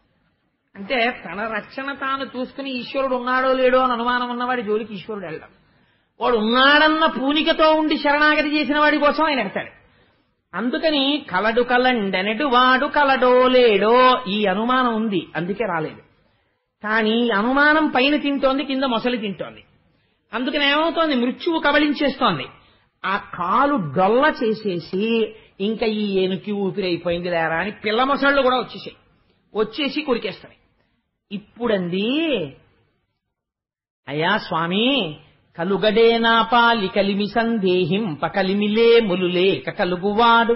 అంటే తన రక్షణ తాను చూసుకుని ఈశ్వరుడు ఉన్నాడో లేడో అని అనుమానం ఉన్నవాడి జోలికి ఈశ్వరుడు వెళ్ళడం, వాడు ఉన్నాడన్న పూనికతో ఉండి శరణాగతి చేసిన వాడి కోసం ఆయన ఎడతాడు. అందుకని కలడు కలండనెడు వాడు కలడో లేడో ఈ అనుమానం ఉంది, అందుకే రాలేదు. కానీ అనుమానం పైన తింటోంది, కింద మొసలి తింటోంది. అందుకని ఏమవుతోంది, మృత్యువు కబళించేస్తోంది. ఆ కాలు డొల్ల చేసేసి ఇంకా ఈ ఏనుకి ఊపిరైపోయింది లేరా అని పిల్ల మొసళ్ళు కూడా వచ్చేసి కొరికేస్తాయి. ఇప్పుడంది, అయ్యా స్వామి కలుగడే నా పాలి కలిమి సందేహిం పకలిమిలే ములులే కలుగువాడు.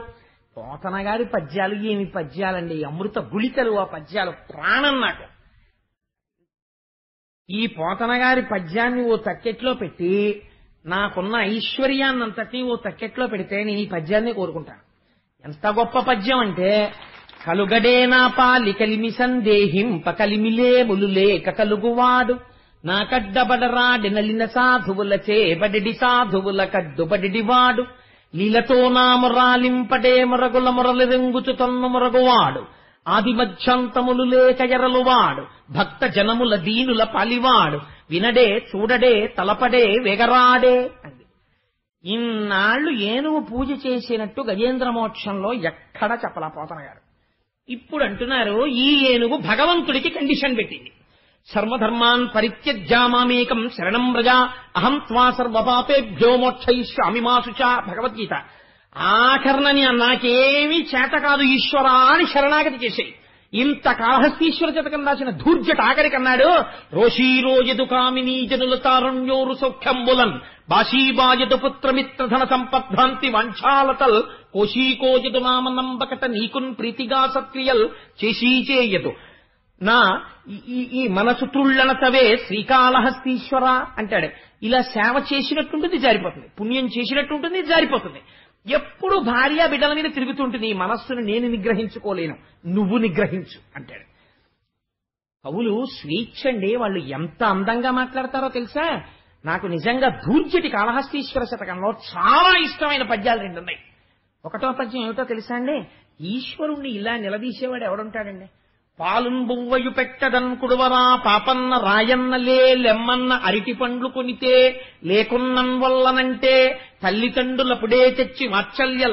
పోతన గారి పద్యాలు ఏమి పద్యాలండి, అమృత గుళికలు ఆ పద్యాలు, ప్రాణం నాకు. ఈ పోతన గారి పద్యాన్ని ఓ తక్కెట్లో పెట్టి నాకున్న ఐశ్వర్యాన్నంతటి ఓ తక్కెట్లో పెడితే నేను ఈ పద్యాన్ని కోరుకుంటాను. ఎంత గొప్ప పద్యం అంటే, కలుగడే నా పాలి కలిమి సందేహిం పకలిమిలే ములులే కలుగువాడు. నా కడ్డబడరాడి నలిన సాధువులచే బడిడి సాధువుల కడ్డుబడివాడు. లీలతో నా మురాలింపడే మొరగుల మొరలు రెంగుచు తన్ను మొరగువాడు. ఆది మధ్యంతములు లేక ఎరలువాడు. భక్త జనముల దీనుల పాలివాడు. వినడే చూడడే తలపడే వెగరాడే అంది. ఇన్నాళ్లు ఏనుగు పూజ చేసినట్టు గజేంద్ర మోక్షంలో ఎక్కడా చెప్పలా పోతన గారు. ఇప్పుడు అంటున్నారు, ఈ ఏనుగు భగవంతుడికి కండిషన్ పెట్టింది. సర్వధర్మాన్ పరిత్యజ్యామామేకం శరణం వ్రజ అహం త్వా సర్వపాపేభ్యో మోక్షయిష్యామి మా శుచ. భగవద్గీత. ఆఖరణని నాకేమీ చేత కాదు ఈశ్వరా అని శరణాగతి చేసేయి. ఇంత కాళహస్తీశ్వర శతకం రాసిన ధూర్జట ఆఖరికన్నాడు, రోషీరోజదు కామినీ జనుల తారుణ్యోరు సౌఖ్యంబులన్ బాషీబాజదు పుత్రమిత్రధన సంపద్భ్రాంతి వంఛాలతల్ కోశీకోజదు నామ నంబకట నీకున్ ప్రీతిగా సత్క్రియల్ చేసీచేయదు నా ఈ మనసు త్రుళ్ళనతవే శ్రీకాళహస్తీశ్వర అంటాడు. ఇలా సేవ చేసినట్టుంటుంది, జారిపోతుంది. పుణ్యం చేసినట్టుంటుంది, జారిపోతుంది. ఎప్పుడు భార్య బిడ్డల మీద తిరుగుతుంటుంది. ఈ మనస్సును నేను నిగ్రహించుకోలేను, నువ్వు నిగ్రహించు అంటాడు. కవులు స్వేచ్ఛండి, వాళ్ళు ఎంత అందంగా మాట్లాడతారో తెలుసా. నాకు నిజంగా ధూర్జటి కాళహస్తీశ్వర శతకంలో చాలా ఇష్టమైన పద్యాలు రెండు ఉన్నాయి. ఒకటో పద్యం ఏమిటో తెలుసా అండి, ఈశ్వరుణ్ణి ఇలా నిలదీసేవాడు ఎవడుంటాడండి. పాలున్ బువ్వయు పెట్టదన్ కుడువరా పాపన్న రాయన్నలే లెమ్మన్న అరిటి పండ్లు కొనితే లేకున్నన్ వల్లనంటే తల్లిదండ్రులపుడే తెచ్చి వాత్సల్య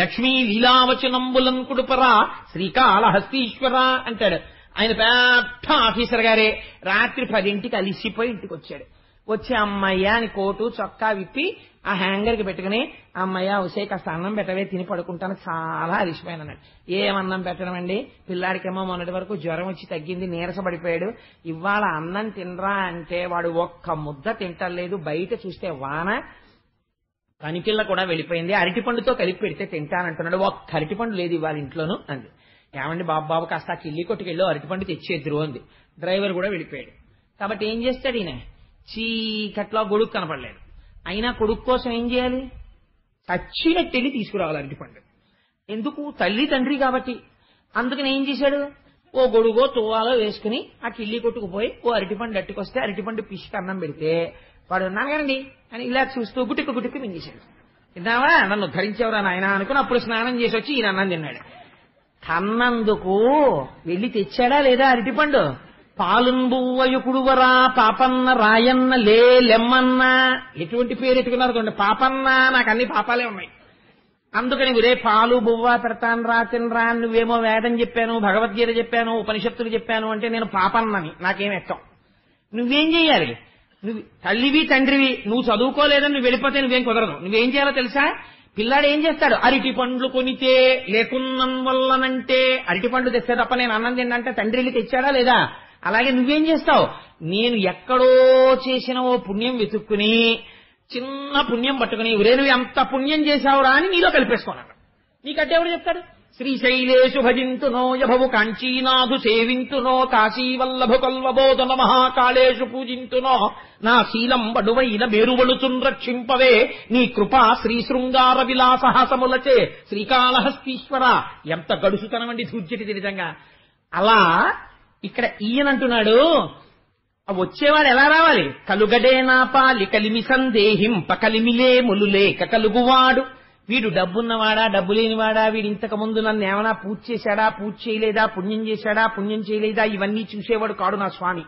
లక్ష్మీ లీలావచనంబులన్ కుడుపరా శ్రీకాళహస్తీశ్వర అంటాడు. ఆయన పెద్ద ఆఫీసర్ గారే రాత్రి 10ంటికి అలిసిపోయి ఇంటికి వచ్చాడు. వచ్చి అమ్మయ్య అని కోటు చొక్కా విప్పి ఆ హ్యాంగర్కి పెట్టుకుని, అమ్మయ్య ఉసే కాస్త అన్నం పెట్టవే తిని పడుకుంటాను, చాలా అలిసిపోయాను. ఏమన్నం పెట్టడం అండి, పిల్లాడికేమో మొన్నటి వరకు జ్వరం వచ్చి తగ్గింది, నీరసపడిపోయాడు. ఇవాళ అన్నం తినరా అంటే వాడు ఒక్క ముద్ద తింటలేదు. బయట చూస్తే వాన, కనిపిల్ల కూడా వెళ్ళిపోయింది. అరటిపండుతో కలిపి పెడితే తింటానంటున్నాడు. ఒక్క అరటిపండు లేదు ఇవాళ ఇంట్లోనూ అంది. ఏమండి బాబు కాస్త ఆ కిల్లి కొట్టుకెళ్ళి అరటిపండు తెచ్చేద్దరు అంది. డ్రైవర్ కూడా వెళ్ళిపోయాడు. కాబట్టి ఏం చేస్తాడు ఈయన, చీకట్లో గొడుగు కనపడలేదు. అయినా కొడుకు కోసం ఏం చేయాలి, చచ్చినట్టెళ్ళి తీసుకురావాలి అరటిపండు. ఎందుకు, తల్లి తండ్రి కాబట్టి. అందుకని ఏం చేశాడు, ఓ గొడుగో తువ్వాలో వేసుకుని ఆ కిల్లి కొట్టుకుపోయి ఓ అరటిపండు అట్టుకొస్తే అరటిపండు పిసికి అన్నం పెడితే వాడు ఉన్నాను కదండి అని ఇలా చూస్తూ గుటిక్కు మింగేశాడు. తిన్నావా, నన్ను ధరించేవరా నాయన అనుకుని అప్పుడు స్నానం చేసి వచ్చి ఈయన అన్నం తిన్నాడు. కన్నందుకు వెళ్ళి తెచ్చాడా లేదా అరటిపండు. పాలుంబువ్వయు కుడువరా పాపన్న రాయన్న లే లెమ్మన్న, ఎటువంటి పేరు ఎట్టుకున్నారు పాపన్న, నాకు అన్ని పాపాలే ఉన్నాయి. అందుకని ఒరే పాలు బువ్వ పెడతాను రా తినరా, నువ్వేమో వేదం చెప్పాను, భగవద్గీత చెప్పాను, ఉపనిషత్తులు చెప్పాను అంటే నేను పాపన్నని, నాకేం ఎక్కం. నువ్వేం చెయ్యాలి, నువ్వు తల్లివి తండ్రివి, నువ్వు చదువుకోలేదని నువ్వు వెళ్ళిపోతే నువ్వేం కుదరదు. నువ్వేం చేయాలో తెలుసా, పిల్లాడు ఏం చేస్తాడు? అరటి పండ్లు కొనితే లేకున్నం వల్లనంటే, అరటి పండ్లు తెస్తే తప్ప నేను అన్నం తింటే తండ్రిని తెచ్చాడా లేదా? అలాగే నువ్వేం చేస్తావు? నేను ఎక్కడో చేసిన ఓ పుణ్యం వెతుక్కుని చిన్న పుణ్యం పట్టుకుని ఒరే నువ్వు ఎంత పుణ్యం చేశావురా అని నీలో కలిపేసుకున్నాడు. నీకంటే ఎవరు చెప్తాడు? శ్రీశైలేషు భజింతునో యభవు కాంచీనాథు సేవింతునో కాశీవల్లభు కల్వబోధన మహాకాళేషు పూజింతునో నా శీలం బడువైన మేరువడుచున్ రక్షింపవే నీ కృపా శ్రీ శృంగార విలాసహాసములచే శ్రీకాళహస్తీశ్వర. ఎంత గడుసుతనమండి ధూర్జటి నిజంగా. అలా ఇక్కడ ఈయనంటున్నాడు, వచ్చేవాడు ఎలా రావాలి? కలుగడే నా పాలి కలిమి సందేహింప కలిమిలే ములులేక కలుగువాడు. వీడు డబ్బున్నవాడా డబ్బు లేనివాడా, వీడు ఇంతకు ముందు నన్ను ఏమైనా పూజ చేశాడా పూజ చేయలేదా, పుణ్యం చేశాడా పుణ్యం చేయలేదా, ఇవన్నీ చూసేవాడు కాడు నా స్వామి.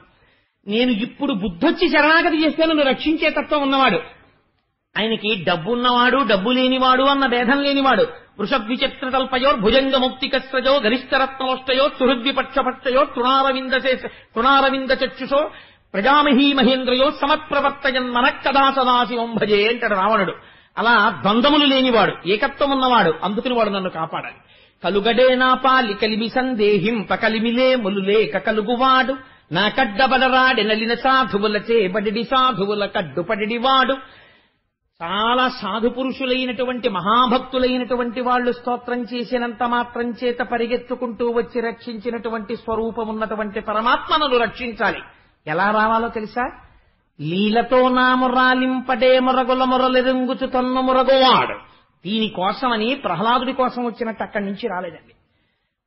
నేను ఇప్పుడు బుద్ధొచ్చి శరణాగతి చేస్తే నన్ను రక్షించే తత్వం ఉన్నవాడు. ఆయనకి డబ్బున్నవాడు డబ్బు లేనివాడు అన్న భేదం లేనివాడు. వృషద్విచత్రతల్పయో భుజంగముక్తికస్రజో గరిష్టరత్నోష్టయో సుహృద్విపక్షపక్షయో తృణారవింద చక్షుషో ప్రజామహీ మహేంద్రయో సమప్రవర్తయన్ మనక్కదా సదాశివం భజే అంటాడు రావణుడు. అలా ద్వంద్వములు లేనివాడు, ఏకత్వం ఉన్నవాడు. అందుకుని వాడు నన్ను కాపాడాలి. కలుగడే నా పాలి కలిమి సందేహింప కలిమిలే ములులేక కలుగువాడు. నా కడ్డబడరాడి నలిన సాధువులచే బడిడి సాధువుల కడ్డుపడివాడు. చాలా సాధు పురుషులైనటువంటి మహాభక్తులైనటువంటి వాళ్ళు స్తోత్రం చేసినంత మాత్రం చేత పరిగెత్తుకుంటూ వచ్చి రక్షించినటువంటి స్వరూపం ఉన్నటువంటి పరమాత్మను రక్షించాలి. ఎలా రావాలో తెలుసా? లీలతో నా మురాలింపడే మొరగుల మొరలెరుంగుచు తన్ను మురగువాడు. దీనికోసమని ప్రహ్లాదుడి కోసం వచ్చినట్టు అక్కడి నుంచి రాలేదండి.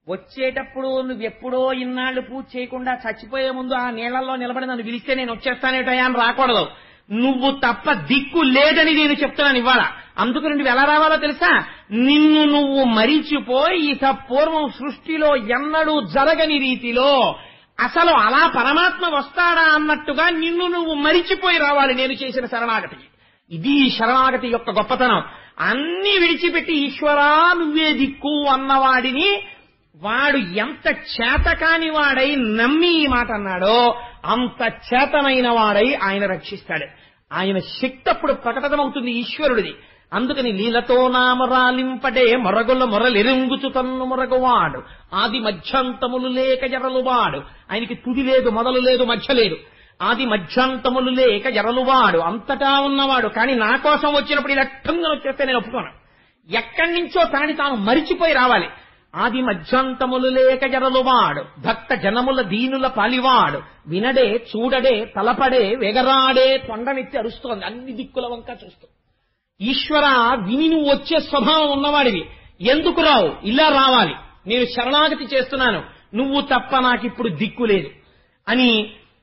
వచ్చేటప్పుడు నువ్వెప్పుడో ఇన్నాళ్లు పూజ చేయకుండా చచ్చిపోయే ముందు ఆ నీళ్లలో నిలబడి నన్ను పిలిస్తే నేను వచ్చేస్తానేటయా అని రాకూడదు. నువ్వు తప్ప దిక్కు లేదని నేను చెప్తున్నాను ఇవాళ. అందుకని నువ్వు ఎలా రావాలో తెలుసా? నిన్ను నువ్వు మరిచిపోయి ఇక పూర్వం సృష్టిలో ఎన్నడూ జరగని రీతిలో అసలు అలా పరమాత్మ వస్తాడా అన్నట్టుగా నిన్ను నువ్వు మరిచిపోయి రావాలి నేను చేసిన శరణాగతికి. ఇది శరణాగతి యొక్క గొప్పతనం. అన్ని విడిచిపెట్టి ఈశ్వరా నువ్వే దిక్కు అన్నవాడిని వాడు ఎంత చేతకాని వాడై నమ్మి ఈ మాట అన్నాడో అంత చేతనైన వాడై ఆయన రక్షిస్తాడు. ఆయన శక్తి అప్పుడు ప్రకటనమవుతుంది ఈశ్వరుడిది. అందుకని లీలతో నామరాలింపడే మొరగుల మొరలెరుంగుచు తన్ను మొరగువాడు. ఆది మధ్యాంతములు లేక జరలువాడు. ఆయనకి తుది లేదు, మొదలు లేదు, మధ్య లేదు. ఆది మధ్యాంతములు లేక జరలువాడు, అంతటా ఉన్నవాడు. కానీ నా కోసం వచ్చినప్పుడు ఇలా టంగున వచ్చేస్తే నేను ఒప్పుకోను. ఎక్కడి నుంచో తనని తాను మరిచిపోయి రావాలి. ఆది మధ్యాంతములు లేక జరలువాడు, భక్త జనముల దీనుల పాలివాడు. వినడే చూడడే తలపడే వెగరాడే, తొండనెత్తి అరుస్తోంది అన్ని దిక్కుల వంక చూస్తూ. ఈశ్వర విని నువ్వు వచ్చే స్వభావం ఉన్నవాడివి, ఎందుకు రావు? ఇలా రావాలి. నేను శరణాగతి చేస్తున్నాను, నువ్వు తప్ప నాకిప్పుడు దిక్కు లేదు అని.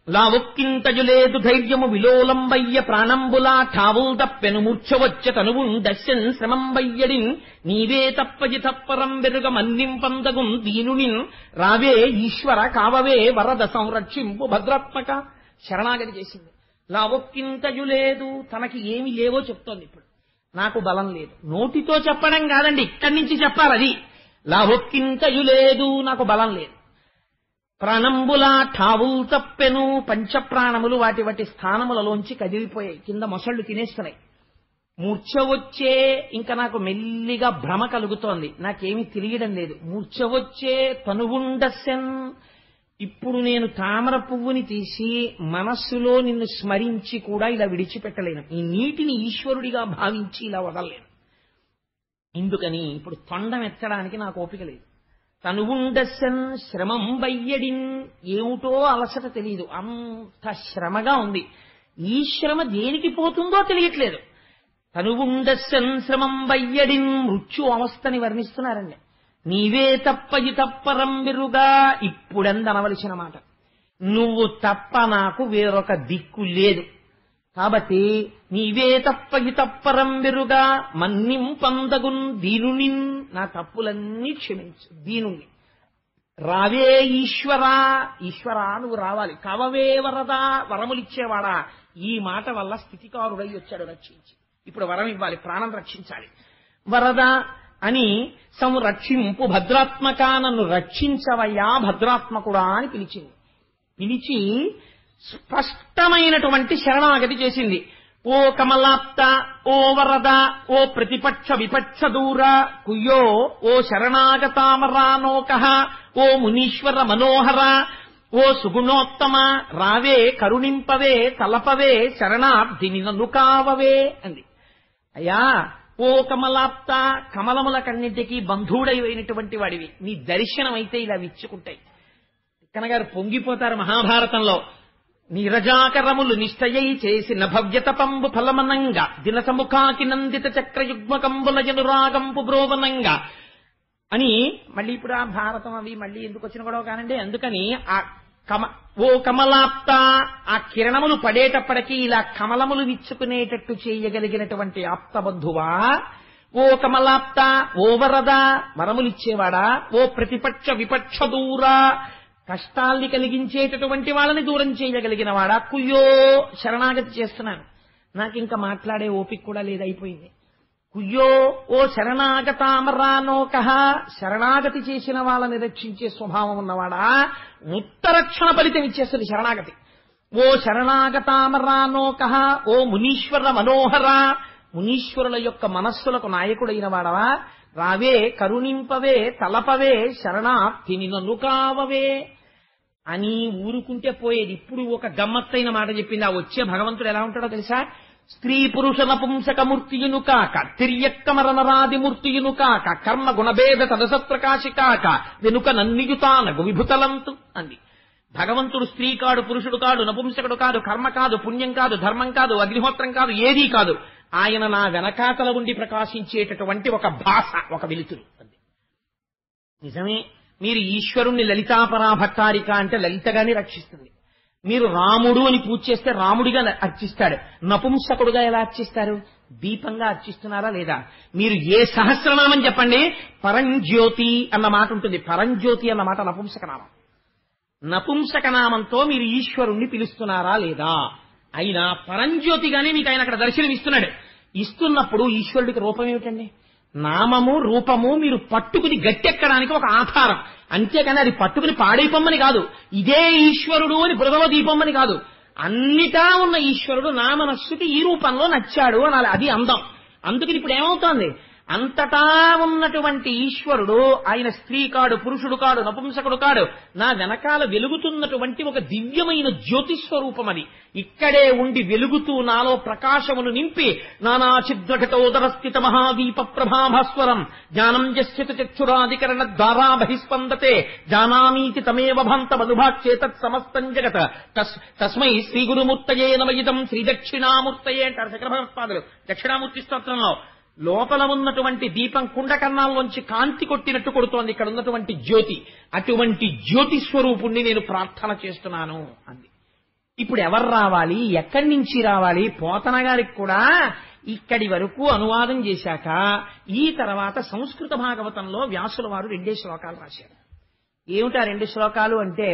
లావొక్కింతజు లేదు ధైర్యము విలోలంబయ్య ప్రాణంబులా ఠావుల్ తప్పెను మూర్ఛవచ్చ తనువుండశ్యన్ శ్రమంబయ్యడిన్. నీవే తప్పజి తప్పరం వెరుగ మన్నింపందగుం దీనునిన్. రావే ఈశ్వర కావవే వరద సంరక్షింపు భద్రాత్మక. శరణాగతి చేసింది. లావొక్కింతజు లేదు, తనకి ఏమి లేవో చెప్తోంది. ఇప్పుడు నాకు బలం లేదు, నోటితో చెప్పడం కాదండి, ఇక్కడి నుంచి చెప్పాలి. అది లావొక్కింతజు లేదు, నాకు బలం లేదు. ప్రాణంబులా ఠావుల్ తప్పెను, పంచప్రాణములు వాటి వాటి స్థానములలోంచి కదిలిపోయాయి, కింద మొసళ్లు తినేస్తున్నాయి. మూర్ఛ వచ్చే, ఇంకా నాకు మెల్లిగా భ్రమ కలుగుతోంది, నాకేమీ తెలియడం లేదు. మూర్ఛ వచ్చే తనువుండస్యన్. ఇప్పుడు నేను తామర పువ్వుని తీసి మనస్సులో నిన్ను స్మరించి కూడా ఇలా విడిచిపెట్టలేను. ఈ నీటిని ఈశ్వరుడిగా భావించి ఇలా వదలలేను. ఇందుకని ఇప్పుడు తొండం ఎత్తడానికి నాకు ఓపిక లేదు. తనువుండస్సన్ శ్రమం బయ్యడిన్. ఏమిటో అలసట తెలియదు, అంత శ్రమగా ఉంది. ఈ శ్రమ దేనికి పోతుందో తెలియట్లేదు. తనువుండస్సన్ శ్రమం బయ్యడిన్. మృత్యు అవస్థని వర్ణిస్తున్నారండి. నీవే తప్పజి తప్పరం విరుగా. ఇప్పుడెందనవలసిన మాట, నువ్వు తప్ప నాకు వేరొక దిక్కు లేదు. కాబట్టి నీవే తప్పజి తప్పరం విరుగా మన్నింపందగున్ దీనునిన్. నా తప్పులన్నీ క్షమించు దీనుని. రావే ఈశ్వరా, ఈశ్వరా నువ్వు రావాలి. కవవే వరదా, వరములిచ్చేవాడా. ఈ మాట వల్ల స్థితికారుడై వచ్చాడు రక్షించి. ఇప్పుడు వరం ఇవ్వాలి, ప్రాణం రక్షించాలి. వరద అని సంరక్షింపు భద్రాత్మక, నన్ను రక్షించవయ్యా భద్రాత్మకుడా అని పిలిచింది. పిలిచి స్పష్టమైనటువంటి శరణాగతి చేసింది. ఓ కమలాప్త, ఓ వరద, ఓ ప్రతిపక్ష విపక్ష దూర, కుయ్యో ఓ శరణాగతామరానోక, ఓ మునీశ్వర మనోహర, ఓ సుగుణోత్తమ, రావే కరుణింపవే తలపవే శరణార్థిని నన్ను కావవే అంది. అయ్యా ఓ కమలాప్త, కమలములకన్నింటికీ బంధువుడైనటువంటి వాడివి, నీ దర్శనం అయితే ఇలా విచ్చుకుంటాయి. కనగారు పొంగిపోతారు మహాభారతంలో. నీరజాకరములు నిష్టయై చేసిన భవ్యతపంబు ఫలమనంగా దినసముఖాకి నందిత చక్రయుగ్మకంబుల జనురాగంపు బ్రోవనంగా అని మళ్ళీ ఇప్పుడు ఆ భారతం అవి మళ్ళీ ఎందుకు వచ్చిన గొడవ కానండి. అందుకని ఓ కమలాప్త, ఆ కిరణములు పడేటప్పటికీ ఇలా కమలములు విచ్చుకునేటట్టు చేయగలిగినటువంటి ఆప్తబంధువా, ఓ కమలాప్త, ఓ వరద, వరములిచ్చేవాడా, ఓ ప్రతిపక్ష విపక్ష దూరా, కష్టాల్ని కలిగించేటటువంటి వాళ్ళని దూరం చేయగలిగిన వాడా, కుయ్యో శరణాగతి చేస్తున్నాను, నాకు ఇంకా మాట్లాడే ఓపిక కూడా లేదైపోయింది. కుయ్యో ఓ శరణాగతామరానోక, శరణాగతి చేసిన వాళ్ళని రక్షించే స్వభావం ఉన్నవాడా, ఉత్తరక్షణ ఫలితం ఇచ్చేస్తుంది శరణాగతి. ఓ శరణాగతామరానోక, ఓ మునీశ్వర మనోహర, మునీశ్వరుల యొక్క మనస్సులకు నాయకుడైన వాడవా, రావే కరుణింపవే తలపవే శరణార్థిని నన్ను కావవే అని ఊరుకుంటే పోయేది. ఇప్పుడు ఒక గమ్మత్తైన మాట చెప్పింది. ఆ వచ్చే భగవంతుడు ఎలా ఉంటాడో తెలుసా? స్త్రీ పురుష నపుంసకమూర్తియును కాక, తిర్యక్కమరనరాదిమూర్తియును కాక, కర్మ గుణభేద తదసత్ప్రకాశి కాక, వెనుక నన్నియుతానగు విభుతలంతు అంది. భగవంతుడు స్త్రీ కాడు, పురుషుడు కాడు, నపుంసకుడు కాదు, కర్మ కాదు, పుణ్యం కాదు, ధర్మం కాదు, అగ్నిహోత్రం కాదు, ఏదీ కాదు. ఆయన నా వెనకాతల ఉండి ప్రకాశించేటటువంటి ఒక భాష, ఒక వెలుతురు అంది. నిజమే, మీరు ఈశ్వరుణ్ణి లలితాపరా భట్టారిక అంటే లలితగానే రక్షిస్తుంది. మీరు రాముడు అని పూజ చేస్తే రాముడిగా అర్చిస్తాడు. నపుంసకుడుగా ఎలా అర్చిస్తారు? దీపంగా అర్చిస్తున్నారా లేదా? మీరు ఏ సహస్రనామం చెప్పండి, పరంజ్యోతి అన్న మాట ఉంటుంది. పరంజ్యోతి అన్న మాట నపుంసకనామం. నపుంసకనామంతో మీరు ఈశ్వరుణ్ణి పిలుస్తున్నారా లేదా? అయినా పరంజ్యోతిగానే మీకు ఆయన అక్కడ దర్శనం ఇస్తున్నాడు. ఇస్తున్నప్పుడు ఈశ్వరుడికి రూపం ఏమిటండి? నామము రూపము మీరు పట్టుకుని గట్టెక్కడానికి ఒక ఆధారం, అంతేకాని అది పట్టుకుని పాడైపోమ్మని కాదు. ఇదే ఈశ్వరుడు అని బృదవ దీపమ్మని కాదు. అన్నిటా ఉన్న ఈశ్వరుడు నా మనస్సుకి ఈ రూపంలో నచ్చాడు అనాలి. అది అందం. అందుకని ఇప్పుడు ఏమవుతోంది? అంతటా ఉన్నటువంటి ఈశ్వరుడు ఆయన స్త్రీ కాడు, పురుషుడు కాడు, నపుంసకుడు కాడు, నా వెనకాల వెలుగుతున్నటువంటి ఒక దివ్యమైన జ్యోతిస్వరూపం. అది ఇక్కడే ఉండి వెలుగుతూ నాలో ప్రకాశమును నింపి నానా ఛిద్రఘటోదరస్థిత మహాదీప ప్రభాభాస్వరం జ్ఞానం యస్యతు చక్షురాధికరణ ద్వారా బహిస్పందతే జానామీతి తమేవ భాంతమనుభాక్షేతత్ సమస్తం జగత్ తస్మై శ్రీ గురుమూర్తయే నమయిదం శ్రీ దక్షిణామూర్తయే అంటారు శంకర భగవత్పాదులు దక్షిణామూర్తి స్తోత్రంలో. లోపల ఉన్నటువంటి దీపం కుండకన్నాల్లోంచి కాంతి కొట్టినట్టు కొడుతోంది ఇక్కడ ఉన్నటువంటి జ్యోతి. అటువంటి జ్యోతి స్వరూపుణ్ణి నేను ప్రార్థన చేస్తున్నాను అంది. ఇప్పుడు ఎవరు రావాలి, ఎక్కడి నుంచి రావాలి? పోతన గారికి కూడా ఇక్కడి వరకు అనువాదం చేశాక ఈ తర్వాత సంస్కృత భాగవతంలో వ్యాసుల వారు 2 శ్లోకాలు రాశారు. ఏమిటా 2 శ్లోకాలు అంటే,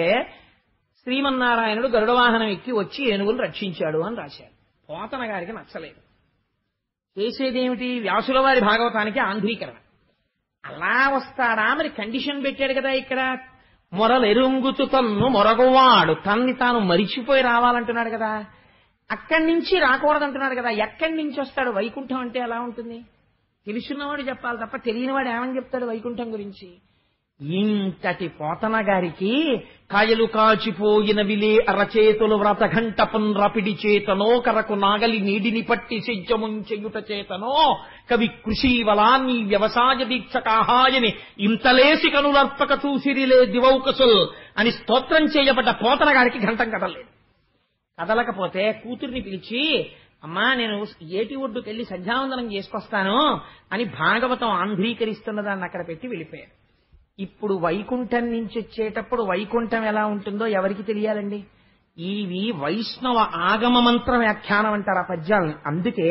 శ్రీమన్నారాయణుడు గరుడ వాహనం ఎక్కి వచ్చి ఏనుగులు రక్షించాడు అని రాశారు. పోతన గారికి నచ్చలేదు. చేసేదేమిటి? వ్యాసుల వారి భాగవతానికి ఆంధ్రీకరణ. అలా వస్తాడా? మరి కండిషన్ పెట్టాడు కదా ఇక్కడ. మొరలెరుంగుతు తన్ను మొరగువాడు, తన్ని తాను మరిచిపోయి రావాలంటున్నాడు కదా. అక్కడి నుంచి రాకూడదంటున్నాడు కదా. ఎక్కడి నుంచి వస్తాడు? వైకుంఠం అంటే ఎలా ఉంటుంది? తెలుసున్నవాడు చెప్పాలి తప్ప తెలియనివాడు ఏమని చెప్తాడు వైకుంఠం గురించి? ఇంతటి పోతన గారికి కాయలు కాచిపోయిన విలే అరచేతులు వ్రతఘంట పున్రపిడి చేతనో, కరకు నాగలి నీడిని పట్టి సెజ్జముంచెయుట చేతనో, కవి కృషివలా నీ వ్యవసాయ దీక్ష కాహాయని ఇంతలేసి కనులర్పక చూసిరిలే దివౌకసుల్ అని స్తోత్రం చేయబడ్డ పోతన గారికి ఘంటం కదలలేదు. కదలకపోతే కూతుర్ని పిలిచి, అమ్మా నేను ఏటి ఒడ్డుకెళ్లి సంధ్యావందనం చేసుకొస్తాను అని భాగవతం ఆంధ్రీకరిస్తున్న దాన్ని అక్కడ పెట్టి వెళ్ళిపోయారు. ఇప్పుడు వైకుంఠం నుంచి వచ్చేటప్పుడు వైకుంఠం ఎలా ఉంటుందో ఎవరికి తెలియాలండి? ఇవి వైష్ణవ ఆగమ మంత్ర వ్యాఖ్యానం అంటారు ఆ పద్యాలను. అందుకే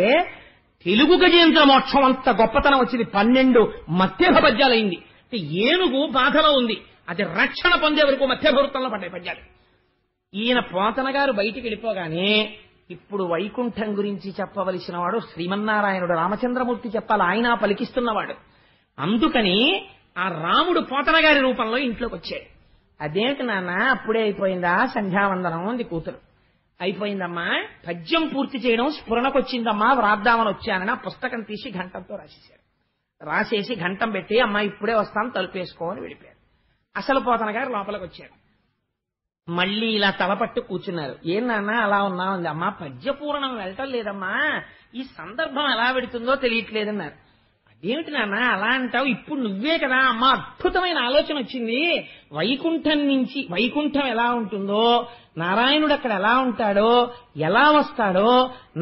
తెలుగు గజేంద్ర మోక్షం అంత గొప్పతనం వచ్చింది. 12 మధ్యభ పద్యాలైంది. ఏనుగు బాధలో ఉంది, అది రక్షణ పొందే వరకు మధ్యభవృత్తంలో పడ్డాయి పద్యాలు. ఈయన పోతన గారు బయటికి వెళ్ళిపోగానే ఇప్పుడు వైకుంఠం గురించి చెప్పవలసిన వాడు శ్రీమన్నారాయణుడు రామచంద్రమూర్తి చెప్పాలి. ఆయన పలికిస్తున్నవాడు. అందుకని ఆ రాముడు పోతన గారి రూపంలో ఇంట్లోకి వచ్చాడు. అదేంటి నాన్న అప్పుడే అయిపోయిందా సంధ్యావందనం అంది కూతురు. అయిపోయిందమ్మా, పద్యం పూర్తి చేయడం స్ఫురణకొచ్చిందమ్మా, వ్రాద్దామని వచ్చానని ఆ పుస్తకం తీసి ఘంటంతో రాసేశారు. రాసేసి ఘంటం పెట్టి అమ్మా ఇప్పుడే వస్తాను తలుపేసుకోని వెళ్ళిపోయారు. అసలు పోతన గారు లోపలికి వచ్చారు. మళ్ళీ ఇలా తలపట్టు కూర్చున్నారు. ఏం నాన్న అలా ఉన్నామంది. అమ్మా పద్యపూర్ణం వెళ్ళటం లేదమ్మా, ఈ సందర్భం ఎలా పెడుతుందో తెలియట్లేదన్నారు. అదేమిటి నాన్న అలా అంటావు, ఇప్పుడు నువ్వే కదా అమ్మా, అద్భుతమైన ఆలోచన వచ్చింది. వైకుంఠం ఎలా ఉంటుందో, నారాయణుడు అక్కడ ఎలా ఉంటాడో, ఎలా వస్తాడో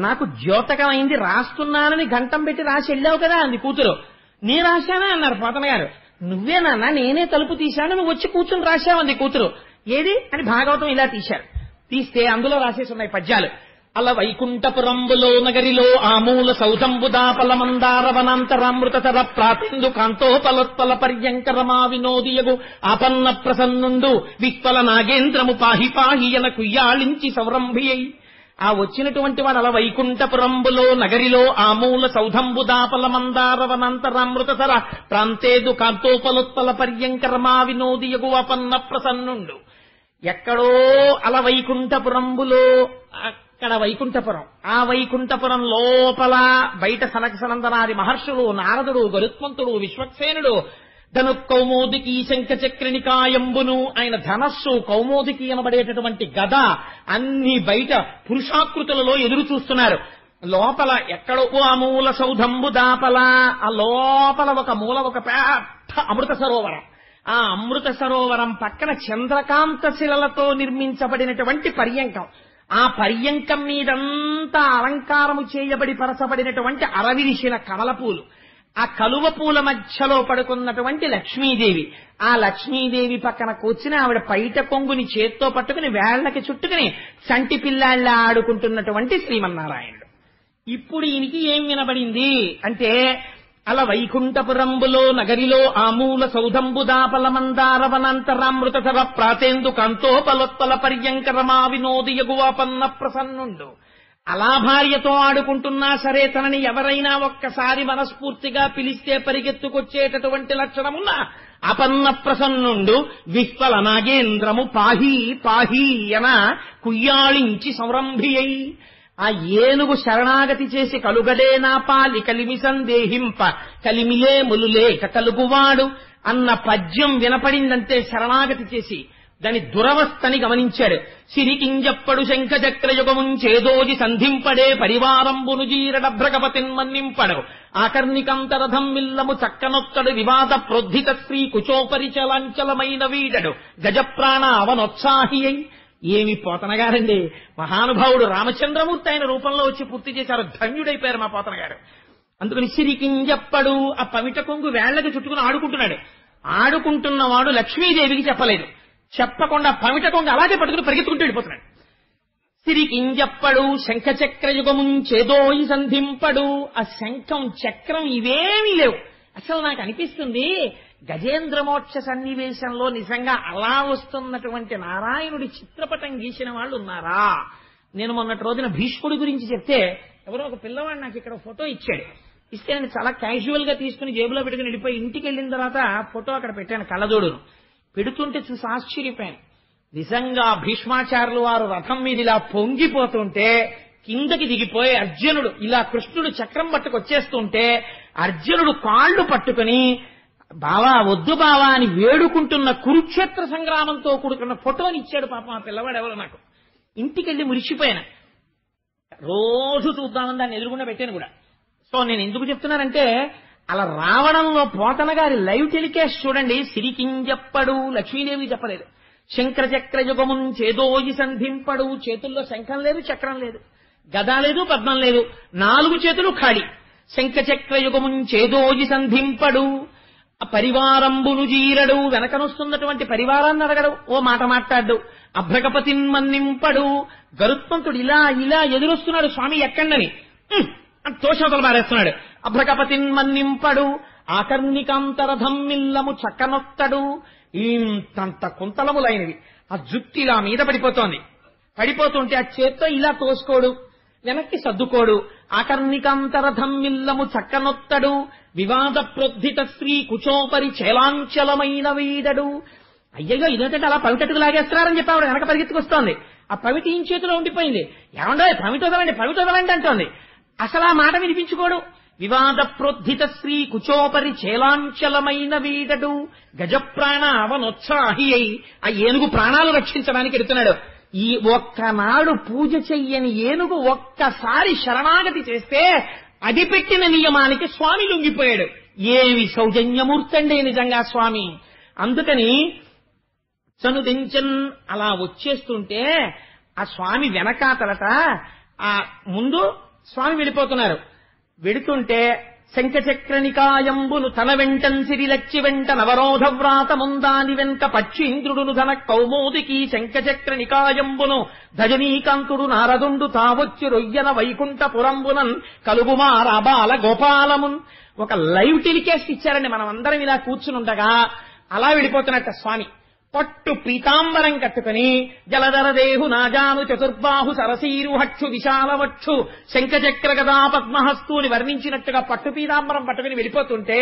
నాకు ద్యోతకమైంది, రాస్తున్నానని ఘంటం పెట్టి రాసి వెళ్ళావు కదా అంది కూతురు. నేను రాశానా అన్నారు పోతన గారు. నువ్వే నాన్న, నేనే తలుపు తీశాను, నువ్వు వచ్చి కూర్చుని రాశావంది కూతురు. ఏది అని భాగవతం ఇలా తీశారు. తీస్తే అందులో రాసేసి ఉన్నాయి పద్యాలు. అలా వైకుంఠపురంబులో నగరిలో ఆమూల సౌధంబుదాపల మందారవనాంతరామృతర ప్రాతిందు కాంతోపలోత్పల పర్యంకరమా వినోదియగు ఆపన్న ప్రసన్నుండు విక్పల నాగేంద్రము పాహి పాహియన కుయ్యాళించి సౌరంభియై. ఆ వచ్చినటువంటి వాడు అలా వైకుంఠపురంబులో నగరిలో ఆమూల సౌధంబుదాపల మందారవనాంతరామృతర ప్రాంతేదు కాంతోపలోత్పల పర్యంకరమా వినోదియగు ఆపన్న ప్రసన్నుండు. ఎక్కడో అలా వైకుంఠపురంబులో, అక్కడ వైకుంఠపురం, ఆ వైకుంఠపురం లోపల బయట సనక సనందనాది మహర్షులు, నారదుడు, గరుత్మంతుడు, విశ్వక్సేనుడు, ధను కౌమోదికి శంఖచక్రనికాయంబును, ఆయన ధనస్సు కౌమోదికి అనబడేటటువంటి గద అన్ని బయట పురుషాకృతులలో ఎదురు చూస్తున్నారు. లోపల ఎక్కడో అమూల సౌధంబు దాపల, ఆ లోపల ఒక మూల ఒక పెద్ద అమృత సరోవరం. ఆ అమృత సరోవరం పక్కన చంద్రకాంత శిలలతో నిర్మించబడినటువంటి పర్యంకం. ఆ పర్యంకం మీదంతా అలంకారము చేయబడి పరచబడినటువంటి అరవిరిసిన కమలపూలు, ఆ కలువ పూల మధ్యలో పడుకున్నటువంటి లక్ష్మీదేవి, ఆ లక్ష్మీదేవి పక్కన కూర్చుని ఆవిడ పైట కొంగుని చేత్తో పట్టుకుని వేళ్లకి చుట్టుకుని చంటి పిల్లాళ్ళ ఆడుకుంటున్నటువంటి శ్రీమన్నారాయణుడు. ఇప్పుడు ఈయనకి ఏం వినబడింది అంటే, అలా వైకుంఠపురంబులో నగరిలో ఆమూల సౌధంబుదాపల మందారవనాంతరామృతర ప్రాతేందు కాంతోపలోత్పల పర్యంకరమా వినోదియగువాపన్న ప్రసన్నుండు. అలా భార్యతో ఆడుకుంటున్నా సరే తనని ఎవరైనా ఒక్కసారి మనస్ఫూర్తిగా పిలిస్తే పరిగెత్తుకొచ్చేటటువంటి లక్షణమున్న అపన్న ప్రసన్నుండు విహ్వల నాగేంద్రము పాహీ పాహీ అన కుయ్యాళించి సంరంభియై. ఆ ఏనుగు శరణాగతి చేసి కలుగడే నా పాలి కలిమి సందేహింప కలిమిలే ములులేక కలుగువాడు అన్న పద్యం వినపడిందంటే శరణాగతి చేసి దాని దురవస్థని గమనించాడు. సిరికింజప్పడు శంఖచక్రయుగముంచేదోజి సంధింపడే పరివారంబును జీరడభ్రగపతిన్మన్నింపడు ఆకర్ణికంతరథం మిల్లము చక్కనొత్తడు వివాద ప్రోద్ధిత శ్రీ కుచోపరిచలాంచలమైన వీడడు గజప్రాణ అవనోత్సాహి అయి. ఏమి పోతనగారండి, మహానుభావుడు రామచంద్రమూర్తి ఆయన రూపంలో వచ్చి పూర్తి చేశారు. ధన్యుడైపోయారు మా పోతనగారు. అందుకని సిరికింజప్పడు ఆ పమిట కొంగు వేళ్లకి చుట్టుకుని ఆడుకుంటున్నాడు. ఆడుకుంటున్నవాడు లక్ష్మీదేవికి చెప్పలేదు, చెప్పకుండా పమిట కొంగు అలాగే పట్టుకుని పరిగెత్తుకుంటూ వెళ్ళిపోతున్నాడు. సిరికింజప్పడు శంఖచక్రయుగముంచేదోయి సంధింపడు. ఆ శంఖం చక్రం ఇవేమీ లేవు. అసలు నాకు అనిపిస్తుంది గజేంద్రమోక్ష సన్నివేశంలో నిజంగా అలా వస్తున్నటువంటి నారాయణుడి చిత్రపటం గీసిన వాళ్ళు ఉన్నారా? నేను మొన్నటి రోజున భీష్ముడి గురించి చెప్తే ఎవరో ఒక పిల్లవాడు నాకు ఇక్కడ ఫోటో ఇచ్చాడు. ఇస్తే నేను చాలా క్యాజువల్ గా తీసుకుని జేబులో పెట్టుకుని వెళ్ళిపోయి ఇంటికి వెళ్ళిన తర్వాత ఫోటో అక్కడ పెట్టాను కళ్ళజోడును. పెడుతుంటే చూసి ఆశ్చర్యపోయాను. నిజంగా భీష్మాచార్యులు వారు రథం మీద ఇలా పొంగిపోతుంటే కిందకి దిగిపోయి అర్జునుడు ఇలా కృష్ణుడు చక్రం పట్టుకొచ్చేస్తుంటే అర్జునుడు కాళ్లు పట్టుకుని బావా వద్దు బావా అని వేడుకుంటున్న కురుక్షేత్ర సంగ్రామంతో కూడుకున్న ఫోటోని ఇచ్చాడు పాపం ఆ పిల్లవాడు. ఎవరో నాకు ఇంటికెళ్ళి మురిసిపోయాను. రోజు చూద్దామని దాన్ని ఎదురుగుండా పెట్టాను కూడా. సో నేను ఎందుకు చెప్తున్నానంటే అలా రావడంలో పోతన గారి లైవ్ టెలికాస్ట్ చూడండి. సిరికింజప్పడు లక్ష్మీదేవి చెప్పలేదు. శంకరచక్రయుగమున్ చేదోయి సంధింపడు. చేతుల్లో శంఖం లేదు, చక్రం లేదు, గదా లేదు, పద్మం లేదు, 4 చేతులు ఖాళీ. శంఖచక్రయుగమున్ చేదోయి సంధింపడు. ఆ పరివారంబును జీరడు. వెనకనొస్తున్నటువంటి పరివారాన్ని అడగడు, ఓ మాట మాట్లాడు. అభ్రగపతిన్మన్నింపడు. గరుత్మంతుడు ఇలా ఇలా ఎదురొస్తున్నాడు, స్వామి ఎక్కండని తోషవతలు మారేస్తున్నాడు. అభ్రగపతిన్మన్నింపడు. ఆకర్ణికాంతరథం మిల్లము చక్కనొత్తడు. ఇంతంత కుంతలములైనవి. ఆ జుట్టు ఇలా మీద పడిపోతోంది. పడిపోతుంటే ఆ చేత్తో ఇలా తోసుకోడు, వెనక్కి సర్దుకోడు. ఆకర్ణికాంతరథం మిల్లము చక్కనొత్తడు. వివాద ప్రోద్ధిత శ్రీ కుచోపరి చేలాంచలమైన వీడడు. అయ్యయ్యో ఇదేంటంటే అలా పవిటట్టుకు లాగేస్తున్నారని చెప్పి ఆవిడ వెనక పరిగెత్తుకొస్తోంది. ఆ పవిటి ఈయన చేతిలో ఉండిపోయింది. ఏమండో పవిటి వదలండి అంటోంది. అసలు ఆ మాట వినిపించుకోడు. వివాద ప్రోద్ధిత శ్రీ కుచోపరి చేలాంచలమైన వీడడు గజప్రాణ అవనోత్సాహి అయి ఆ ఏనుగు ప్రాణాలు రక్షించడానికి ఎడుతున్నాడు. ఈ ఒక్కనాడు పూజ చెయ్యని ఏనుగు ఒక్కసారి శరణాగతి చేస్తే అది పెట్టిన నియమానికి స్వామి లొంగిపోయాడు. ఏమి సౌజన్యమూర్తి అండి నిజంగా స్వామి. అందుకని చనుదించన్ అలా వచ్చేస్తుంటే ఆ స్వామి వెనకాతలట ఆ ముందు స్వామి వెళ్ళిపోతున్నారు. వెడుతుంటే శంఖచక్రనికాయంబును తన వెంటన్ సిరిలచ్చి వెంట నవరోధ వ్రాతముందాని వెంక పక్షీంద్రుడును ధన కౌమోదికి శంఖచక్రనికాయంబును ధజనీకాంతుడు నారదుండు తావొచ్చి రొయ్యన వైకుంఠ పురంబునన్ కలుగుమారాబాల గోపాలమున్. ఒక లైవ్ టెలికాస్ట్ ఇచ్చారండి. మనం అందరం ఇలా కూర్చునుండగా అలా వెళ్ళిపోతున్నట్ట స్వామి. పట్టు పీతాంబరం కట్టుకుని జలధర దేహు నాజాను చతుర్బాహు సరసీరు హక్షు విశాలవక్షు శంఖచక్ర గదా పద్మహస్తూని వర్ణించినట్టుగా పట్టు పీతాంబరం పట్టుకుని వెళ్ళిపోతుంటే,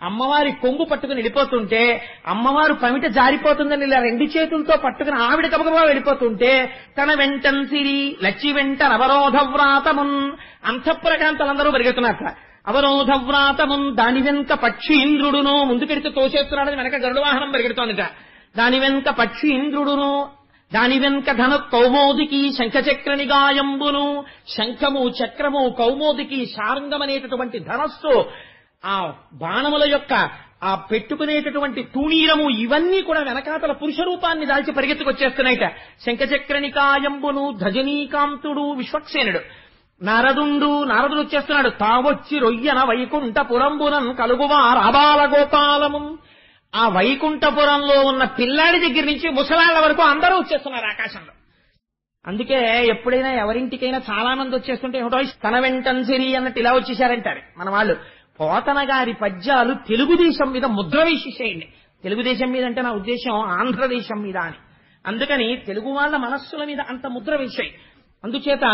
అమ్మవారి కొంగు పట్టుకుని వెళ్ళిపోతుంటే, అమ్మవారు పమిట జారిపోతుందని ఇలా రెండు చేతులతో పట్టుకుని ఆవిడ గబగబా వెళ్ళిపోతుంటే, తన వెంటన్ సిరి లచ్చి వెంట నవరోధ వ్రాతమున్ అంతఃపురకాంతలందరూ పరిగెత్తున్నట్ట. అవరోధ వ్రాతమున్ దాని వెనుక పక్షీంద్రుడును ముందుకెడితే తోసేస్తున్నాడని వెనక గరుడ వాహనం పరిగెడుతోందిట. దాని వెనుక పక్షీంద్రుడును దాని వెనుక ధన కౌమోదికి శంఖచక్ర నిగాయంబును శంఖము చక్రము కౌమోదికి శారంగమనేటటువంటి ధనస్సు ఆ బాణముల యొక్క ఆ పెట్టుకునేటటువంటి తూణీరము ఇవన్నీ కూడా వెనకాతల పురుష రూపాన్ని దాల్చి పరిగెత్తుకొచ్చేస్తున్నాయిట. శంఖచక్ర నికాయంబును ధజనీకాంతుడు విశ్వక్సేనుడు నారదుడు వచ్చేస్తున్నాడు. తావొచ్చి రొయ్యన వైకుంఠ పురంబునన్ కలుగువార్ అబాల గోపాలము. ఆ వైకుంఠపురంలో ఉన్న పిల్లాడి దగ్గర నుంచి ముసలాళ్ల వరకు అందరూ వచ్చేస్తున్నారు ఆకాశంలో. అందుకే ఎప్పుడైనా ఎవరింటికైనా చాలా మంది వచ్చేస్తుంటే తన వెంటన్ సిరి అన్నట్టు ఇలా వచ్చేసారంటారు మన వాళ్ళు. పోతన గారి పద్యాలు తెలుగుదేశం మీద ముద్ర వేసేసేయండి. తెలుగుదేశం మీద అంటే నా ఉద్దేశం ఆంధ్రదేశం మీద అని. అందుకని తెలుగు వాళ్ళ మనస్సుల మీద అంత ముద్ర వేసాయి. అందుచేత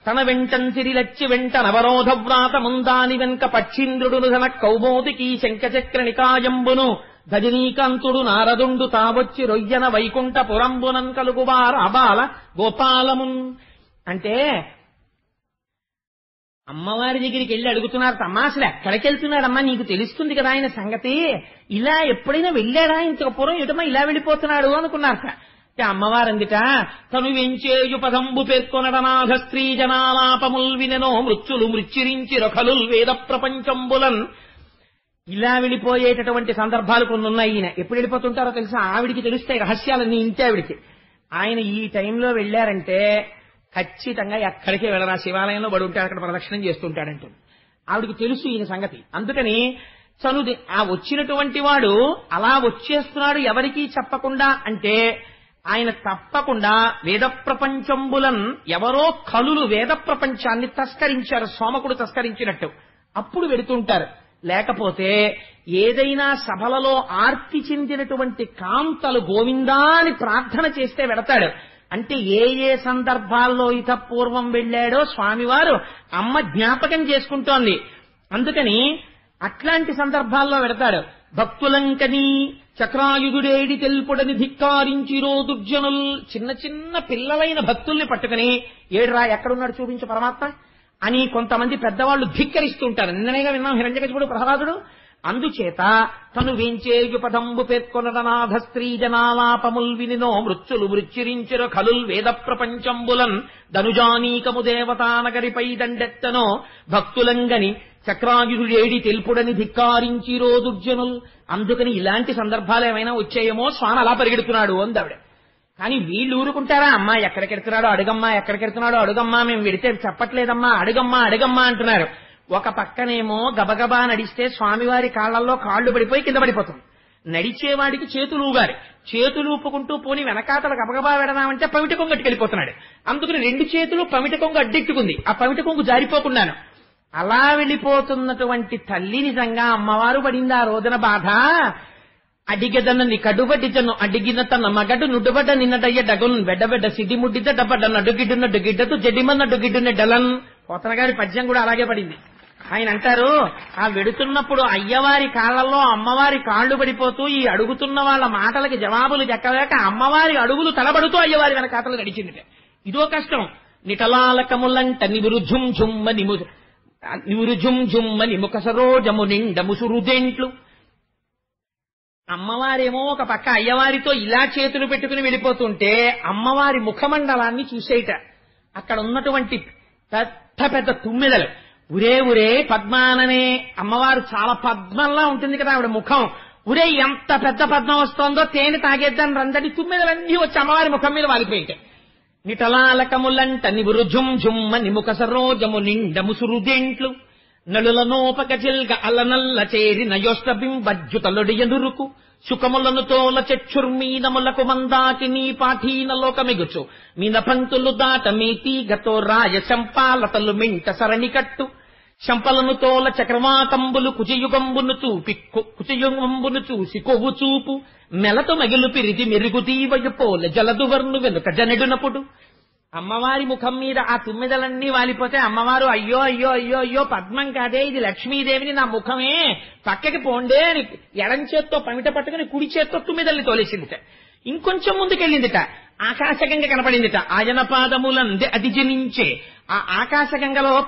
తన వెంటన్ సిరిలచ్చి వెంట నవరోధ వ్రాత ముందాని వెంక పక్షీంద్రుడును ధన కౌమోదికి శంఖచక్ర నికాయంబును ధజనీకాంతుడు నారదుండు తావొచ్చి రొయ్యన వైకుంఠ పురంబునన్ కలుగువార అబాల గోపాలమున్. అంటే అమ్మవారి దగ్గరికి వెళ్ళి అడుగుతున్నారు, తమాసలు ఎక్కడికి వెళ్తున్నాడమ్మా నీకు తెలుస్తుంది కదా ఆయన సంగతి, ఇలా ఎప్పుడైనా వెళ్ళాడా ఇంతకు పూర్వం ఎటమ్మా ఇలా వెళ్ళిపోతున్నాడు అనుకున్నారట. అమ్మవారు అందిట తను వెంచేయు పదంబు పేర్కొనడనాథ స్త్రీ జనాలాపముల్ వినెనో మృత్యులు మృత్యురించి రొఖలుల్ వేద ప్రపంచంబులన్. ఇలా వెళ్ళిపోయేటటువంటి సందర్భాలు కొన్ని ఉన్నాయి. ఈయన ఎప్పుడు వెళ్ళిపోతుంటారో తెలుసా, ఆవిడికి తెలుస్తాయి రహస్యాలన్నీ ఇంటి ఆవిడికి. ఆయన ఈ టైంలో వెళ్ళారంటే ఖచ్చితంగా ఎక్కడికి వెళ్ళరా శివాలయంలో పడి ఉంటాడు, అక్కడ ప్రదక్షిణం చేస్తుంటాడంటుంది. ఆవిడికి తెలుసు ఈయన సంగతి. అందుకని చనుది ఆ వచ్చినటువంటి వాడు అలా వచ్చేస్తున్నాడు ఎవరికీ చెప్పకుండా అంటే ఆయన తప్పకుండా వేద ప్రపంచంబులన్ ఎవరో కలులు వేద ప్రపంచాన్ని తస్కరించారు, సోమకుడు తస్కరించినట్టు అప్పుడు వెడుతుంటారు. లేకపోతే ఏదైనా సభలలో ఆర్తి చెందినటువంటి కాంతలు గోవిందా అని ప్రార్థన చేస్తే వెడతాడు. అంటే ఏ ఏ సందర్భాల్లో ఇత పూర్వం వెళ్ళాడో స్వామివారు అమ్మ జ్ఞాపకం చేసుకుంటోంది. అందుకని అట్లాంటి సందర్భాల్లో వెడతాడు. భక్తులంకని చక్రాయుధుడేడి తెలుపుడని ధిక్కారించిరో దుర్జనుల్. చిన్న చిన్న పిల్లలైన భక్తుల్ని పట్టుకుని ఏడ్రా ఎక్కడున్నాడు చూపించు పరమాత్మ అని కొంతమంది పెద్దవాళ్లు ధిక్కరిస్తుంటారు. నిన్ననేగా విన్నాం హిరణ్యకశిపుడు ప్రహ్లాదుడు. అందుచేత తను వేంచేయు పదంబు పేర్కొనడనాథ స్త్రీ జనాలాపముల్ వినినో మృత్యులు మృత్యురించిర ఖలుల్ వేద ప్రపంచంబులన్ ధనుజానీకము దేవతానగరిపై దండెత్తనో భక్తులంగని చక్రాయుధుడేడి తెలుపుడని ధిక్కారించిరో దుర్జనుల్. అందుకని ఇలాంటి సందర్భాలు ఏమైనా వచ్చాయేమో స్వామి అలా పరిగెడుతున్నాడు అందావిడ. కానీ వీళ్ళు ఊరుకుంటారా, అమ్మా ఎక్కడికెడుతున్నాడో అడుగమ్మా, ఎక్కడికెడుతున్నాడో అడుగమ్మా, మేము వెడితే చెప్పట్లేదమ్మా అడుగమ్మా అడుగమ్మా అంటున్నారు. ఒక పక్కనేమో గబగబా నడిస్తే స్వామివారి కాళ్లలో కాళ్లు పడిపోయి కింద పడిపోతుంది. నడిచేవాడికి చేతులు ఊగాలి, చేతులు ఊపుకుంటూ పోని వెనకాతల గబగబా వెడదామంటే పమిట కొంగు అట్టుకెళ్ళిపోతున్నాడు. అందుకని రెండు చేతులు పమిట కొంగు అడ్డెట్టుకుంది, ఆ పమిట కొంగు జారిపోకుండాను. అలా వెళ్ళిపోతున్నటువంటి తల్లి నిజంగా అమ్మవారు పడింది ఆ రోజున బాధ. అడిగెదన్నని కడుబడ్డిజను అడిగిన తన మగడు నుడ్డుబడ్డ నిన్నడయ్య డగున్ వెడ్డబెడ్డ సిడి ముడ్డిద్ద డబ్బడ్డ నడుగిడ్డున్న డుగిడ్డదు జడిమన్న డుగిడ్డున్న డలన్. పోతన గారి పద్యం కూడా అలాగే పడింది. ఆయన అంటారు, ఆ వెడుతున్నప్పుడు అయ్యవారి కాళ్లలో అమ్మవారి కాళ్లు పడిపోతూ ఈ అడుగుతున్న వాళ్ళ మాటలకి జవాబులు చెక్కలేక అమ్మవారి అడుగులు తలబడుతూ అయ్యవారి వెనకాతలు నడిచింది. ఇదో కష్టం. నిటలాలకములంట నివురు ఝుంఝుమ్మని ముఖ సరోజము నిండ ముసురుదెంట్లు. అమ్మవారేమో ఒక పక్క అయ్యవారితో ఇలా చేతులు పెట్టుకుని వెళ్ళిపోతుంటే అమ్మవారి ముఖమండలాన్ని చూసేట. అక్కడ ఉన్నటువంటి పెద్ద పెద్ద తుమ్మెదలు ఉరే పద్మాననే అమ్మవారు చాలా పద్మంలా ఉంటుంది కదా ఆవిడ ముఖం. ఉరే ఎంత పెద్ద పద్మం వస్తోందో తేనె తాగేద్దాన్ని రందని తుమ్మెదలన్నీ వచ్చి అమ్మవారి ముఖం మీద వాలిపోయింటాయి. నిటలాలకములంట నివురు ఝుంఝుమ్మని ముఖ సరోజము నిండ ముసురుదెంట్లు. నలులనోపక జిల్గ అలనల్ల చేరి నయోష్టబింబజ్జుతలుడియనురుకు సుఖములను తోల చక్షుర్మీనములకు మందాకినీ పాఠీన లోకమిగుచు మీన పంతులు దాట మీతీగతో రాయ శంపాలతలు మింట సరణి కట్టు. శంపలను తోల చక్రవాకంబులు కుచయుగంబును చూసి కొవ్వు చూపు మెలతో మగిలు పిరిది మెరుగు తీవయు పోల జలదువర్ను వెనుక జనడునప్పుడు. అమ్మవారి ముఖం మీద ఆ తుమ్మెదలన్నీ వాలిపోతే అమ్మవారు అయ్యో అయ్యో అయ్యో అయ్యో పద్మం కాదే ఇది లక్ష్మీదేవిని, నా ముఖమే పక్కకి పోండే అని ఎడం చేత్తో పమిట పట్టుకుని కుడి చేత్తో తుమ్మెదల్ని తోలేసిందిట. ఇంకొంచెం ముందుకెళ్ళిందిట, ఆకాశగంగ కనపడిందిట. ఆయన పాదములందే అది జనించే ఆ ఆకాశగంగలో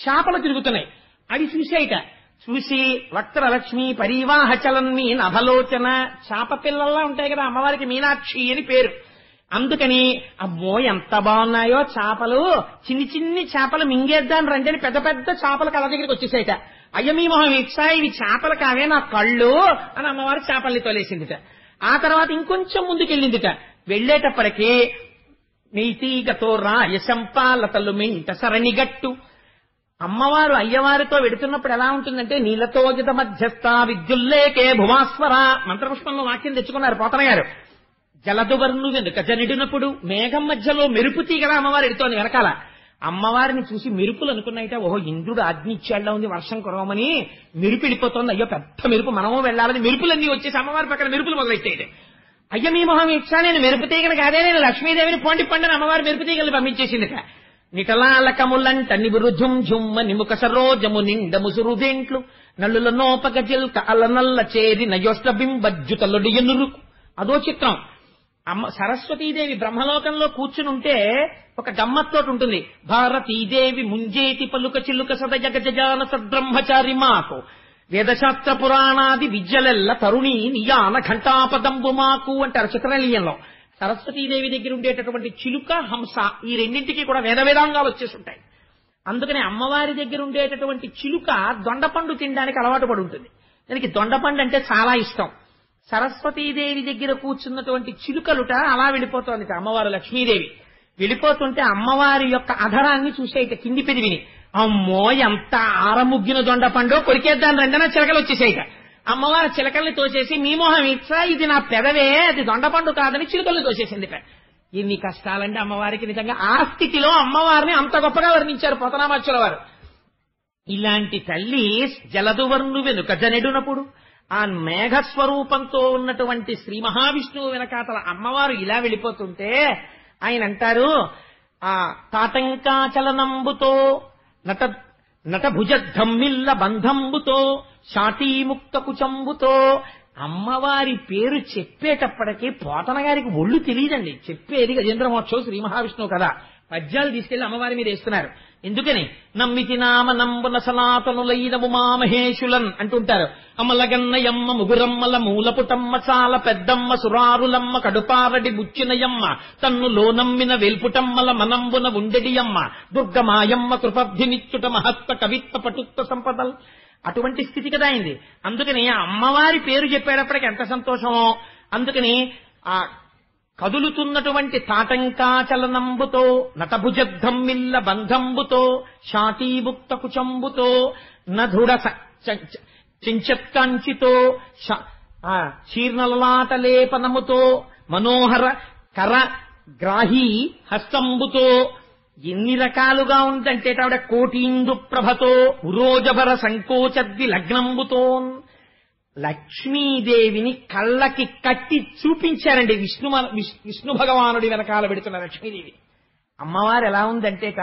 చేపలు తిరుగుతున్నాయి. అవి చూసేయట. చూసి వక్రలక్ష్మి పరివాహ చలన్మీ నభలోచన, చేప పిల్లల్లా ఉంటాయి కదా అమ్మవారికి మీనాక్షి అని పేరు. అందుకని అమ్మో ఎంత బాగున్నాయో చేపలు, చిన్ని చేపలు మింగేద్దాని రండి పెద్ద పెద్ద చేపలు కళ్ళ దగ్గరికి వచ్చేసాయిట. అయ్య మీ మొహం ఇచ్చా ఇవి చేపలు కావే నా కళ్ళు అని అమ్మవారు చేపల్ని తోలేసిందిట. ఆ తర్వాత ఇంకొంచెం ముందుకెళ్ళిందిట. వెళ్లేటప్పటికీ నీతీగతో రాయ శంపాలతలు మింట సరణిగట్టు. అమ్మవారు అయ్యవారితో వెడుతున్నప్పుడు ఎలా ఉంటుందంటే నీలతోజిత మధ్యస్థ విద్యుల్లేకే భువాస్వర మంత్రపుష్పంలో వాక్యం తెచ్చుకున్నారు పోతన గారు. జలదువర్ను వెనుక జనిడినప్పుడు మేఘం మధ్యలో మెరుపు తీగల అమ్మవారు ఎడుతోంది వెనకాల. అమ్మవారిని చూసి మెరుపులు అనుకున్నాయిట, ఓహో ఇంద్రుడు ఆజ్ఞ ఇచ్చేళ్లా ఉంది వర్షం కురవమని, మెరుపు వెళ్ళిపోతోంది, అయ్యో పెద్ద మెరుపు మనము వెళ్లాలని మెరుపులన్నీ వచ్చేసి అమ్మవారి పక్కన మెరుపులు మొదలెట్టాయి. అయ్య మీ మొహం ఇచ్చా నేను మెరుపు తీగను కాదే నేను లక్ష్మీదేవిని పోండి పండుని అమ్మవారి మెరుపు తీగలు పంపించేసిందిట. నిటలాలకములంట నివురు ఝుంఝుమ్మని ముఖ సరోజము నిండ ముసురుదెంట్లు. నల్లుల నోపక జిల్క అలనల్ల చేరి నయోష్టబింబజ్జుతలుడియనురుకు. అదో చిత్రం. సరస్వతీదేవి బ్రహ్మలోకంలో కూర్చునుంటే ఒక గమ్మత్తోటి ఉంటుంది. భారతీదేవి ముంజేటి పలుక చిలుక సదజగజాన సద్బ్రహ్మచారి మాకు వేదశాస్త్ర పురాణాది విద్యలెల్ల తరుణి నియాన ఘంటాపదంబు మాకు అంటారు చిత్రలీయంలో. సరస్వతీదేవి దగ్గర ఉండేటటువంటి చిలుక హంస ఈ రెండింటికి కూడా వేదాంగాలు వచ్చేసి ఉంటాయి. అందుకని అమ్మవారి దగ్గర ఉండేటటువంటి చిలుక దొండపండు తినడానికి అలవాటు పడి ఉంటుంది. దానికి దొండపండు అంటే చాలా ఇష్టం. సరస్వతీదేవి దగ్గర కూర్చున్నటువంటి చిలుకలుట అలా వెళ్ళిపోతోంది. అమ్మవారు లక్ష్మీదేవి వెళ్ళిపోతుంటే అమ్మవారి యొక్క అధరాన్ని చూసేయట కింది పెరివిని. అమ్మో ఎంత ఆరముగ్గిన దొండపండు కొరికేద్దాని రెండన చిలకలు వచ్చేసేయట. అమ్మవారి చిలకల్ని తోసేసి మీ మోహం ఇచ్చా ఇది నా పెదవే అది దొండపండు కాదని చిలుకల్ని తోసేసింది. ఎన్ని కష్టాలంటే అమ్మవారికి. నిజంగా ఆ స్థితిలో అమ్మవారిని అంత గొప్పగా వర్ణించారు పోతనామాచ్యుల వారు. ఇలాంటి తల్లి జలదువర్ను వెనుక జనెడునప్పుడు ఆ మేఘస్వరూపంతో ఉన్నటువంటి శ్రీ మహావిష్ణువు వెనకాతల అమ్మవారు ఇలా వెళ్ళిపోతుంటే ఆయన అంటారు, ఆ తాటంకాచలనంబుతో నటభుజద్ధమ్మిల్ల బంధంబుతో శాటీముక్త కుచంబుతో. అమ్మవారి పేరు చెప్పేటప్పటికీ పోతన గారికి ఒళ్ళు తెలియదండి. చెప్పేది గజేంద్రమోక్షం శ్రీ మహావిష్ణువు కదా. పద్యాలు తీసుకెళ్లి అమ్మవారి మీద వేస్తున్నారు. ఎందుకని నమ్మితి నామ నంబున సనాతనులైన ఉమామహేశులన్ అంటుంటారు. అమ్మలగన్నయమ్మ ముగురమ్మల మూలపుటమ్మ చాలా పెద్దమ్మ సురారులమ్మ కడుపారడి బుచ్చినయమ్మ తన్నులో నమ్మిన వేల్పుటమ్మల మనంబున ఉండెడియమ్మ దుర్గమాయమ్మ కృపబ్ధినిచ్చుట మహత్వ కవిత్వ పటుత్వ సంపదల్. అటువంటి స్థితి కదా అయింది. అందుకని అమ్మవారి పేరు చెప్పేటప్పటికి ఎంత సంతోషమో. అందుకని ఆ కదులుతున్నటువంటి తాటంకాచలనంబుతో నటభుజద్ధమ్మిల్ల బంధంబుతో శాటీముక్త కుచంబుతో నధుడ చించత్కంచితో శీర్ణలలాటలేపనముతో మనోహర కర గ్రాహీ హస్తంబుతో. ఎన్ని రకాలుగా ఉందంటే ఆవిడ కోటీందు ప్రభతో ఉరోజభర సంకోచద్ది లగ్నంబుతో. లక్ష్మీదేవిని కళ్ళకి కట్టి చూపించారండి విష్ణు భగవానుడి వెనకాల పెడుతున్న లక్ష్మీదేవి. అమ్మవారు ఎలా ఉందంటేట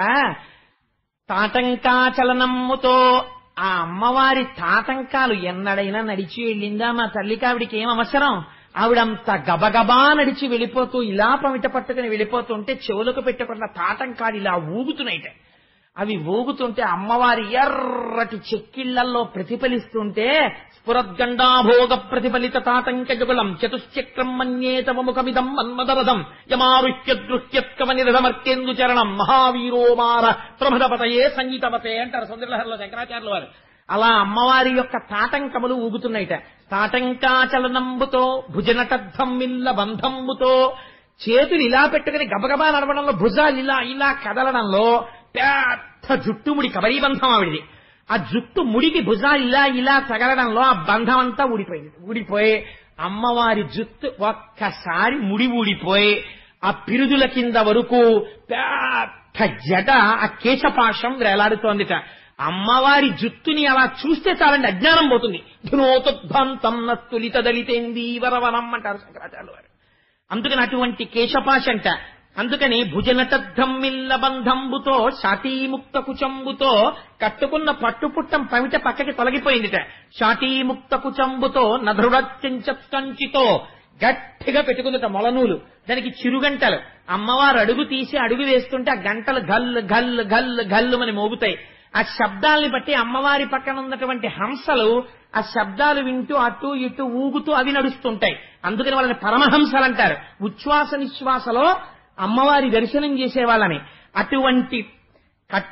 తాటంకాచలనమ్ముతో. ఆ అమ్మవారి తాటంకాలు ఎన్నడైనా నడిచి వెళ్ళిందా మా తల్లికావిడికి ఏం అవసరం? ఆవిడంత గబగబా నడిచి వెళ్ళిపోతూ ఇలా పమిట పట్టుకుని వెళ్ళిపోతుంటే చెవులకు పెట్టుకున్న తాటంకాడు ఇలా ఊగుతున్నాయిట. అవి ఊగుతుంటే అమ్మవారి ఎర్రటి చెక్కిళ్లల్లో ప్రతిఫలిస్తుంటే స్ఫురద్గండాభోగ ప్రతిఫలిత తాటంకజుగులం చతుశ్చక్రం మన్యేతవముఖమిదం మన్మదరథం యమారుహ్యదృహ్యత్కమనిరథమర్కేందు చరణం మహావీరోమార ప్రమదపతయే సంగీతవతే అంటారు సుందరలహరిలో శంకరాచార్యుల వారు. అలా అమ్మవారి యొక్క తాటంకములు ఊగుతున్నాయిట. తాటంకాచలనంబుతో భుజనటద్ధమ్మిల్ల బంధంబుతో చేతులు ఇలా పెట్టుకుని గబగబా నడవడంలో భుజాలు ఇలా ఇలా కదలడంలో పెద్ద జుట్టుముడి కబరీబంధం ఆవిడిది. ఆ జుట్టు ముడికి భుజాలు ఇలా ఇలా తగలడంలో ఆ బంధం అంతా ఊడిపోయింది. ఊడిపోయి అమ్మవారి జుట్టు ఒక్కసారి ముడి ఊడిపోయి ఆ పిరుదుల కింద వరకు పెద్ద జట ఆ కేశపాశం వేలాడుతోందిట. అమ్మవారి జుట్టుని అలా చూస్తే చాలండి అజ్ఞానం పోతుంది. ధునోతుద్భంతం నత్తులిత దళితేందీవరవనం అంటారు శంకరాచార్యుల వారు. అందుకని అటువంటి కేశపాశంట. అందుకని భుజనటద్ధమ్మిల్ల బంధంబుతో శాటీముక్త కుచంబుతో కట్టుకున్న పట్టుపుట్టం పమిట పక్కకి తొలగిపోయిందిట. శాటీముక్త కుచంబుతో నధృడత్యంచకంచితో గట్టిగా పెట్టుకుందిట మొలనూలు. దానికి చిరుగంటలు. అమ్మవారు అడుగు తీసి అడుగు వేస్తుంటే ఆ గంటలు గల్లు గల్లు గల్లు గల్లుమని మోగుతాయి. ఆ శబ్దాల్ని బట్టి అమ్మవారి పక్కన ఉన్నటువంటి హంసలు ఆ శబ్దాలు వింటూ అటు ఇటు ఊగుతూ అవి నడుస్తుంటాయి. అందుకని వాళ్ళని పరమహంసలు అంటారు. ఉచ్ఛ్వాస నిశ్వాసలో అమ్మవారి దర్శనం చేసేవాళ్ళని. అటువంటి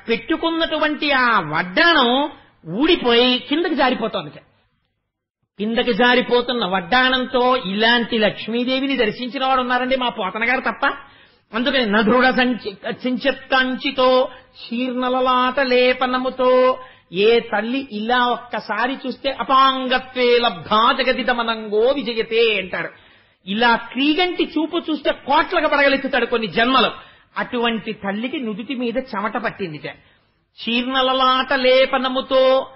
పెట్టుకున్నటువంటి ఆ వడ్డాణం ఊడిపోయి కిందకి జారిపోతోంది. కిందకి జారిపోతున్న వడ్డాణంతో ఇలాంటి లక్ష్మీదేవిని దర్శించిన వాడు ఉన్నారండి మా పోతన గారు తప్ప. అందుకని నధృడ సంచెత్కంచితో శీర్ణలలాట లేపనముతో ఏ తల్లి ఇలా ఒక్కసారి చూస్తే అపాంగత్వే లబ్ధా జగదిదమనంగో విజయతే అంటారు. ఇలా క్రీగంటి చూపు చూస్తే కోట్లకు పడగలెత్తుతాడు కొన్ని జన్మలు. అటువంటి తల్లికి నుదుటి మీద చెమట పట్టిందిట. శీర్ణలలాట లేపనముతో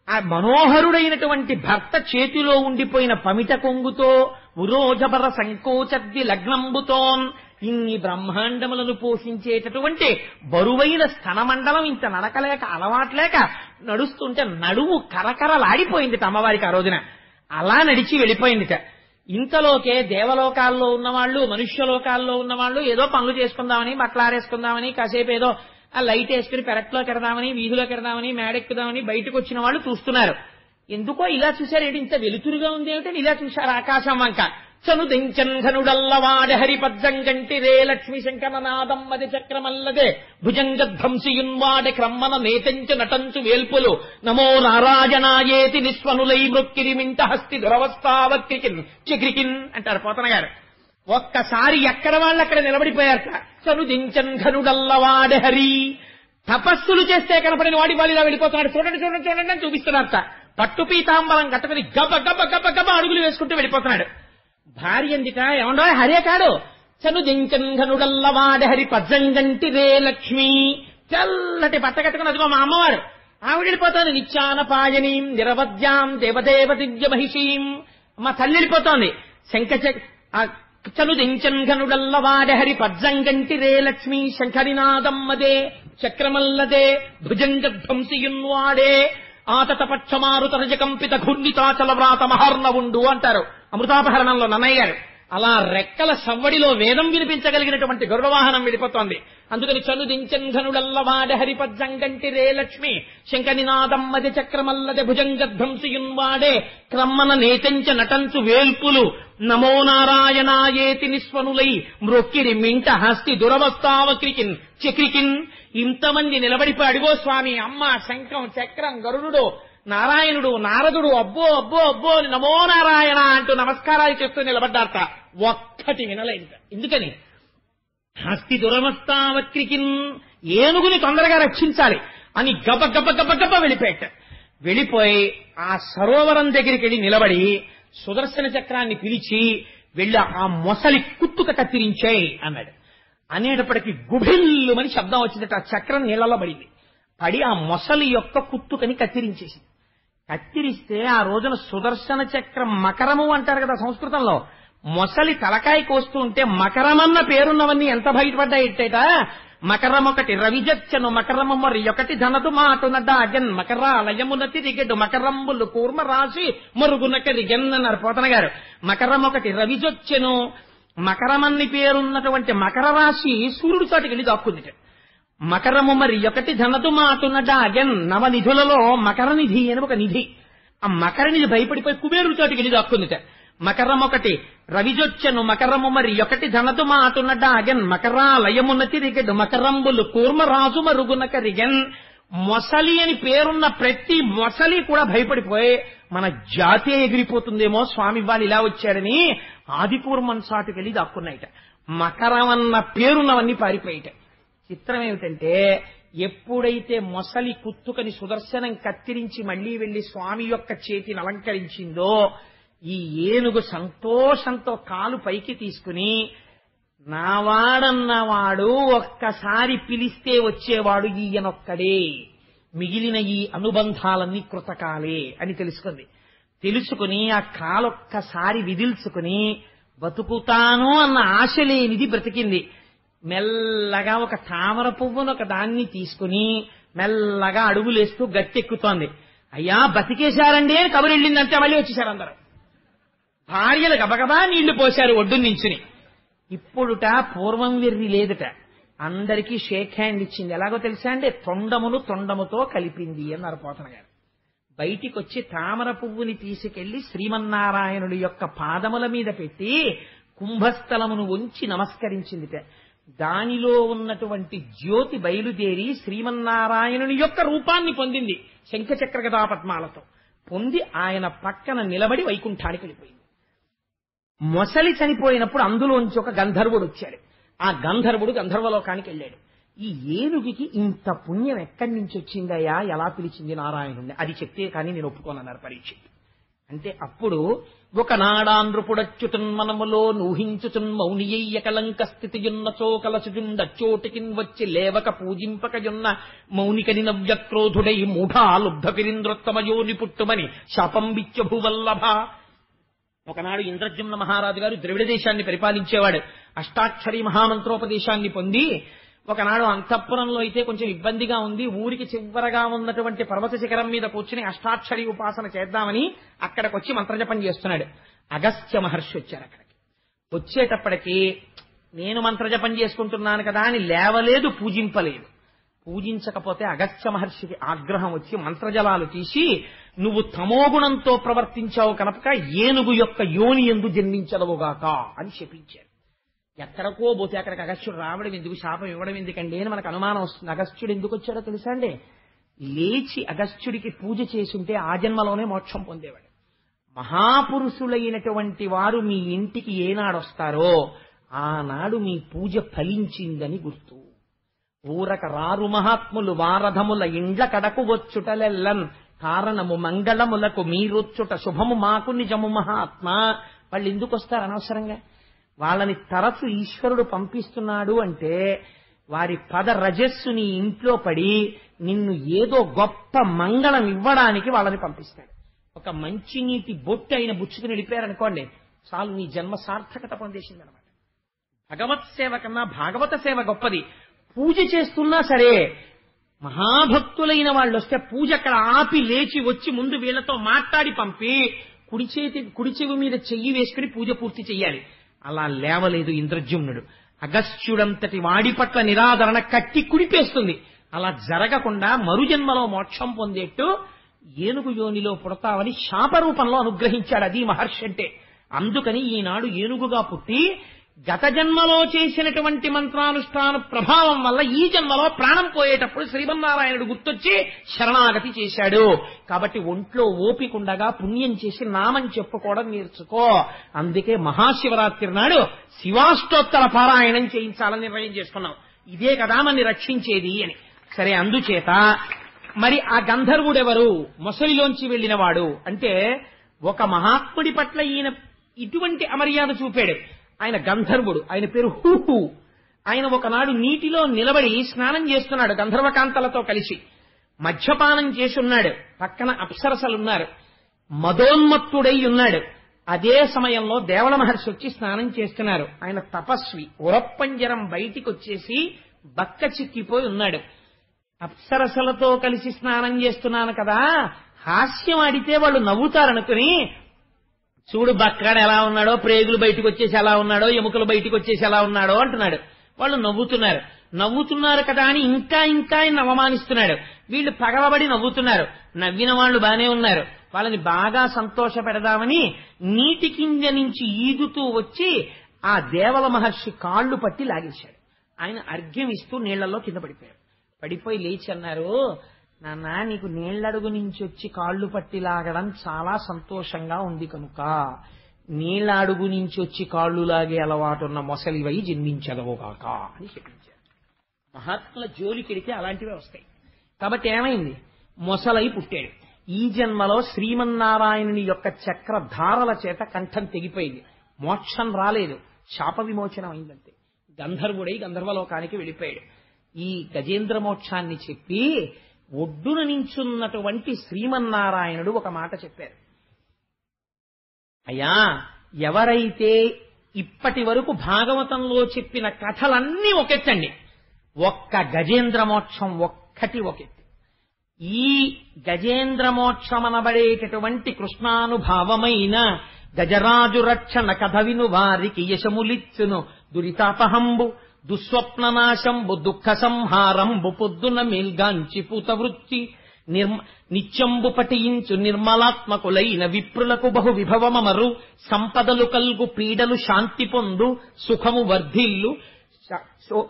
ఆ మనోహరుడైనటువంటి భర్త చేతిలో ఉండిపోయిన పమిట కొంగుతో ఉరోజబర సంకోచద్ది లగ్నంబుతోన్ ఇన్ని బ్రహ్మాండములను పోషించేటటువంటి బరువైన స్థనమండలం ఇంత నడకలేక అలవాట్లేక నడుస్తుంటే నడుము కరకరలాడిపోయిందిట అమ్మవారికి ఆ రోజున. అలా నడిచి వెళ్ళిపోయిందిట. ఇంతలోకే దేవలోకాల్లో ఉన్నవాళ్లు మనుష్యలోకాల్లో ఉన్నవాళ్లు ఏదో పనులు చేసుకుందామని బట్టలారేసుకుందామని కాసేపు ఏదో ఆ లైట్ వేసుకుని పెరట్లోకి ఎడదామని వీధిలోకి ఎడదామని మేడెక్కుదామని బయటకు వచ్చిన వాళ్ళు చూస్తున్నారు. ఎందుకో ఇలా చూశారు. ఏంటి ఇంత వెలుతురుగా ఉంది ఏమిటని ఇలా చూశారు ఆకాశం వంక. చనుదించన్ ఘనుడల్లవాడ హరిపజ్జంగంటి రే లక్ష్మి శంకరనాదం మది చక్రమల్లదే భుజంగధ్వంసియున్వాడ క్రమ్మన నేతంచ నటంచు వేల్పులు నమో నారాయణాయేతి నిస్వనులై మృక్కిరిమింట హస్తి దురవస్థావక్రికిన్ చక్రికిన్ అంటారు పోతన గారు. ఒక్కసారి ఎక్కడ వాళ్ళు అక్కడ నిలబడిపోయారట. చనుదించన్ ఘనుడల్లవాడ హరి తపస్సులు చేస్తే కనపడిన వాడి వాళ్ళు ఇలా వెళ్ళిపోతున్నాడు. చూడండి చూడండి చూడండి అని చూపిస్తున్నారట. పట్టు పీతాంబరం కట్టుకుని గబ గబ గబ గబ అడుగులు వేసుకుంటూ వెళ్ళిపోతున్నాడు. భార్య ఎందుక ఏమండో హరే కాడు చనుదించన్ ఘనుడల్లవాడ హరి పజ్జంగంటి రే లక్ష్మి చల్లటి బట్ట కట్టుకుని అదిగో మా అమ్మవారు ఆవిడ వెళ్ళిపోతోంది. నిత్యాన పాయనీం నిరవద్యాం దేవదేవ దివ్య మహిషీం మా తల్లి వెళ్ళిపోతోంది. చనుదించన్ ఘనుడల్లవాడ హరి పజ్జంగంటి రే లక్ష్మి శంఖరినాదం మదే చక్రమల్లదే భుజంగధ్వంసియున్వాడే ఆతత పక్షమారుతరజకంపిత ఘూర్ణితాచల వ్రాత మహార్ణవుండు అంటారు అమృతాపహరణంలో నన్నయ్య గారు. అలా రెక్కల సవ్వడిలో వేదం వినిపించగలిగినటువంటి గరుడవాహనం వెళ్ళిపోతోంది. అందుకని చనుదించన్ ఘనుడల్లవాడ హరిపజ్జంగంటి రే లక్ష్మి శంఖనినాదం మది చక్రమల్లది భుజంగధ్వంసియున్వాడే క్రమ్మన నేతంచ నటంచు వేల్పులు నమో నారాయణాయేతి నిస్వనులై మ్రొక్కిరి మింట హస్తి దురవస్థావక్రికిన్ చక్రికిన్. ఇంతమంది నిలబడిపోయి అడిగో స్వామి అమ్మ శంఖం చక్రం గరుడు నారాయణుడు నారదుడు అబ్బో అబ్బో అబ్బో నమో నారాయణ అంటూ నమస్కారాలు చేస్తూ నిలబడ్డారట. ఒక్కటి వినలేదు. ఎందుకని హస్తి దురవస్థావక్రికిన్ ఏనుగుని తొందరగా రక్షించాలి అని గబ గబ గబ గబ వెళ్ళిపోయాట. వెళ్ళిపోయి ఆ సరోవరం దగ్గరికి వెళ్ళి నిలబడి సుదర్శన చక్రాన్ని పిలిచి వెళ్ళి ఆ మొసలి కుత్తుక కత్తిరించేయి అన్నాడు. అనేటప్పటికీ గుభిల్లుమని శబ్దం వచ్చిందట. ఆ చక్రం నీళ్లలో పడింది. పడి ఆ మొసలి యొక్క కుత్తుకని కత్తిరించేసింది. కత్తిరిస్తే ఆ రోజున సుదర్శన చక్రం మకరము అంటారు కదా సంస్కృతంలో. మొసలి తలకాయ కోస్తూ ఉంటే మకరమన్న పేరున్నవన్నీ ఎంత బయటపడ్డాయిట్టేట మకరమొకటి రవిజచ్చను మకరము మరి ఒకటి ధనదు మాటున డాగన్ మకరాలయమున తిరిగెడు మకరంబులు కూర్మ రాశి మరుగున కరిగెన్ అన్నారు పోతన గారు. మకరమొకటి రవిజొచ్చెను, మకరమన్ని పేరున్నటువంటి మకర రాశి సూర్యుడి చాటుకి వెళ్ళి దాక్కుంది. మకరము మరి ఒకటి ధనదు మాటున డాగన్, నవనిధులలో మకర నిధి అని ఒక నిధి, ఆ మకర నిధి భయపడిపోయి కుబేరుడి చాటుకి వెళ్ళి దాక్కుందిట. మకరమొకటి రవిజొచ్చెను మకరము మరి ఒకటి ధనదు మాటున డాగన్ మకరాలయమున తిరిగెడు మకరంబులు కూర్మరాజు మరుగున కరిగెన్. మొసలి అని పేరున్న ప్రతి మొసలి కూడా భయపడిపోయి మన జాతే ఎగిరిపోతుందేమో, స్వామి వాళ్ళు ఇలా వచ్చాడని ఆదిపూర్వం చాటుకెళ్ళి దాక్కున్నాయిట. మకరం అన్న పేరున్నవన్నీ పారిపోయిట. చిత్రం ఏమిటంటే ఎప్పుడైతే మొసలి కుత్తుకని సుదర్శనం కత్తిరించి మళ్లీ వెళ్లి స్వామి యొక్క చేతిని అలంకరించిందో, ఈ ఏనుగు సంతోషంతో కాలు పైకి తీసుకుని నావాడన్నవాడు ఒక్కసారి పిలిస్తే వచ్చేవాడు ఈయనొక్కడే, మిగిలిన ఈ అనుబంధాలన్నీ కృతకాలే అని తెలుసుకుని ఆ కాలొక్కసారి విదిల్చుకుని బతుకుతాను అన్న ఆశ లేనిది బ్రతికింది. మెల్లగా ఒక తామర పువ్వును ఒక దాన్ని తీసుకుని మెల్లగా అడుగులేస్తూ గట్టెక్కుతోంది. అయ్యా బతికేశారండి అని కబురెళ్ళిందంటే మళ్ళీ వచ్చేశారు అందరూ. భార్యలు గబగబా నీళ్లు పోశారు ఒడ్డు నించుని. ఇప్పుడుట పూర్వం వెర్రి లేదుట, అందరికీ షేక్ హ్యాండ్ ఇచ్చింది. ఎలాగో తెలుసా అండి, తొండమును తొండముతో కలిపింది అన్నారు పోతన గారు. బయటికి వచ్చి తామర పువ్వుని తీసుకెళ్లి శ్రీమన్నారాయణుడి యొక్క పాదముల మీద పెట్టి కుంభస్థలమును ఉంచి నమస్కరించిందిట. దానిలో ఉన్నటువంటి జ్యోతి బయలుదేరి శ్రీమన్నారాయణుని యొక్క రూపాన్ని పొందింది. శంఖచక్ర గదా పద్మాలతో పొంది ఆయన పక్కన నిలబడి వైకుంఠానికి వెళ్ళిపోయింది. మొసలి చనిపోయినప్పుడు అందులోంచి ఒక గంధర్వుడు వచ్చాడు. ఆ గంధర్వుడు గంధర్వలోకానికి వెళ్ళాడు. ఈ ఏనుగుకి ఇంత పుణ్యం ఎక్కడి నుంచి వచ్చిందయ్యా, ఎలా పిలిచింది నారాయణుణ్ణి, అది చెప్తే కానీ నేను ఒప్పుకోనన్నారు పరీక్షిత్. అంటే అప్పుడు ఒకనాడాంధ్రుపుడచ్యుతున్ మనములో నూహించుచున్ మౌనియ్య కలంక స్థితియున్న చోకలచుజుండచ్చోటికిన్ వచ్చి లేవక పూజింపకయున్న మౌనికని నవ్యక్రోధుడై మూఢాలుబ్ధ పిరింద్రోత్తమయోని పుట్టుమని శాపం బిచ్చభువల్లభ. ఒకనాడు ఇంద్రజుమ్న మహారాజు గారు ద్రవిడ దేశాన్ని పరిపాలించేవాడు. అష్టాక్షరి మహామంత్రోపదేశాన్ని పొంది ఒకనాడు అంతఃపురంలో అయితే కొంచెం ఇబ్బందిగా ఉంది, ఊరికి చివరగా ఉన్నటువంటి పర్వత శిఖరం మీద కూర్చుని అష్టాక్షరి ఉపాసన చేద్దామని అక్కడికొచ్చి మంత్రజపం చేస్తున్నాడు. అగస్త్య మహర్షి వచ్చారు. అక్కడికి వచ్చేటప్పటికి నేను మంత్రజపం చేసుకుంటున్నాను కదా అని లేవలేదు, పూజింపలేదు. పూజించకపోతే అగస్త్య మహర్షికి ఆగ్రహం వచ్చి మంత్రజలాలు తీసి నువ్వు తమోగుణంతో ప్రవర్తించావు కనుక ఏనుగు యొక్క యోని యందు జన్మించదవుగాక అని శపించారు. ఎక్కడికో పోతే అక్కడికి అగస్త్యుడు రావడం ఎందుకు, శాపం ఇవ్వడం ఎందుకండి అని మనకు అనుమానం వస్తుంది. అగస్త్యుడు ఎందుకు వచ్చాడో తెలుసా అండి, లేచి అగస్త్యుడికి పూజ చేసుంటే ఆ జన్మలోనే మోక్షం పొందేవాడు. మహాపురుషులైనటువంటి వారు మీ ఇంటికి ఏనాడొస్తారో ఆనాడు మీ పూజ ఫలించిందని గుర్తు. ఊరక రారు మహాత్ములు వారధముల ఇండ్ల కడకు వచ్చుటలెల్లన్ కారణము మంగళములకు మీరొచ్చుట శుభము మాకు నిజము మహాత్మా. వాళ్ళు ఎందుకు వస్తారు అనవసరంగా? వాళ్ళని తరచు ఈశ్వరుడు పంపిస్తున్నాడు అంటే వారి పద రజస్సుని ఇంట్లో పడి నిన్ను ఏదో గొప్ప మంగళం ఇవ్వడానికి వాళ్ళని పంపిస్తాడు. ఒక మంచినీటి బొట్టు అయిన బుచ్చుకుని వెళ్ళిపోయారనుకోండి, చాలు నీ జన్మ సార్థకత పొందేసిందనమాట. భగవత్ సేవ కన్నా భాగవత సేవ గొప్పది. పూజ చేస్తున్నా సరే మహాభక్తులైన వాళ్ళు వస్తే పూజ అక్కడ ఆపి లేచి వచ్చి ముందు వీళ్లతో మాట్లాడి పంపి కుడి చెవి మీద చెయ్యి వేసుకుని పూజ పూర్తి చెయ్యాలి. అలా లేవలేదు ఇంద్రజుమ్నుడు. అగస్త్యుడంతటి వాడి పట్ల నిరాదరణ కట్టి కుడిపేస్తుంది. అలా జరగకుండా మరుజన్మలో మోక్షం పొందేట్టు ఏనుగు యోనిలో పుడతావని శాపరూపంలో అనుగ్రహించాడు. అది మహర్షి అంటే. అందుకని ఈనాడు ఏనుగుగా పుట్టి గత జన్మలో చేసినటువంటి మంత్రానుష్ఠాన ప్రభావం వల్ల ఈ జన్మలో ప్రాణం పోయేటప్పుడు శ్రీమన్నారాయణుడు గుర్తొచ్చి శరణాగతి చేశాడు. కాబట్టి ఒంట్లో ఓపికండగా పుణ్యం చేసి నామం చెప్పుకోవడం నేర్చుకో. అందుకే మహాశివరాత్రి నాడు శివాష్టోత్తర పారాయణం చేయించాలని నిర్ణయం చేసుకున్నాం. ఇదే కదా మనని రక్షించేది అని. సరే, అందుచేత మరి ఆ గంధర్వుడెవరు? మొసలిలోంచి వెళ్ళినవాడు అంటే ఒక మహాత్ముడి పట్ల ఈయన ఇటువంటి అమర్యాద చూపాడు. ఆయన గంధర్వుడు, ఆయన పేరు హూహు. ఆయన ఒకనాడు నీటిలో నిలబడి స్నానం చేస్తున్నాడు గంధర్వకాంతలతో కలిసి. మద్యపానం చేసున్నాడు, పక్కన అప్సరసలున్నారు, మదోన్మత్తుడై ఉన్నాడు. అదే సమయంలో దేవల మహర్షి వచ్చి స్నానం చేస్తున్నారు. ఆయన తపస్వి. ఉరప్పంజరం బయటికి వచ్చేసి బక్క చిక్కిపోయి ఉన్నాడు. అప్సరసలతో కలిసి స్నానం చేస్తున్నాను కదా, హాస్యం ఆడితే వాళ్ళు నవ్వుతారనుకుని, చూడు బక్కాడు ఎలా ఉన్నాడో, ప్రేగులు బయటకు వచ్చేసి ఎలా ఉన్నాడో, ఎముకలు బయటకు వచ్చేసి ఎలా ఉన్నాడో అంటున్నాడు. వాళ్ళు నవ్వుతున్నారు కదా అని ఇంకా ఇంకా ఆయన అవమానిస్తున్నాడు. వీళ్ళు పగలబడి నవ్వుతున్నారు. నవ్విన వాళ్ళు బానే ఉన్నారు. వాళ్ళని బాగా సంతోష పెడదామని నీటి కింద నుంచి ఈదుతూ వచ్చి ఆ దేవల మహర్షి కాళ్ళు పట్టి లాగేశాడు. ఆయన అర్ఘ్యం ఇస్తూ నీళ్లలో కింద పడిపోయి లేచి అన్నారు, నాన్న నీకు నీళ్లడుగు నుంచి వచ్చి కాళ్ళు పట్టి లాగడం చాలా సంతోషంగా ఉంది కనుక నీళ్ల అడుగు నుంచి వచ్చి కాళ్ళు లాగే అలవాటున్న మొసలివై జన్మించదవుగాక అని చెప్పించారు. మహాత్ముల జోలికెడితే అలాంటివే వస్తాయి. కాబట్టి ఏమైంది, మొసలై పుట్టాడు. ఈ జన్మలో శ్రీమన్నారాయణుని యొక్క చక్రధారల చేత కంఠం తెగిపోయింది. మోక్షం రాలేదు, శాప విమోచనం అయిందంతే. గంధర్వుడై గంధర్వలోకానికి వెళ్ళిపోయాడు. ఈ గజేంద్ర మోక్షాన్ని చెప్పి ఒడ్డున నించున్నటువంటి శ్రీమన్నారాయణుడు ఒక మాట చెప్పారు. అయ్యా, ఎవరైతే ఇప్పటి వరకు భాగవతంలో చెప్పిన కథలన్నీ ఒకెత్తండి, ఒక్క గజేంద్ర మోక్షం ఒక్కటి ఒకెత్తి. ఈ గజేంద్ర మోక్షమనబడేటటువంటి కృష్ణానుభావమైన గజరాజు రక్షణ కథ విను వారికి యశములిచ్చును దురితాపహంబు దుస్వప్ననాశంబు దుఃఖ సంహారంబు పొద్దున మేల్గాంచి పూతవృత్తి నిత్యంబు పఠించు నిర్మలాత్మకులైన విప్రులకు బహు విభవమరు సంపదలు కల్గు పీడలు శాంతి పొందు సుఖము వర్ధిల్లు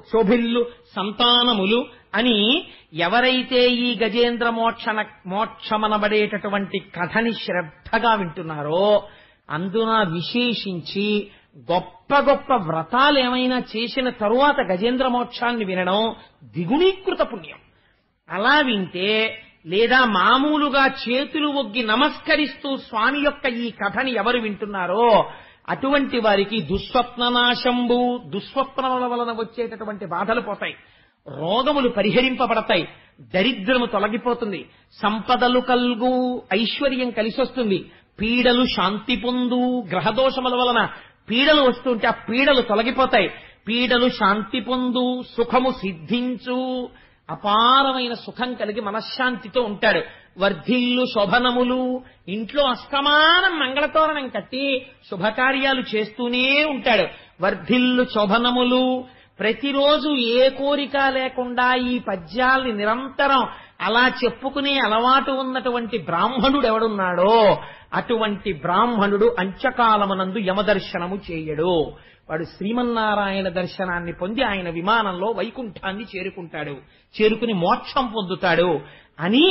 శోభిల్లు సంతానములు అని ఎవరైతే ఈ గజేంద్ర మోక్షమనబడేటటువంటి కథని శ్రద్ధగా వింటున్నారో, అందున విశేషించి గొప్ప గొప్ప వ్రతాలు ఏమైనా చేసిన తరువాత గజేంద్ర మోక్షాన్ని వినడం ద్విగుణీకృత పుణ్యం. అలా వింటే, లేదా మామూలుగా చేతులు ఒగ్గి నమస్కరిస్తూ స్వామి యొక్క ఈ కథని ఎవరు వింటున్నారో అటువంటి వారికి దుస్వప్ననాశంబు, దుస్వప్నముల వలన వచ్చేటటువంటి బాధలు పోతాయి, రోగములు పరిహరింపబడతాయి, దరిద్రము తొలగిపోతుంది, సంపదలు కల్గు ఐశ్వర్యం కలిసొస్తుంది, పీడలు శాంతి పొందు, గ్రహదోషముల వలన పీడలు వస్తుంటే ఆ పీడలు తొలగిపోతాయి, పీడలు శాంతి పొందు, సుఖము సిద్ధించు, అపారమైన సుఖం కలిగి మనశ్శాంతితో ఉంటాడు, వర్ధిల్లు శోభనములు, ఇంట్లో అస్తమానం మంగళతోరణం కట్టి శుభకార్యాలు చేస్తూనే ఉంటాడు, వర్ధిల్లు శోభనములు. ప్రతిరోజు ఏ కోరిక లేకుండా ఈ పద్యాల్ని నిరంతరం అలా చెప్పుకునే అలవాటు ఉన్నటువంటి బ్రాహ్మణుడు ఎవడున్నాడో అటువంటి బ్రాహ్మణుడు అంత్యకాలమునందు యమదర్శనము చేయడు. వాడు శ్రీమన్నారాయణ దర్శనాన్ని పొంది ఆయన విమానంలో వైకుంఠాన్ని చేరుకుని మోక్షం పొందుతాడు అని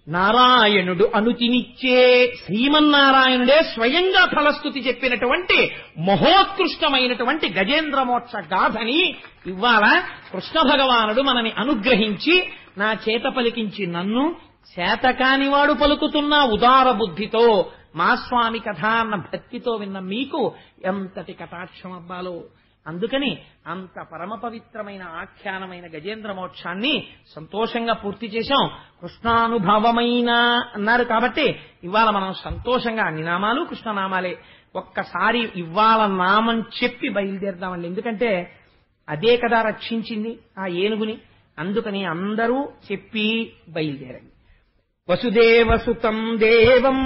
నారాయణుడు అనుతినిచ్చే శ్రీమన్నారాయణుడే స్వయంగా ఫలస్తుతి చెప్పినటువంటి మహోత్కృష్టమైనటువంటి గజేంద్ర మోక్ష గాథని ఇవాళ కృష్ణ భగవానుడు మనని అనుగ్రహించి నా చేత పలికించి నన్ను చేతకానివాడు పలుకుతున్న ఉదార బుద్ధితో మా స్వామి కథ అన్న భక్తితో విన్న మీకు ఎంతటి కటాక్షం అవ్వాలో. అందుకని అంత పరమ పవిత్రమైన ఆఖ్యానమైన గజేంద్ర మోక్షాన్ని సంతోషంగా పూర్తి చేశాం. కృష్ణానుభవమైన అన్నారు కాబట్టి ఇవాళ మనం సంతోషంగా అన్ని నామాలు కృష్ణనామాలే. ఒక్కసారి ఇవాళ నామం చెప్పి బయలుదేరదామండి, ఎందుకంటే అదే కదా రక్షించింది ఆ ఏనుగుని. అందుకని అందరూ చెప్పి బయలుదేరండి. వసుదేవసుతం దేవం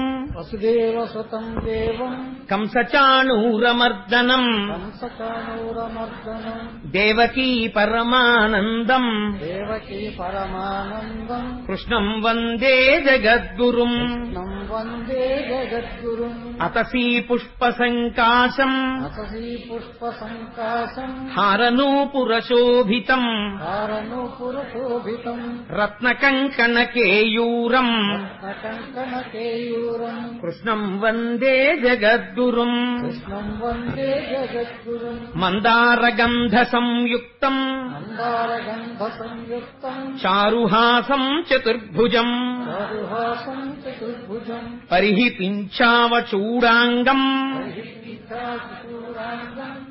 కంసచాణూరమర్దనం దేవకీ పరమానందం కృష్ణం వందే జగద్గురుం అతసీ పుష్పసంకాశం హారనూపురశోభితం రత్నకంకణకేయూరం కృష్ణం వందే జగద్గురుం మందారగంధ సంయుక్తం చారుహాసం చతుర్భుజం పరిహి పింఛావచూడాంగం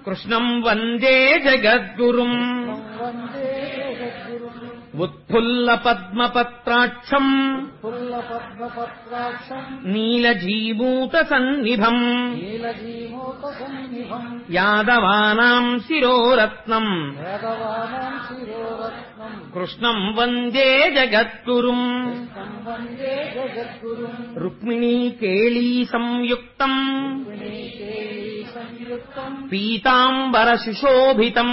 కృష్ణం వందే జగద్గురుం ఉత్ఫుల్ల పద్మపత్రాక్షం నీలజీమూత సన్నిభం యాదవానాం శిరోరత్నం కృష్ణం వందే జగద్గురుం రుక్మిణీ కేళీ సంయుక్తం పీతాంబర సుశోభితం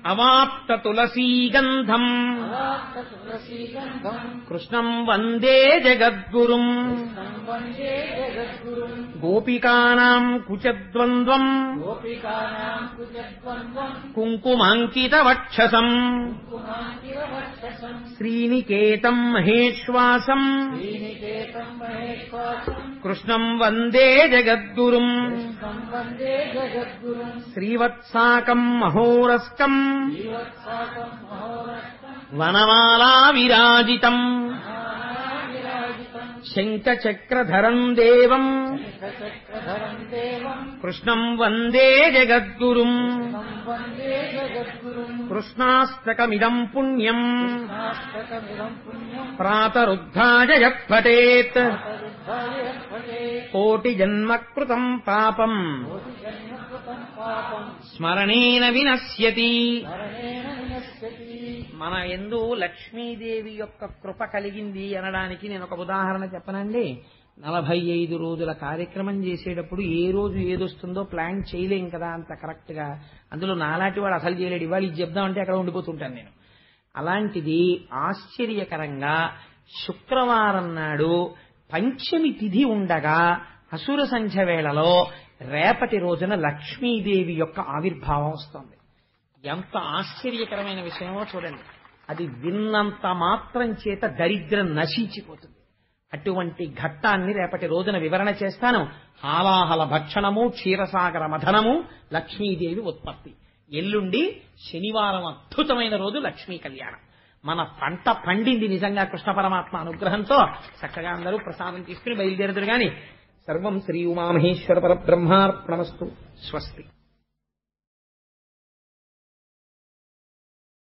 అవాప్త తులసీగంధం కృష్ణం వందే జగద్గురుం గోపికానాం కుచద్వంద్వం కుంకుమాంకిత వక్షసం శ్రీనికేతం మహేశ్వాసం కృష్ణం వందే జగద్గురుం శ్రీవత్సాకం మహోరస్కం వనమాలా విరాజితం శంఖచక్రధరం దేవం కృష్ణం వందే జగద్గురుం కృష్ణాష్టకమిదం పుణ్యం ప్రాతరుద్ధాయ యః పఠేత్ కోటి జన్మకృతం పాపం స్మరణేన వినశ్యతి. మన యందు లక్ష్మీదేవి యొక్క కృప కలిగింది అనడానికి నేను ఒక ఉదాహరణ చెప్పనండి. 45 రోజుల కార్యక్రమం చేసేటప్పుడు ఏ రోజు ఏదొస్తుందో ప్లాన్ చేయలేం కదా అంత కరెక్ట్ గా. అందులో నాలాంటి వాడు అసలు చేయలేడు. ఇవాళ ఇది చెప్దామంటే అక్కడ ఉండిపోతుంటాను నేను. అలాంటిది ఆశ్చర్యకరంగా శుక్రవారం నాడు పంచమి తిథి ఉండగా అసుర సంధ్య వేళలో రేపటి రోజున లక్ష్మీదేవి యొక్క ఆవిర్భావం వస్తుంది. ఎంత ఆశ్చర్యకరమైన విషయమో చూడండి. అది విన్నంత మాత్రం చేత దరిద్రం నశించిపోతుంది. అటువంటి ఘట్టాన్ని రేపటి రోజున వివరణ చేస్తాను. హాలాహల భక్షణము, క్షీరసాగర మథనము, లక్ష్మీదేవి ఉత్పత్తి. ఎల్లుండి శనివారం అద్భుతమైన రోజు లక్ష్మీ కళ్యాణం. మన పంట పండింది నిజంగా కృష్ణ పరమాత్మ అనుగ్రహంతో. చక్కగా అందరూ ప్రసాదం తీసుకుని బయలుదేరుదురు గాని. సర్వం శ్రీ ఉమామహేశ్వర పరబ్రహ్మార్పణమస్తు. స్వస్తి.